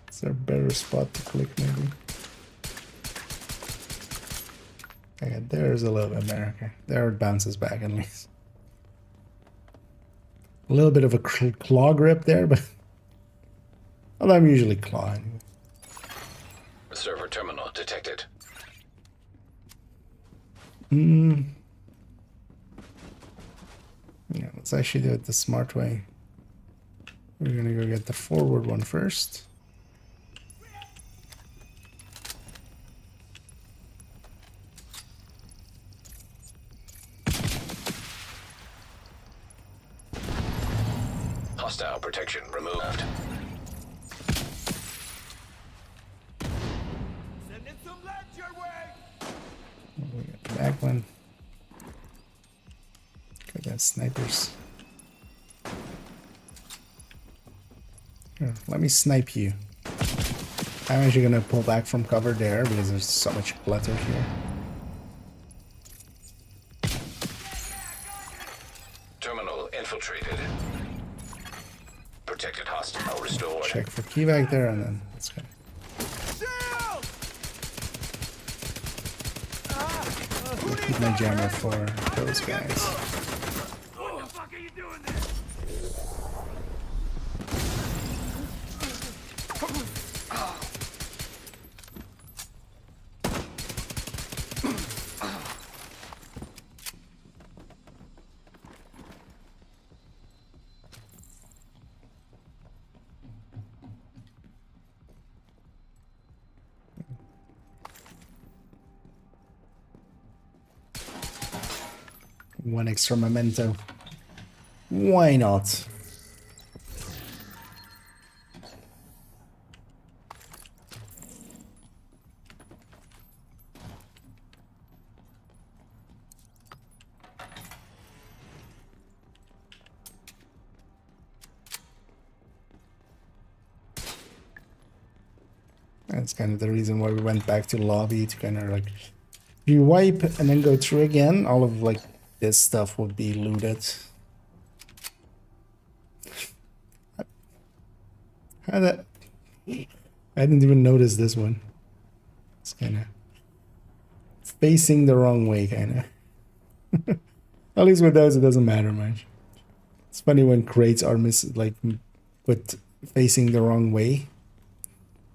Is there a better spot to click maybe? Okay, there's a little bit of America. There it bounces back at least. A little bit of a claw grip there, but well, I'm usually clawing. Server terminal detected. Yeah, let's actually do it the smart way. We're gonna go get the forward one first. Hostile protection removed. Sending some lead your way. We got the back one. Got that snipers. Here, let me snipe you. I'm actually gonna pull back from cover there because there's so much clutter here. Terminal infiltrated. Protected hostile restored. Check for key back there and then let's go. I'll keep my jammer for those guys. What the fuck are you doing there? One extra memento. Why not? That's kind of the reason why we went back to lobby to kind of like you wipe and then go through again. All of like this stuff would be looted. How that? I didn't even notice this one. It's kind of facing the wrong way, kind of. At least with those, it doesn't matter much. It's funny when crates are put facing the wrong way.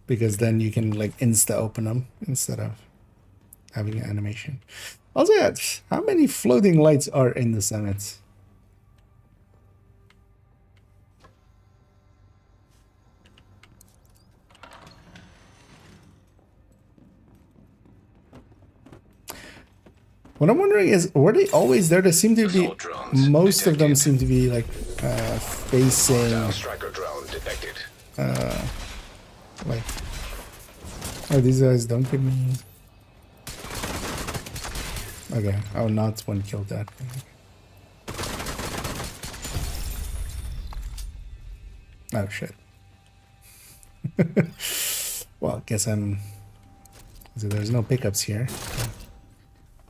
because then you can like insta open them instead of having an animation. Also, yeah, how many floating lights are in the summit? What I'm wondering is, were they always there? They seem to be, Assault drones most of them detected. seem to be like facing Hostile striker drone detected. like, oh, these guys don't give me. Okay, oh, not one killed that. Oh shit. Well, guess I'm. So there's no pickups here.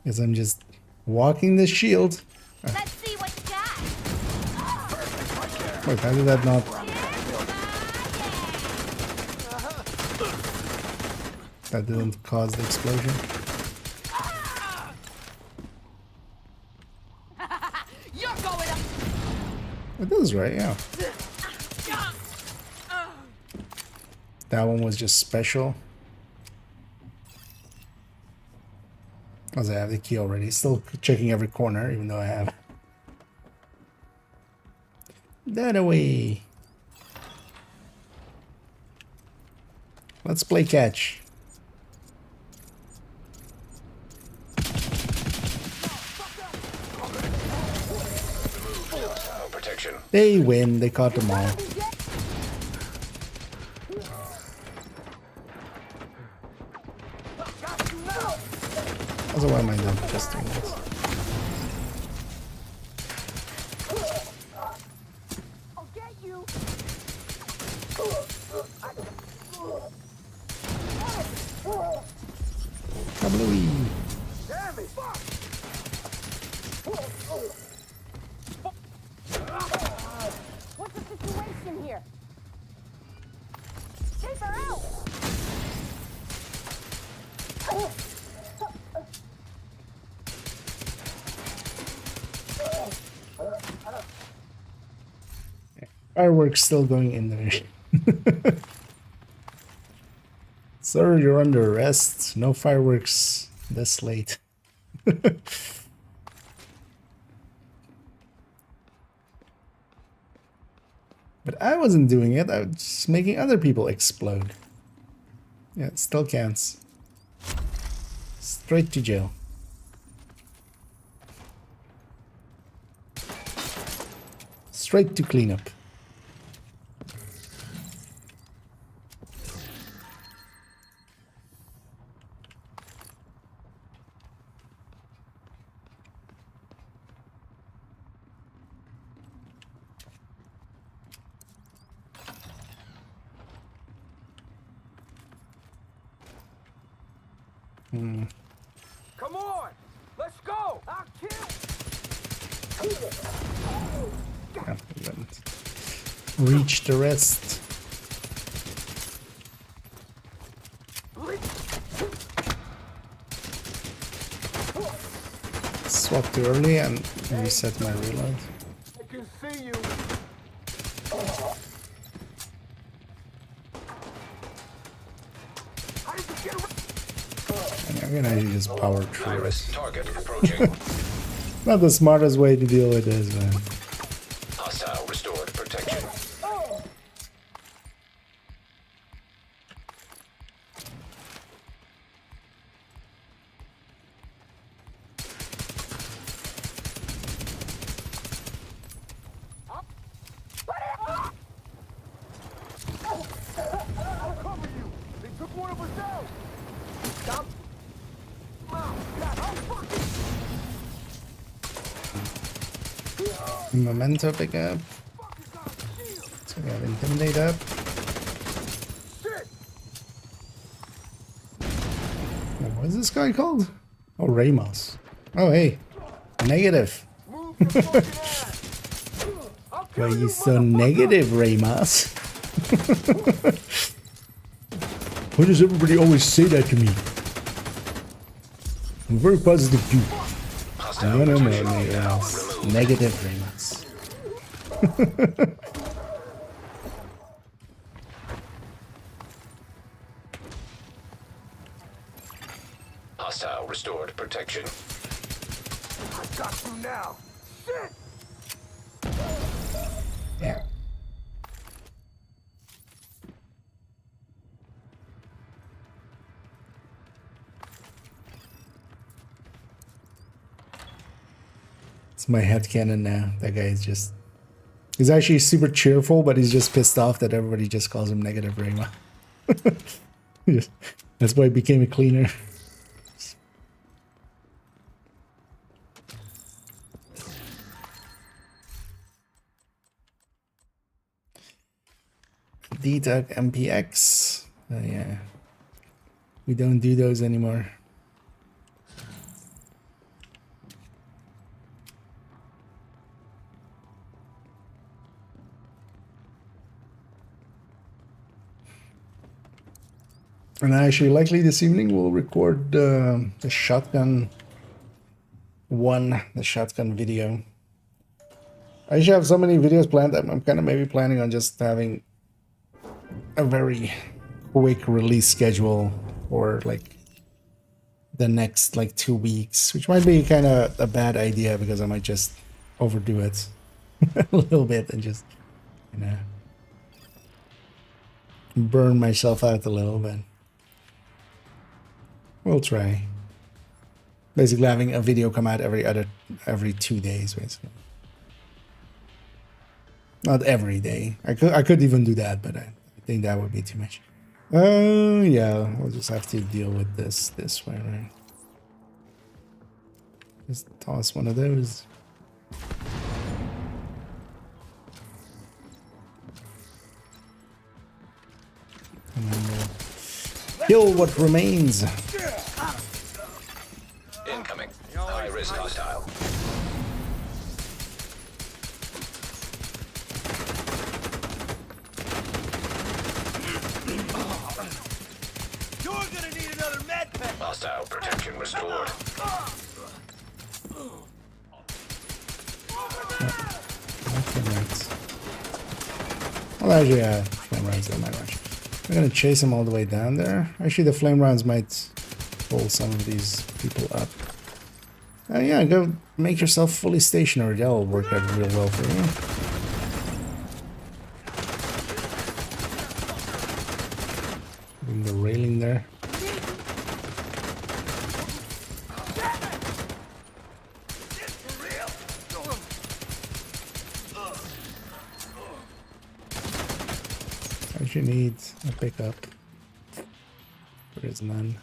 Guess I'm just walking the shield. Let's see what you got. Wait, how did that not? That didn't cause the explosion. You're going up. It is right, yeah. That one was just special. As I have the key already. Still checking every corner, even though I have that away. Let's play catch. Hostile protection. They win. They caught them all. Also, why am I not just doing this? I'll get you. Kablooey. Damn it. Fuck. What's the situation here? Take her out. Fireworks still going in there. Sir, you're under arrest. No fireworks this late. But I wasn't doing it. I was just making other people explode. Yeah, it still counts. Straight to jail. Straight to cleanup. Come on. Let's go. I'll kill. Yeah, we didn't reach the rest. Swap too early and reset my reload. I can see you. How did you get around? And I'm gonna just power through it. Iris target approaching. Not the smartest way to deal with this, man. Hostile restored protection. I'll cover you. They took one of us out. Stop. Mom, God, I'll fucking. Memento pick up. So we have Intimidate up. Shit. What is this guy called? Oh, Ramos. Oh, hey. Negative. Move your fucking ass. I'll Why kill are you you, so motherfucker. negative, Ramos? Why does everybody always say that to me? I'm very positive dude. Hostile No, protection Ramos. removed. Negative Ramos. Hostile restored protection. I got you now. Shit! Yeah. It's my headcanon now. That guy is just... He's actually super cheerful, but he's just pissed off that everybody just calls him Negative Rayma. Yes. That's why he became a cleaner. DTUG MPX. Yeah. We don't do those anymore. And actually, likely this evening we'll record the shotgun the shotgun video. I actually have so many videos planned. I'm kind of maybe planning on just having a very quick release schedule for like the next like 2 weeks, which might be kind of a bad idea because I might just overdo it a little bit and just, you know, burn myself out a little bit. We'll try. Basically having a video come out every 2 days, basically. Not every day. I could even do that, but I think that would be too much. Yeah, we'll just have to deal with this way, right? Just toss one of those. And then we'll kill what remains. Incoming. High risk hostile. You're gonna need another med pack. Hostile protection restored. Well, actually, flame rounds don't matter much. I'm gonna chase him all the way down there. Actually, the flame rounds might pull some of these people up. Yeah, go make yourself fully stationary. That'll work out real well for you. Bring the railing there. You need a pickup. There is none.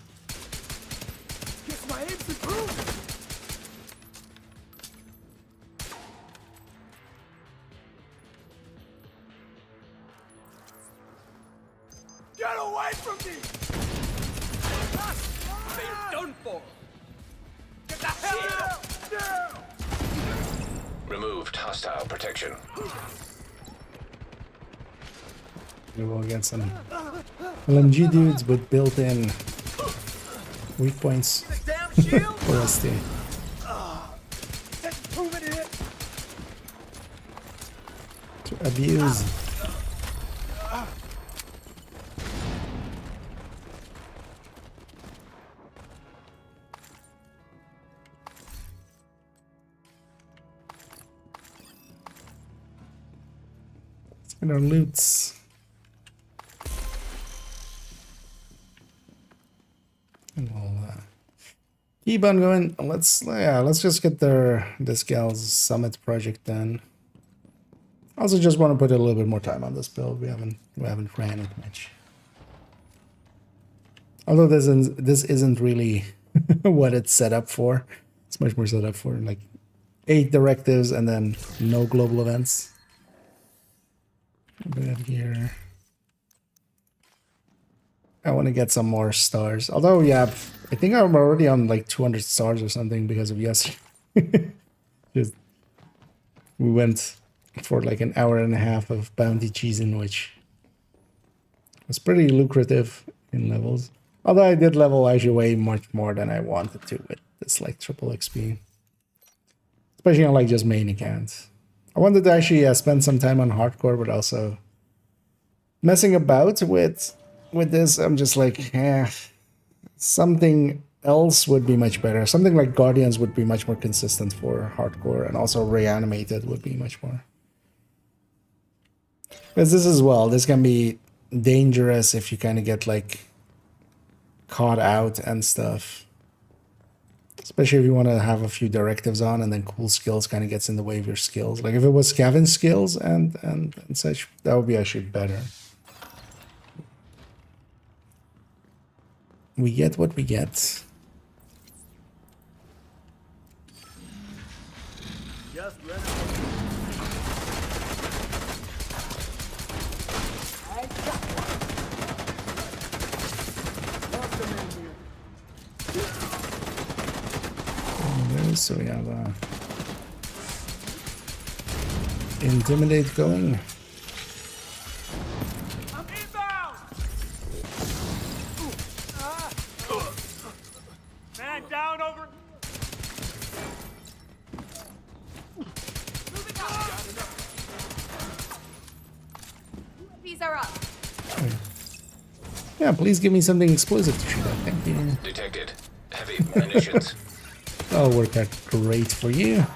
Guess my aim's improved. Get away from me! They're done for. Get the hell out! Now! Removed hostile protection. We will get some LMG dudes with built-in weak points for us to abuse. Let's get our loots. And we'll keep on going. Let's just get this gal's summit project done. Also, just want to put a little bit more time on this build. We haven't ran it much. Although this isn't really what it's set up for. It's much more set up for like 8 directives and then no global events. Put it here. I want to get some more stars. Although, yeah, I think I'm already on like 200 stars or something because of yesterday. Just, we went for like an hour and a half of bounty cheesing, which was pretty lucrative in levels. Although I did level actually way much more than I wanted to with this like triple XP. Especially on like just main accounts. I wanted to actually spend some time on hardcore, but also messing about with this. I'm just like, something else would be much better. Something like Guardians would be much more consistent for hardcore, and also Reanimated would be much more. Because this as well, this can be dangerous if you kind of get like caught out and stuff. Especially if you want to have a few directives on and then cool skills kind of gets in the way of your skills. Like if it was Kevin's skills and such, that would be actually better. We get what we get. Just let it I got one. Lost a man here. So we have Intimidate going. I'm inbound. Man down over. Moving up. These are up. Yeah, please give me something explosive to shoot at. Thank you. Detected. Heavy munitions. That'll work out great for you.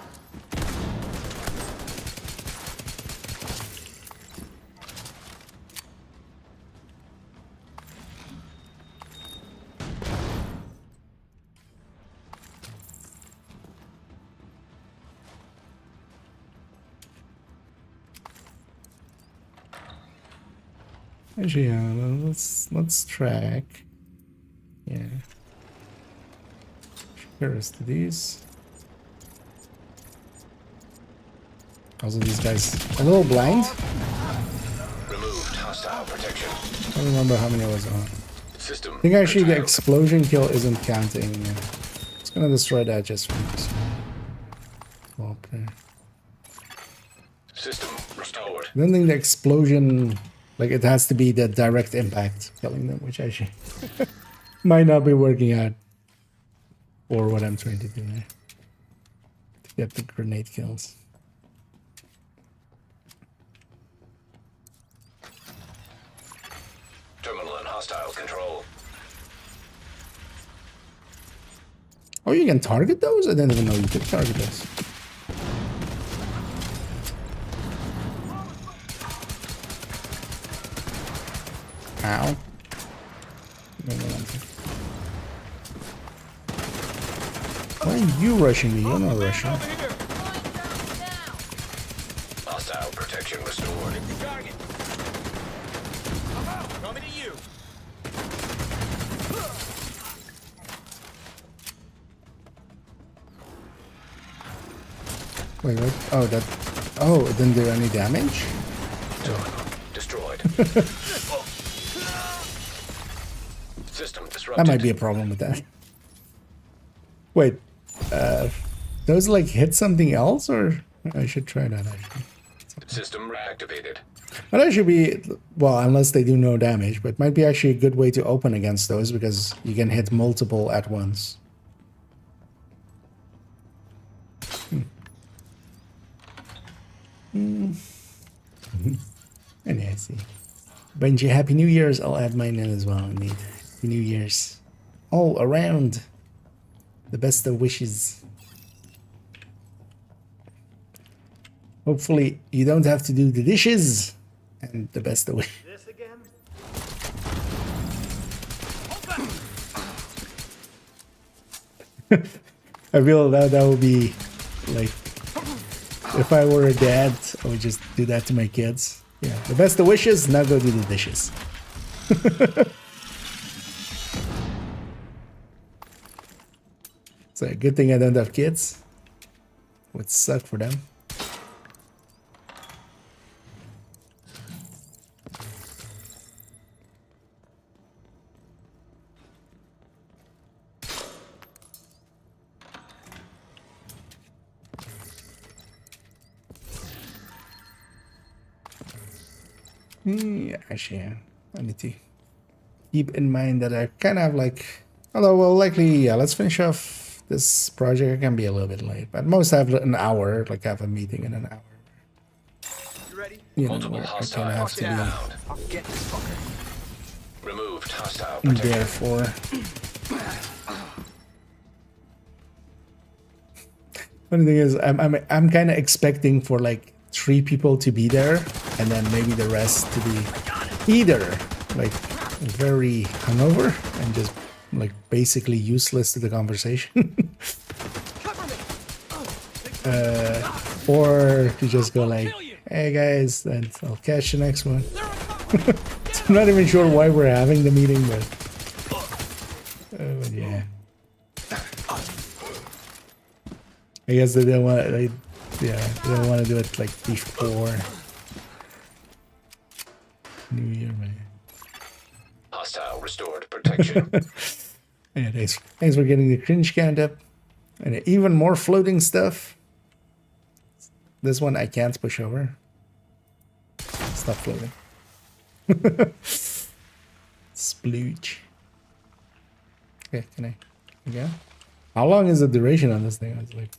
Actually, yeah, let's track. Yeah. Here's to these. Also, these guys a little blind. Removed hostile protection. I don't remember how many I was on. System. I think actually the curtailed. explosion kill isn't counting. It's gonna destroy that just for this. Okay. System restored. I don't think the explosion, like it has to be the direct impact killing them, which actually might not be working out. Or what I'm trying to do there. To get the grenade kills. Terminal in hostile control. Oh, you can target those? I didn't even know you could target those. Ow. Why are you rushing me? You're not rushing. Hostile protection restored. Target. I'm out. Coming to you. Wait, what? Oh, that. Oh, it didn't do any damage? Terminal destroyed. System disrupted. That might be a problem with that. Wait, those like hit something else, or I should try that actually. System reactivated. But that should be, well, unless they do no damage, but it might be actually a good way to open against those because you can hit multiple at once. And I see. Benji, Happy New Year's. I'll add mine in as well, indeed. Happy New Year's. All around. The best of wishes. Hopefully you don't have to do the dishes. And the best of wishes. This again? I feel that would be like, if I were a dad, I would just do that to my kids. Yeah, the best of wishes, now go do the dishes. It's a good thing I don't have kids. Would suck for them. Yeah, actually, yeah. I need to keep in mind that I kind of have like, although well, likely, yeah, let's finish off this project. I can be a little bit late, but most have an hour, like I have a meeting in an hour. You ready? You know, Multiple where I kind hostile of have to down. I'll get this fucker. Removed hostile be protection. there for. Funny thing is, I'm kind of expecting for like 3 people to be there, and then maybe the rest to be either like very hungover and just like basically useless to the conversation, or to just go like, "Hey guys, then I'll catch the next one." So I'm not even sure why we're having the meeting, but yeah. I guess they don't want they don't want to do it like before New Year, man. Hostile restored protection. Yeah, thanks for getting the cringe count up, and even more floating stuff. This one I can't push over. Stop floating. Splooge. Okay, can I? Yeah. How long is the duration on this thing? I was like,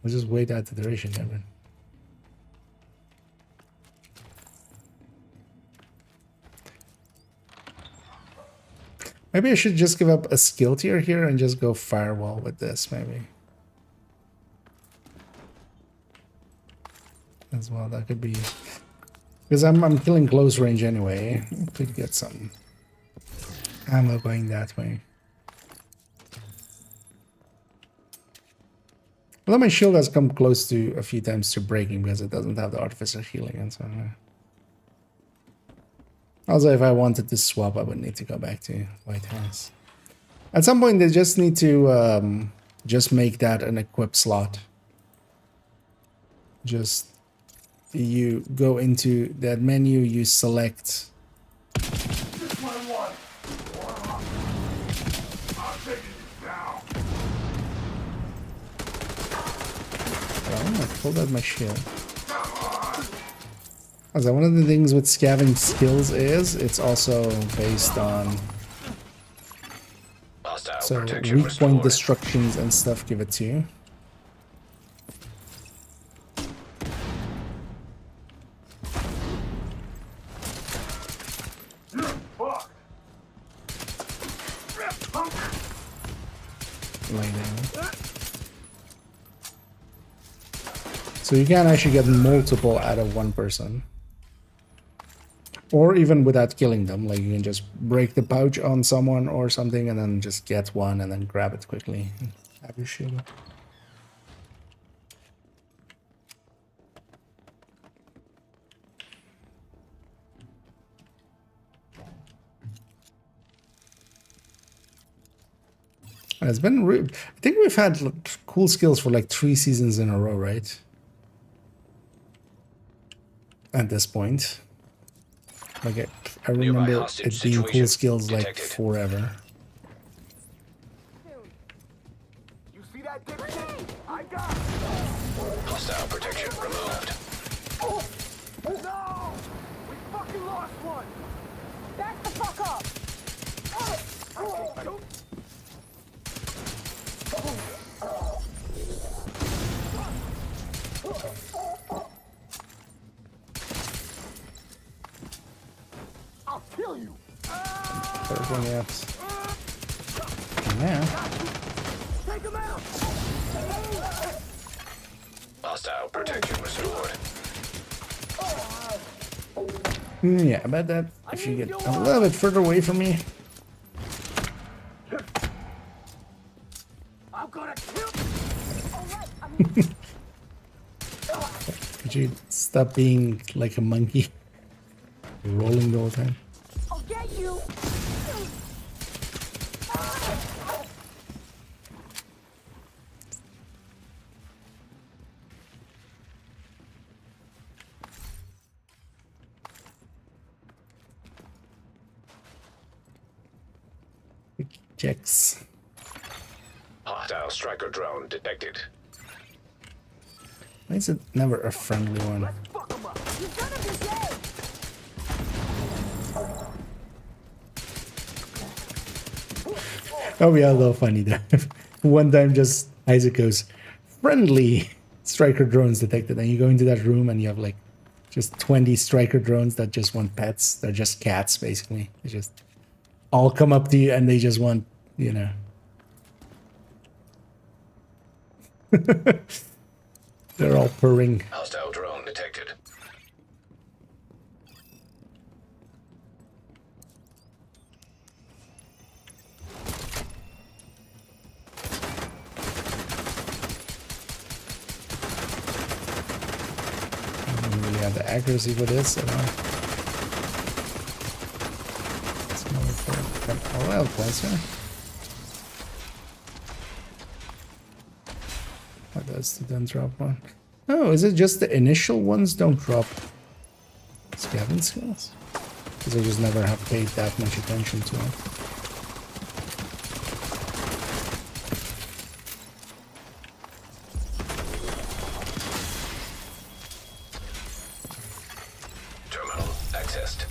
let's just wait out the duration, Evan. Maybe I should just give up a skill tier here and just go firewall with this, maybe. As well, that could be... Because I'm killing close range anyway. Could get some ammo going that way. Although my shield has come close to a few times to breaking because it doesn't have the artificer healing and so on. Also, if I wanted to swap, I would need to go back to White House. At some point, they just need to just make that an equip slot. Just you go into that menu, you select. This one I want. I'm taking you down. Oh, I pulled out my shield. So one of the things with scavenging skills is it's also based on so weak point destructions and stuff give it to you. Lay down. So you can actually get multiple out of one person. Or even without killing them, like you can just break the pouch on someone or something and then just get one and then grab it quickly and have your shield up. It's been I think we've had cool skills for like 3 seasons in a row, right? At this point. Like I remember it being cool skills like forever. You see that dipshit? I got it. Hostile protection removed. No! We fucking lost one! Back the fuck up! I'll kill you! Everything else. And now. Take him out! Hostile protection restored. Yeah, I bet that if you get a little bit further away from me. I'm gonna kill Could you stop being like a monkey? Rolling the whole time. I'll get you! Checks. Hostile striker drone detected. Why is it never a friendly one? fuck him up! You've done him this day! That'll be a little funny though. One time just Isaac goes, friendly striker drones detected, and you go into that room and you have like just 20 striker drones that just want pets. They're just cats basically. They just all come up to you and they just want, you know. They're all purring. Hostile drone detected. I don't really have the accuracy for this at all. Let's go for an all out closer. What does the then drop one? Oh, is it just the initial ones don't drop scavenging skills? Because I just never have paid that much attention to them. Terminal accessed.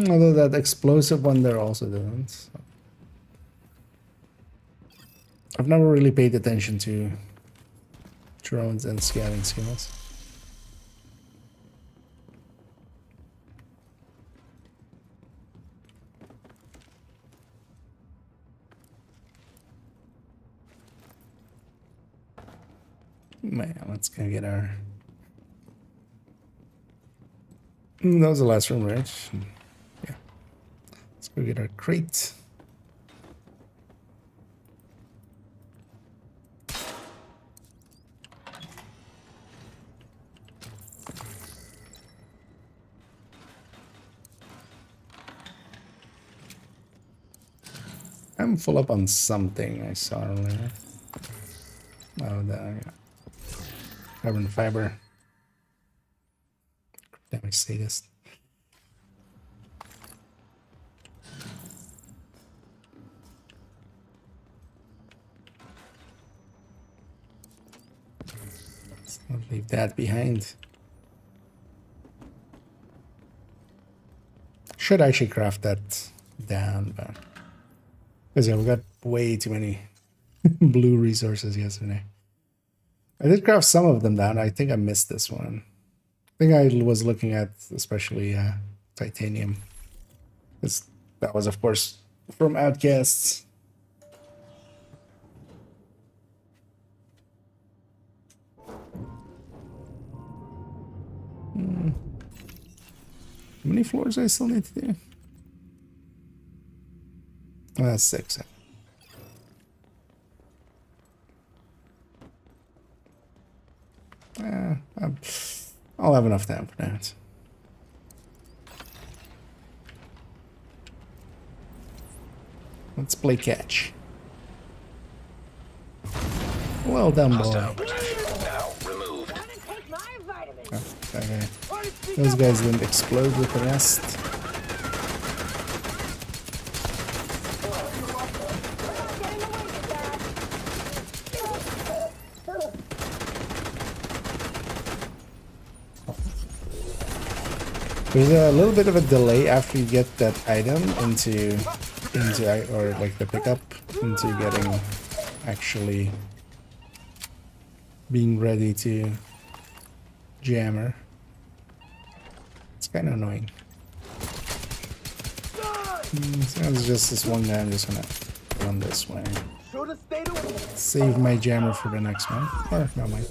Although that explosive one there also doesn't. So. I've never really paid attention to drones and scouting skills. Man, let's go get our... That was the last room, right? Yeah. Let's go get our crate. I'm full up on something I saw earlier. Oh, the carbon fiber. Damn, I say this. Let's not leave that behind. Should actually craft that down, but because yeah, we got way too many blue resources yesterday. I did craft some of them down. I think I missed this one. I think I was looking at especially titanium. That was, of course, from Outcasts. How many floors I still need to do? Oh, that's 6. I'll have enough time for that. Let's play catch. Well done, boy. Hostile protection now removed. Take my vitamins. Oh, okay. Those guys didn't explode with the rest. There's a little bit of a delay after you get that item into or like the pickup into getting actually being ready to jammer. It's kind of annoying. So it's just this one guy. I'm just gonna run this way. Save my jammer for the next one. Or no, mind.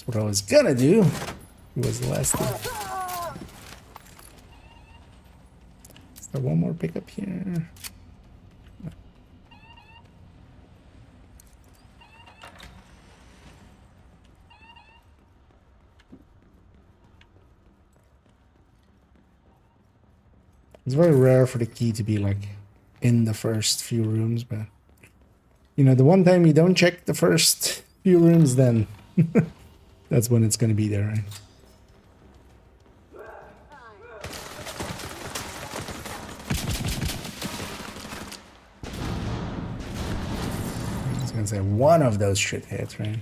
What I was gonna do was the last thing. Is there one more pickup here? No. It's very rare for the key to be like in the first few rooms, but you know, the one time you don't check the first few rooms, then that's when it's going to be there, right? I was going to say one of those should hit, right?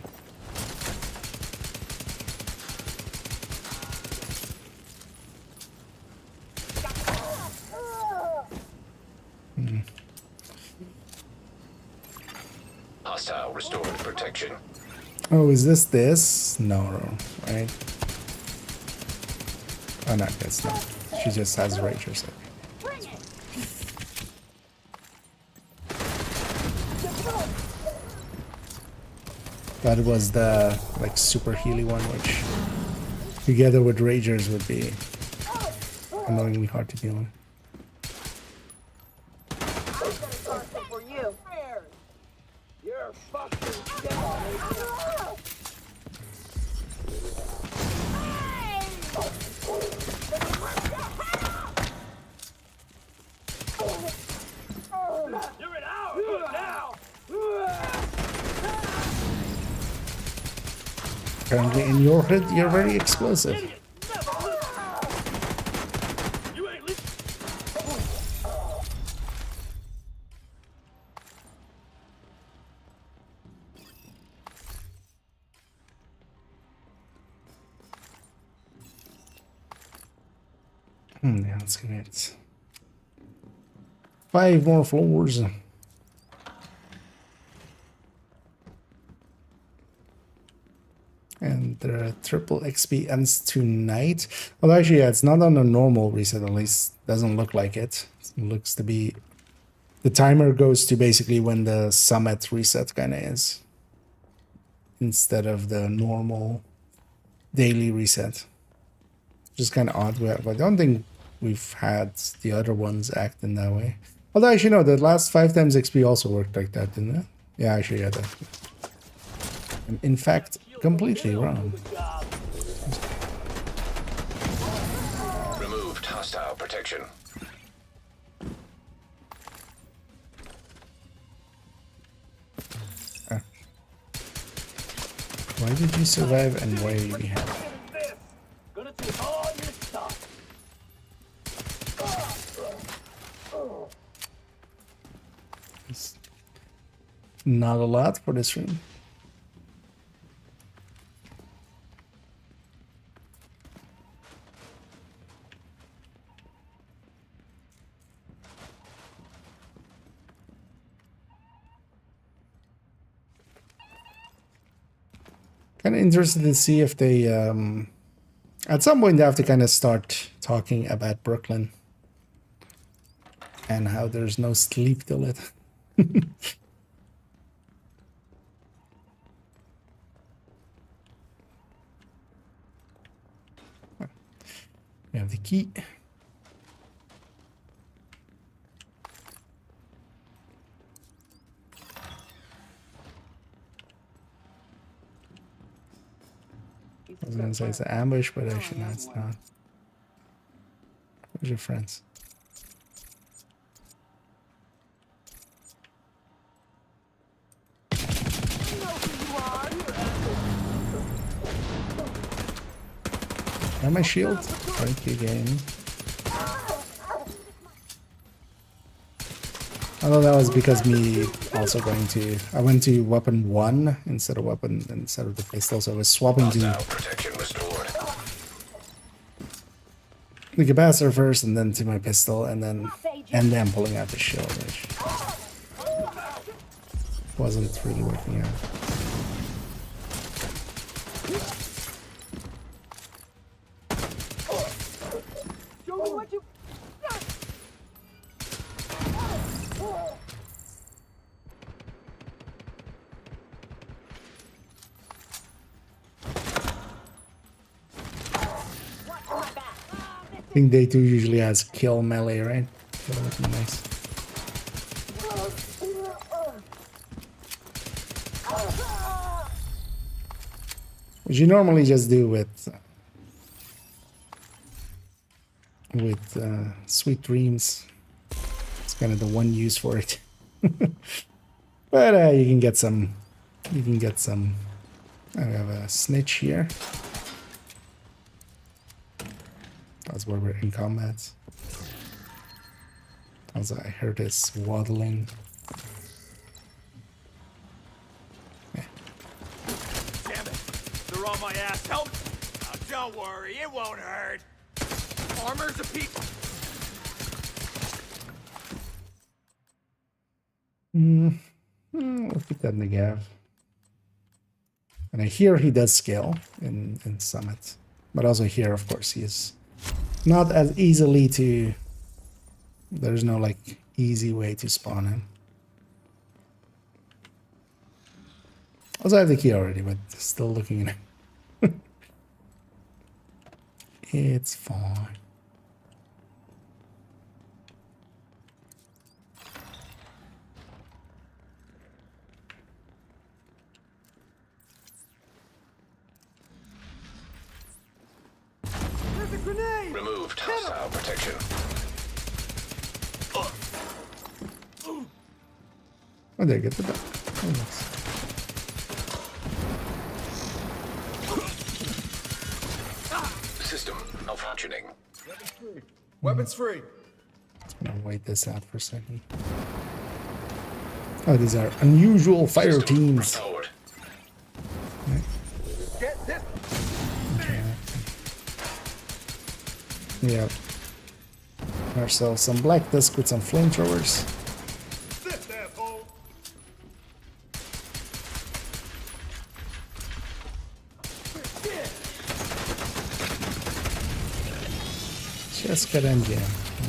Hostile restored protection. Oh, is this? No, right? Oh, no, that's not. She just has rage or something. That was the like super healy one, which together with Ragers would be annoyingly hard to deal with. For you. You're fucking dead. You're an hour now. Apparently in your head, you're very explosive. You ain't listening. Yeah, let's get it. 5 more floors. And the triple XP ends tonight. Well, actually, yeah, it's not on a normal reset, at least. Doesn't look like it. It looks to be... The timer goes to basically when the summit reset kind of is. Instead of the normal daily reset. Just kind of odd, but I don't think we've had the other ones act in that way. Although, actually, no, the last 5 times XP also worked like that, didn't it? Yeah, actually, yeah, that. I'm, in fact, completely wrong. Removed hostile protection. Why did you survive and why are you behind? Gonna take all your stuff. It's not a lot for this room. Kind of interested to see if they, at some point they have to kind of start talking about Brooklyn and how there's no sleep till it. We have the key. I was gonna say it's an ambush, but actually no, it's not. Where's your friends? And my shield. Thank you, game. Although that was because me also going to... I went to weapon 1 instead of the pistol, so I was swapping to Hostile protection restored. the capacitor first and then to my pistol and then pulling out the shield, which wasn't really working out. Show me what you. I think day 2 usually has kill melee, right? That would be nice. Which you normally just do with Sweet Dreams. It's kind of the one use for it. But you can get some. You can get some. I have a snitch here. That's where we're in combat. As I heard this waddling. Damn it! They're on my ass. Help! Oh, don't worry, it won't hurt. Armor's a piece. We'll keep that in the gav. And I hear he does scale in Summit. But also here, of course, he is not as easily to... There's no, like, easy way to spawn him. Also, I have the key already, but still looking in it. It's fine. Removed hostile protection. Oh, there, get the back. Oh, nice. System malfunctioning. Weapons free. Just gonna wait this out for a second. Oh, these are unusual fire System teams. restored. Get this. Yeah. Ourselves some black disc with some flamethrowers. This asshole. Just get in jam.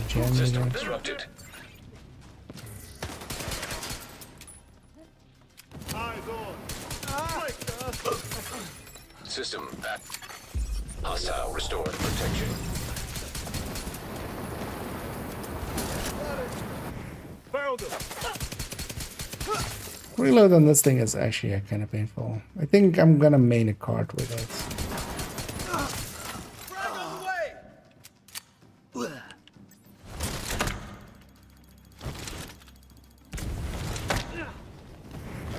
Jam me System there. disrupted. Eyes on. System back. Hostile restored protection. Found him. Reload on this thing is actually kind of painful. I think I'm gonna main a cart with it. Frag on the way.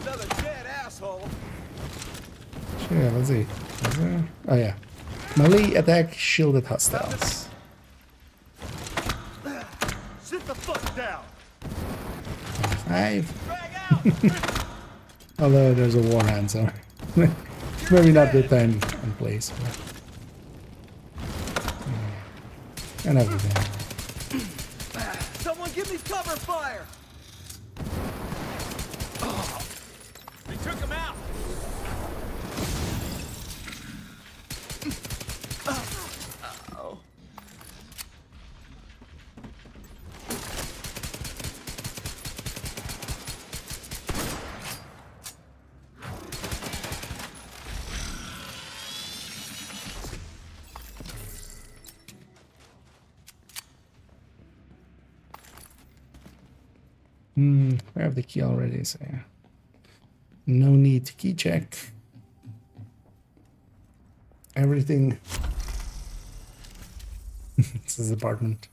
Another dead asshole. Yeah, let's see. Is there? Oh yeah. Melee attack shielded hostiles. Sit the fuck down. 5. Frag out. Although there's a war hand, so maybe not the time and place. But... And everything. Someone give me cover fire. They took him out. I have the key already, so yeah. No need to key check. Everything. It's his apartment.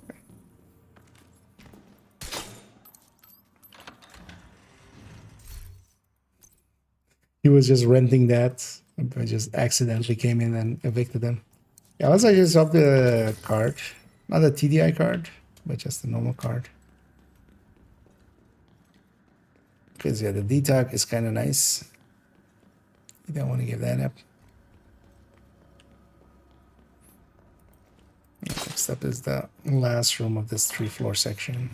He was just renting that. I just accidentally came in and evicted him. Yeah, once I just dropped the card. Not a TDI card, but just a normal card. Because yeah, the detox is kind of nice. You don't want to give that up. Next up is the last room of this 3-floor section.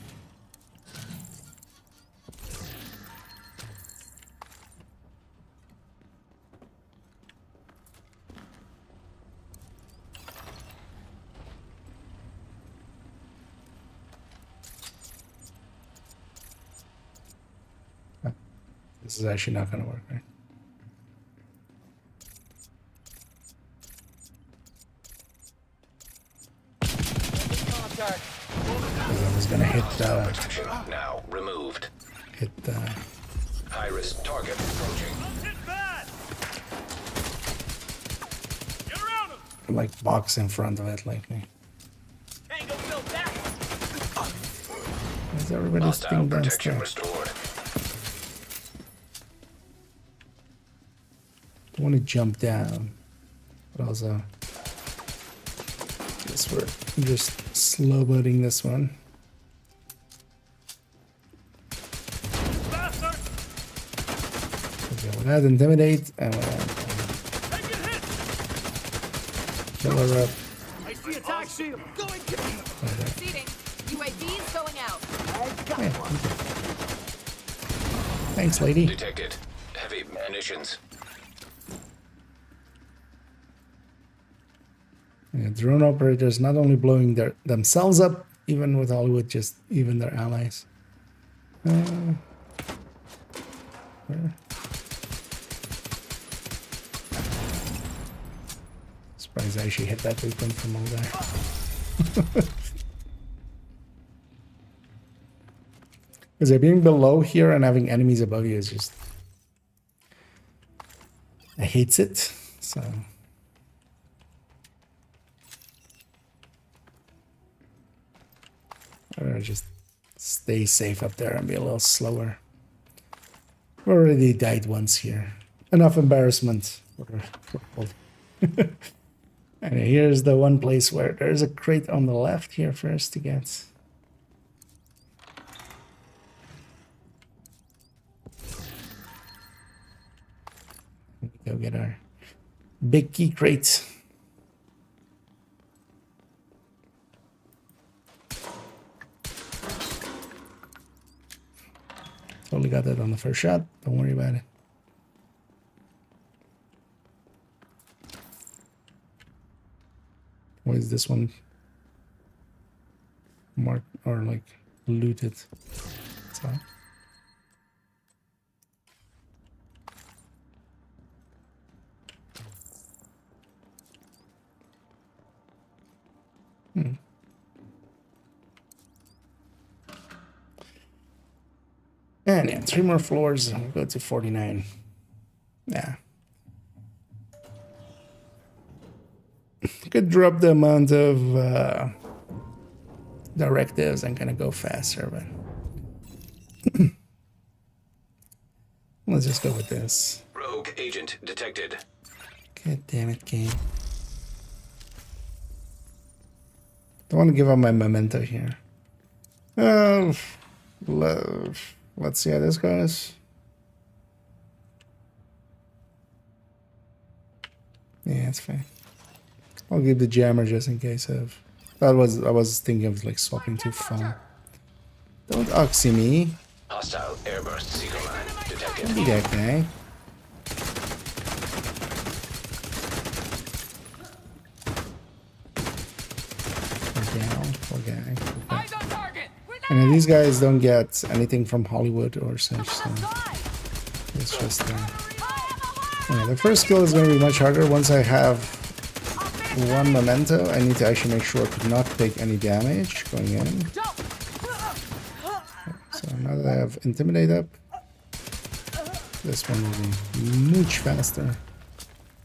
This is actually not going to work, right? Contact. I was going to hit Protection now removed. High-risk target approaching. Hit bad. Get around him. like box in front of it, like me. Tango built that. Is everybody Hostile staying protection downstairs? restored. I want to jump down, but also guess we're just slow loading this one. Bastard. Okay, we'll add intimidate and we'll add Take it hit. killer up. I see attack shield. Going to. Proceeding. UAVs going out. Yeah, okay. Thanks, lady. Detected. Heavy munitions. Yeah, drone operators not only blowing themselves up, even with Hollywood, just even their allies. Where? Surprised I actually hit that blueprint from all there. Because being below here and having enemies above you is just... I hates it, so... Or just stay safe up there and be a little slower. We already died once here. Enough embarrassment. And here's the one place where there's a crate on the left here for us to get. Go get our big key crate. Totally got that on the first shot. Don't worry about it. Why is this one marked or like looted? So. And yeah, 3 more floors and we'll go to 49. Yeah. Could drop the amount of directives and kind of go faster, but let's just go with this. Rogue agent detected. God damn it, game. Don't want to give up my memento here. Let's see how this goes. Yeah, it's fine. I'll give the jammer just in case of. I was thinking of like swapping to phone. Don't oxy me. Hostile airburst seeker line detected. Don't be that guy. We're down. Poor guy. Eyes on target. And these guys don't get anything from Hollywood or such, so it's just yeah, the first skill is going to be much harder. Once I have one memento, I need to actually make sure to not take any damage going in. So now that I have Intimidate up, this one will be much faster.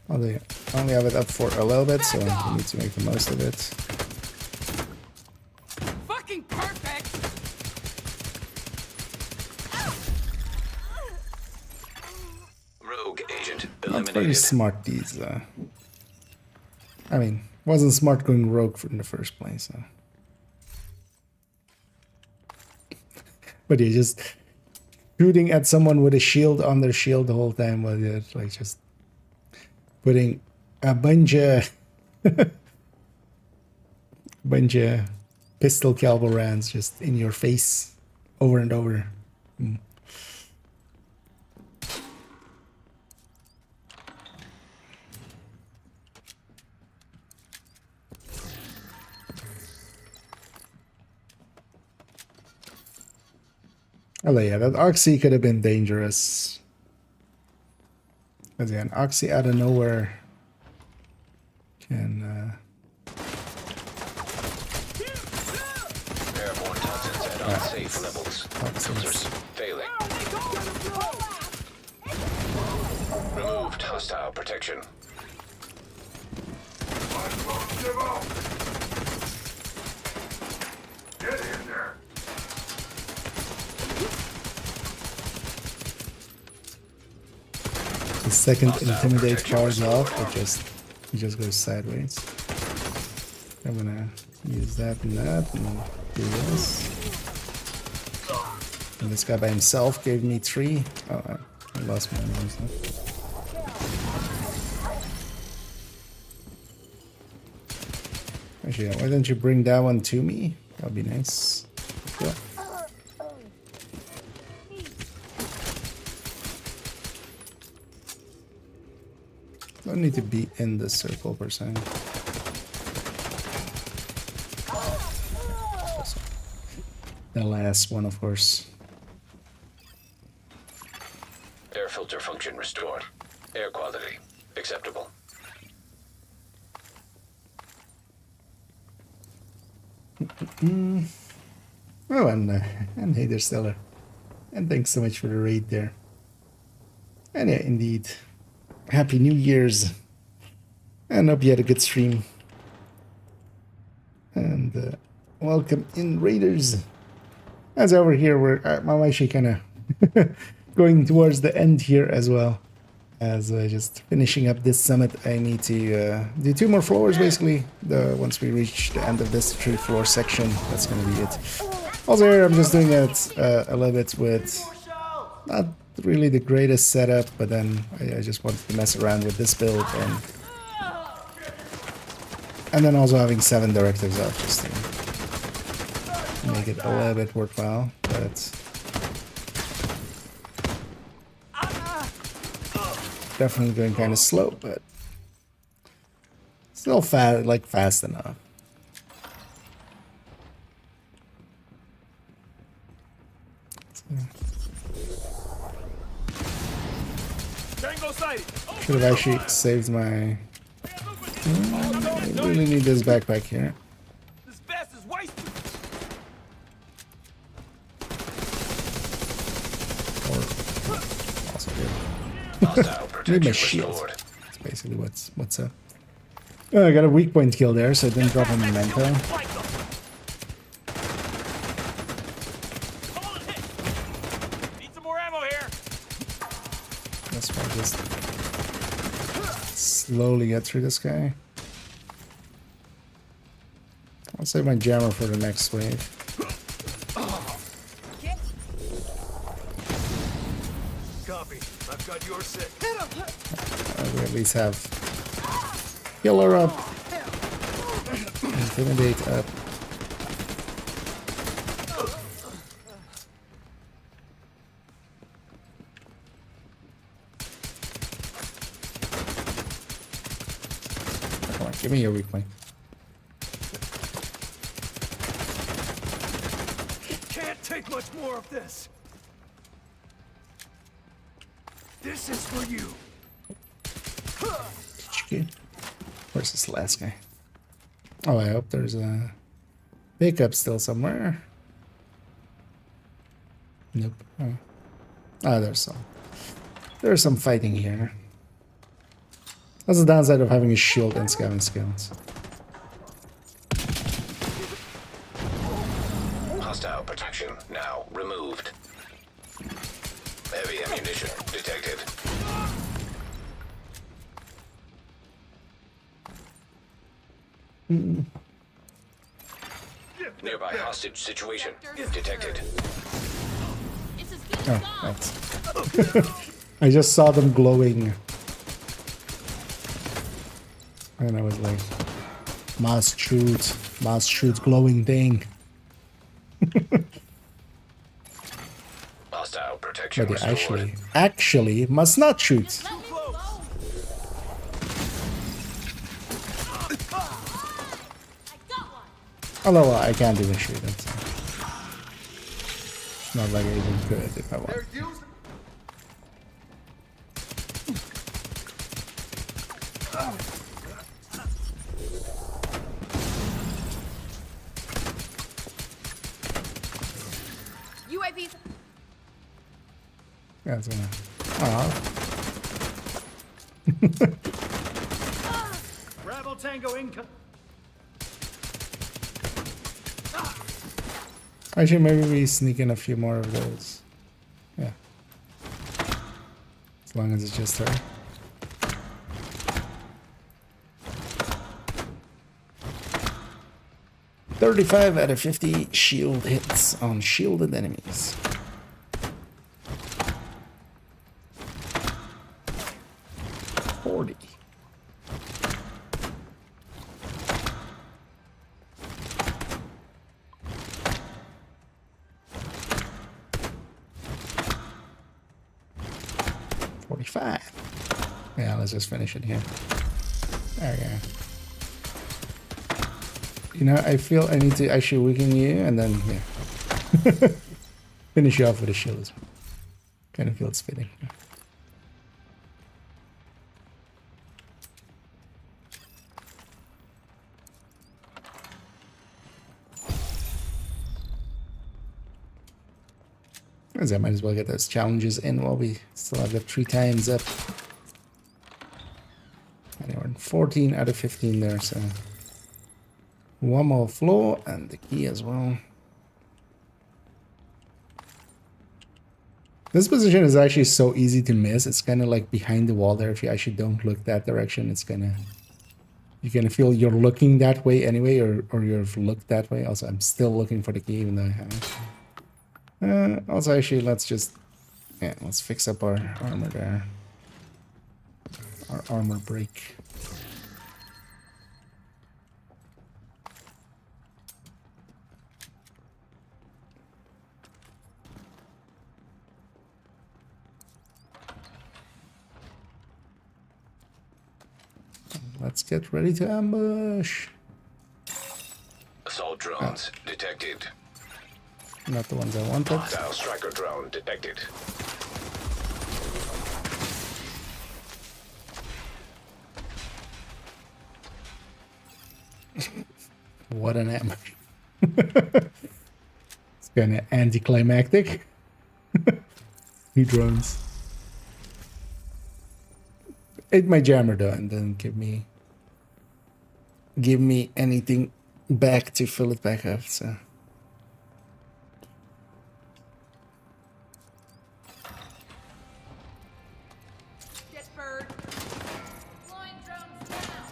I only have it up for a little bit, so we need to make the most of it. Fucking perfect. Rogue agent Not very eliminated. smart, these. I mean, wasn't smart going rogue in the first place. But you're just shooting at someone with a shield on their shield the whole time while you're like just putting a bunch of pistol caliber rounds just in your face over and over. Oh yeah, that Oxy could have been dangerous. Because yeah, an Oxy out of nowhere can Airborne toxins at unsafe levels. Filters failing. Removed hostile protection. Get in there. the second Intimidate fires off, it just goes sideways. I'm gonna use that and do this. And this guy by himself gave me 3. Oh, I lost my nose. Actually, why don't you bring that one to me? That'd be nice. Yeah. Don't need to be in the circle per se. The last one, of course. Air filter function restored. Air quality acceptable. Oh, and hey there, Stellar. And thanks so much for the raid there. And yeah, indeed. Happy New Year's. And hope you had a good stream. And welcome in, Raiders. As over here, I'm actually kind of going towards the end here as well. As just finishing up this summit, I need to do 2 more floors basically. Once we reach the end of this 3-floor section, that's going to be it. Also here, I'm just doing it a little bit with not really the greatest setup, but then I just wanted to mess around with this build and then also having 7 directives out just to make it a little bit worthwhile. But definitely going kind of slow, but still fast enough. Should have actually saved my... I really need this backpack here. This vest is wasted. Also good. Hostile Need protection my shield. restored. That's basically what's up. Oh, I got a weak point kill there, so I didn't drop a memento. Need some more ammo here. That's why I just slowly get through this guy. I'll save my jammer for the next wave. Copy. I've got your six. We at least have killer up, intimidate up. Come on, give me your weak point. Can't take much more of this. This is for you. Where's this last guy? Oh, I hope there's a pickup still somewhere. Nope. Oh, there's some fighting here. That's the downside of having a shield and scouting skills. Hostile protection now removed. Heavy ammunition detected. Nearby hostage situation detected. Oh, thanks. I just saw them glowing. And I was like, must shoot glowing thing. Hostile protection But they restored. actually must not shoot. Although I can't even shoot it. So. It's not like I even could if I want. UAVs. Yeah, it's gonna. Oh. Bravo Tango income. Actually, maybe we sneak in a few more of those. Yeah. As long as it's just her. $35 out of 50 shield hits on shielded enemies. $40. $45. Yeah, let's just finish it here. There we go. You know, I feel I need to actually weaken you and then, yeah. Finish you off with a shield as well. Kind of feels fitting. As I might as well get those challenges in while we still have the 3 times up. And we're in 14 out of 15 there, so 1 more floor and the key as well. This position is actually so easy to miss. It's kind of like behind the wall there. If you actually don't look that direction, it's gonna, you're gonna feel you're looking that way anyway, or you've looked that way. Also, I'm still looking for the key even though I haven't. Also, actually, let's fix up our armor there. Our armor break. Let's get ready to ambush. Assault drones detected. Not the ones I wanted. Hostile striker drone detected. What an ambush. It's kind of anticlimactic. 2 drones. Ate my jammer though and didn't give me anything back to fill it back up, so. Get bird. Flying drones down.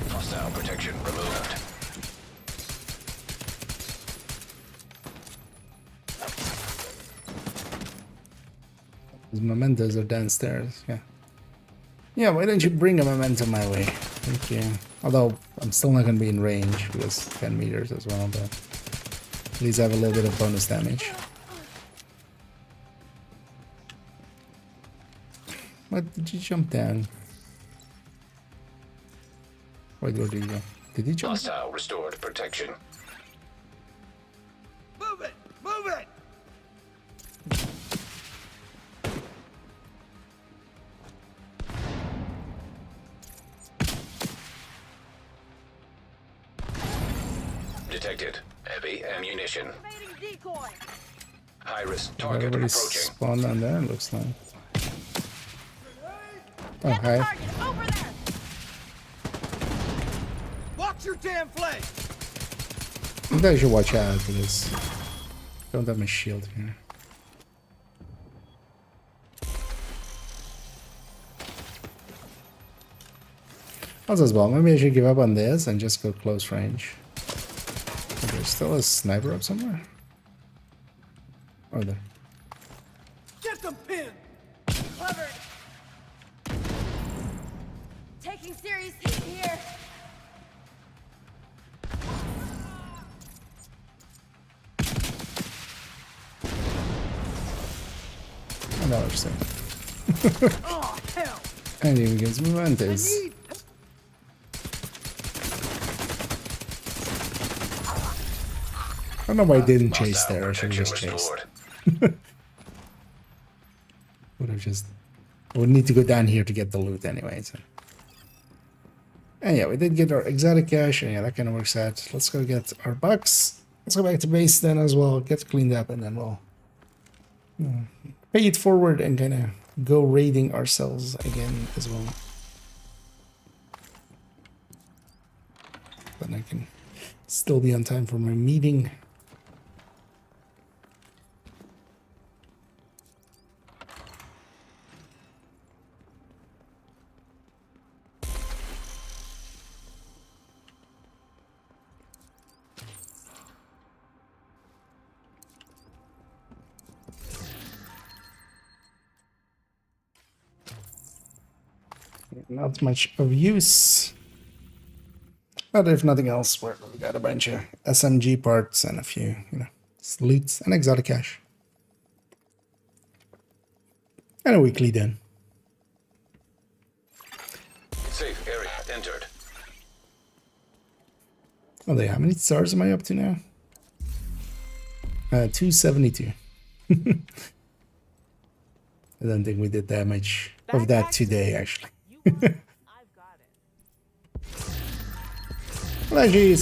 Hostile protection removed. Those mementos are downstairs, yeah. Yeah, why don't you bring a memento my way? Thank you. Although, I'm still not going to be in range because 10 meters as well, but at least I have a little bit of bonus damage. What, did you jump down? Wait, where did you go? Did he jump? Hostile restored protection. Move it! Move it! Detected. Heavy ammunition. Activating decoy. High-risk target Everybody approaching. spawned on there, looks like. Oh, Get the hi. target over there. Watch your damn flank! I think I should watch out for this. Don't have my shield here. Also as well, maybe I should give up on this and just go close range. There's still a sniper up somewhere? Or there? Get them pinned! Covered. Taking serious heat here. Oh, no, we're safe. Oh, hell! And even gives me Mantis. I don't know why I didn't chase Hostile there, I should have protection just chased. restored. Would have just... I would need to go down here to get the loot anyway, so... And yeah, we did get our exotic cash, and yeah, that kind of works out. Let's go get our bucks. Let's go back to base then as well, get cleaned up, and then we'll... pay it forward and kind of go raiding ourselves again as well. But I can still be on time for my meeting. Not much of use. But if nothing else, we got a bunch of SMG parts and a few, loot and exotic cash. And a weekly den. Safe area entered. Oh, how many stars am I up to now? 272. I don't think we did that much of that today, actually. I've got it. Well, actually,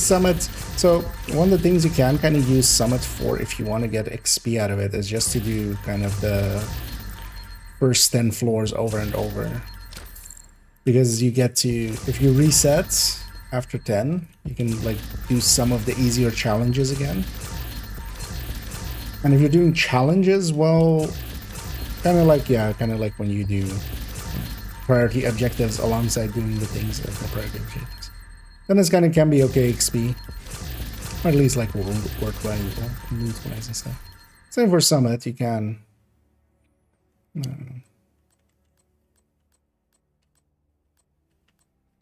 So one of the things you can kind of use Summit for if you want to get XP out of it is just to do kind of the first 10 floors over and over. Because you get to, if you reset after 10, you can like do some of the easier challenges again. And if you're doing challenges, well, kind of like when you do priority objectives alongside doing the things like the priority objectives. Then this kind of can be okay XP. Or at least like worthwhile loot-wise and stuff. Same for Summit, you can...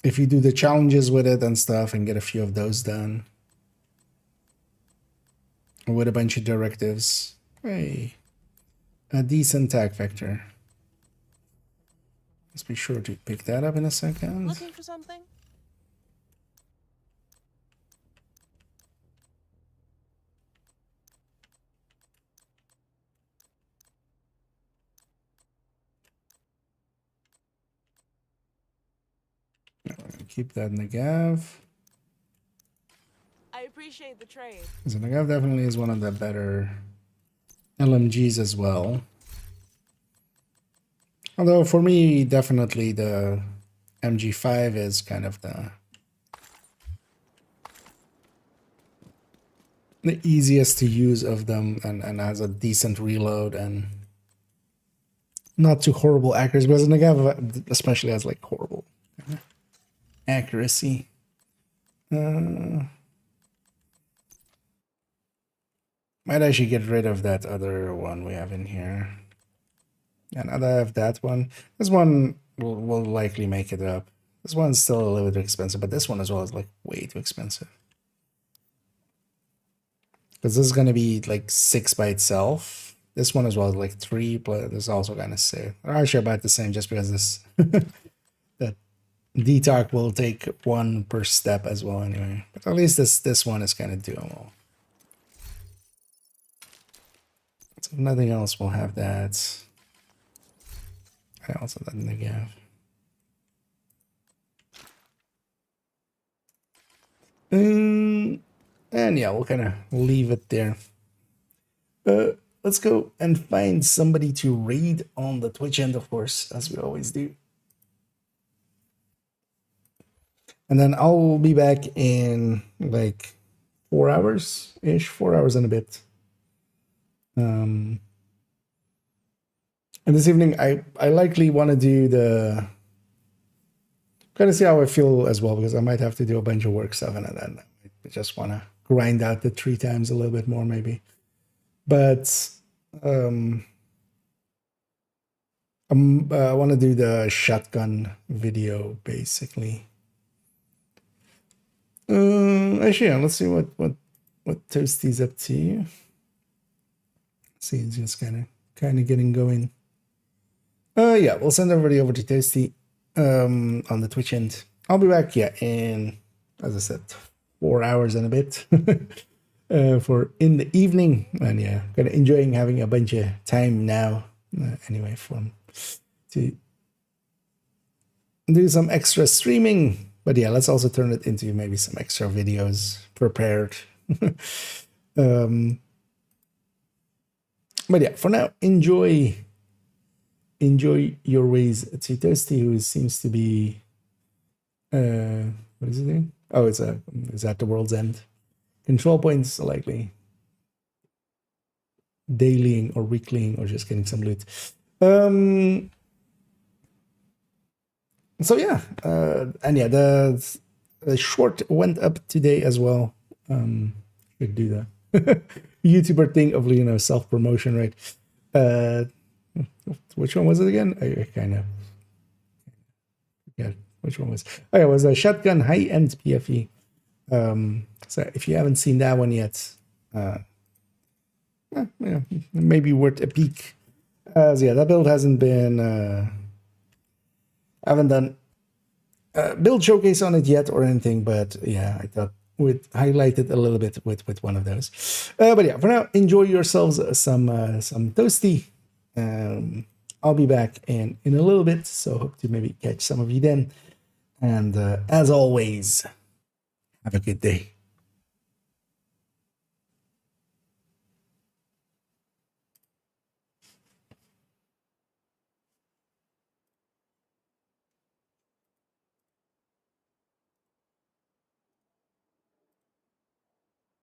if you do the challenges with it and stuff and get a few of those done. With a bunch of directives. Hey. A decent tag vector. Let's be sure to pick that up in a second. Looking for something? Keep that in the gav. I appreciate the trade. So the gav definitely is one of the better LMGs as well. Although for me, definitely the MG5 is kind of the easiest to use of them and has a decent reload and not too horrible accuracy, because the gav especially has like horrible accuracy. Might actually get rid of that other one we have in here. And I have that one. This one will likely make it up. This one's still a little bit expensive, but this one as well is like way too expensive. Because this is going to be like 6 by itself. This one as well is like 3, but there's also kind of 6. Or actually about the same, just because this that detox will take 1 per step as well anyway. But at least this one is kind of doable. So if nothing else, we'll have that. I also that in the gav. And yeah, we'll kind of leave it there. Let's go and find somebody to raid on the Twitch end, of course, as we always do. And then I'll be back in like 4 hours-ish, 4 hours and a bit. And this evening, I likely want to do the... kind of see how I feel as well, because I might have to do a bunch of work stuff, and then I just want to grind out the 3 times a little bit more, maybe. But I want to do the shotgun video, basically. Actually, yeah, let's see what Toasty's up to. See, it's just kind of getting going. Yeah, we'll send everybody over to Toasty on the Twitch end. I'll be back, yeah, in, as I said, 4 hours and a bit for in the evening. And yeah, kind of enjoying having a bunch of time now. Anyway, to do some extra streaming. But yeah, let's also turn it into maybe some extra videos prepared. But yeah, for now, enjoy your ways to Toasty, who seems to be what is it doing? Oh, it's at the world's end. Control points likely dailying or weeklying or just getting some loot. So yeah, and yeah, the short went up today as well. Should do the YouTuber thing of, you know, self-promotion, right? Which one was it again? I kind of, yeah, which one was? Oh, yeah, it was a shotgun high-end PFE. So if you haven't seen that one yet, yeah, maybe worth a peek. So yeah, that build hasn't been, I haven't done a build showcase on it yet or anything, but yeah, I thought we'd highlight it a little bit with one of those. But yeah, for now, enjoy yourselves some Toasty. I'll be back in a little bit, so hope to maybe catch some of you then. And as always, have a good day.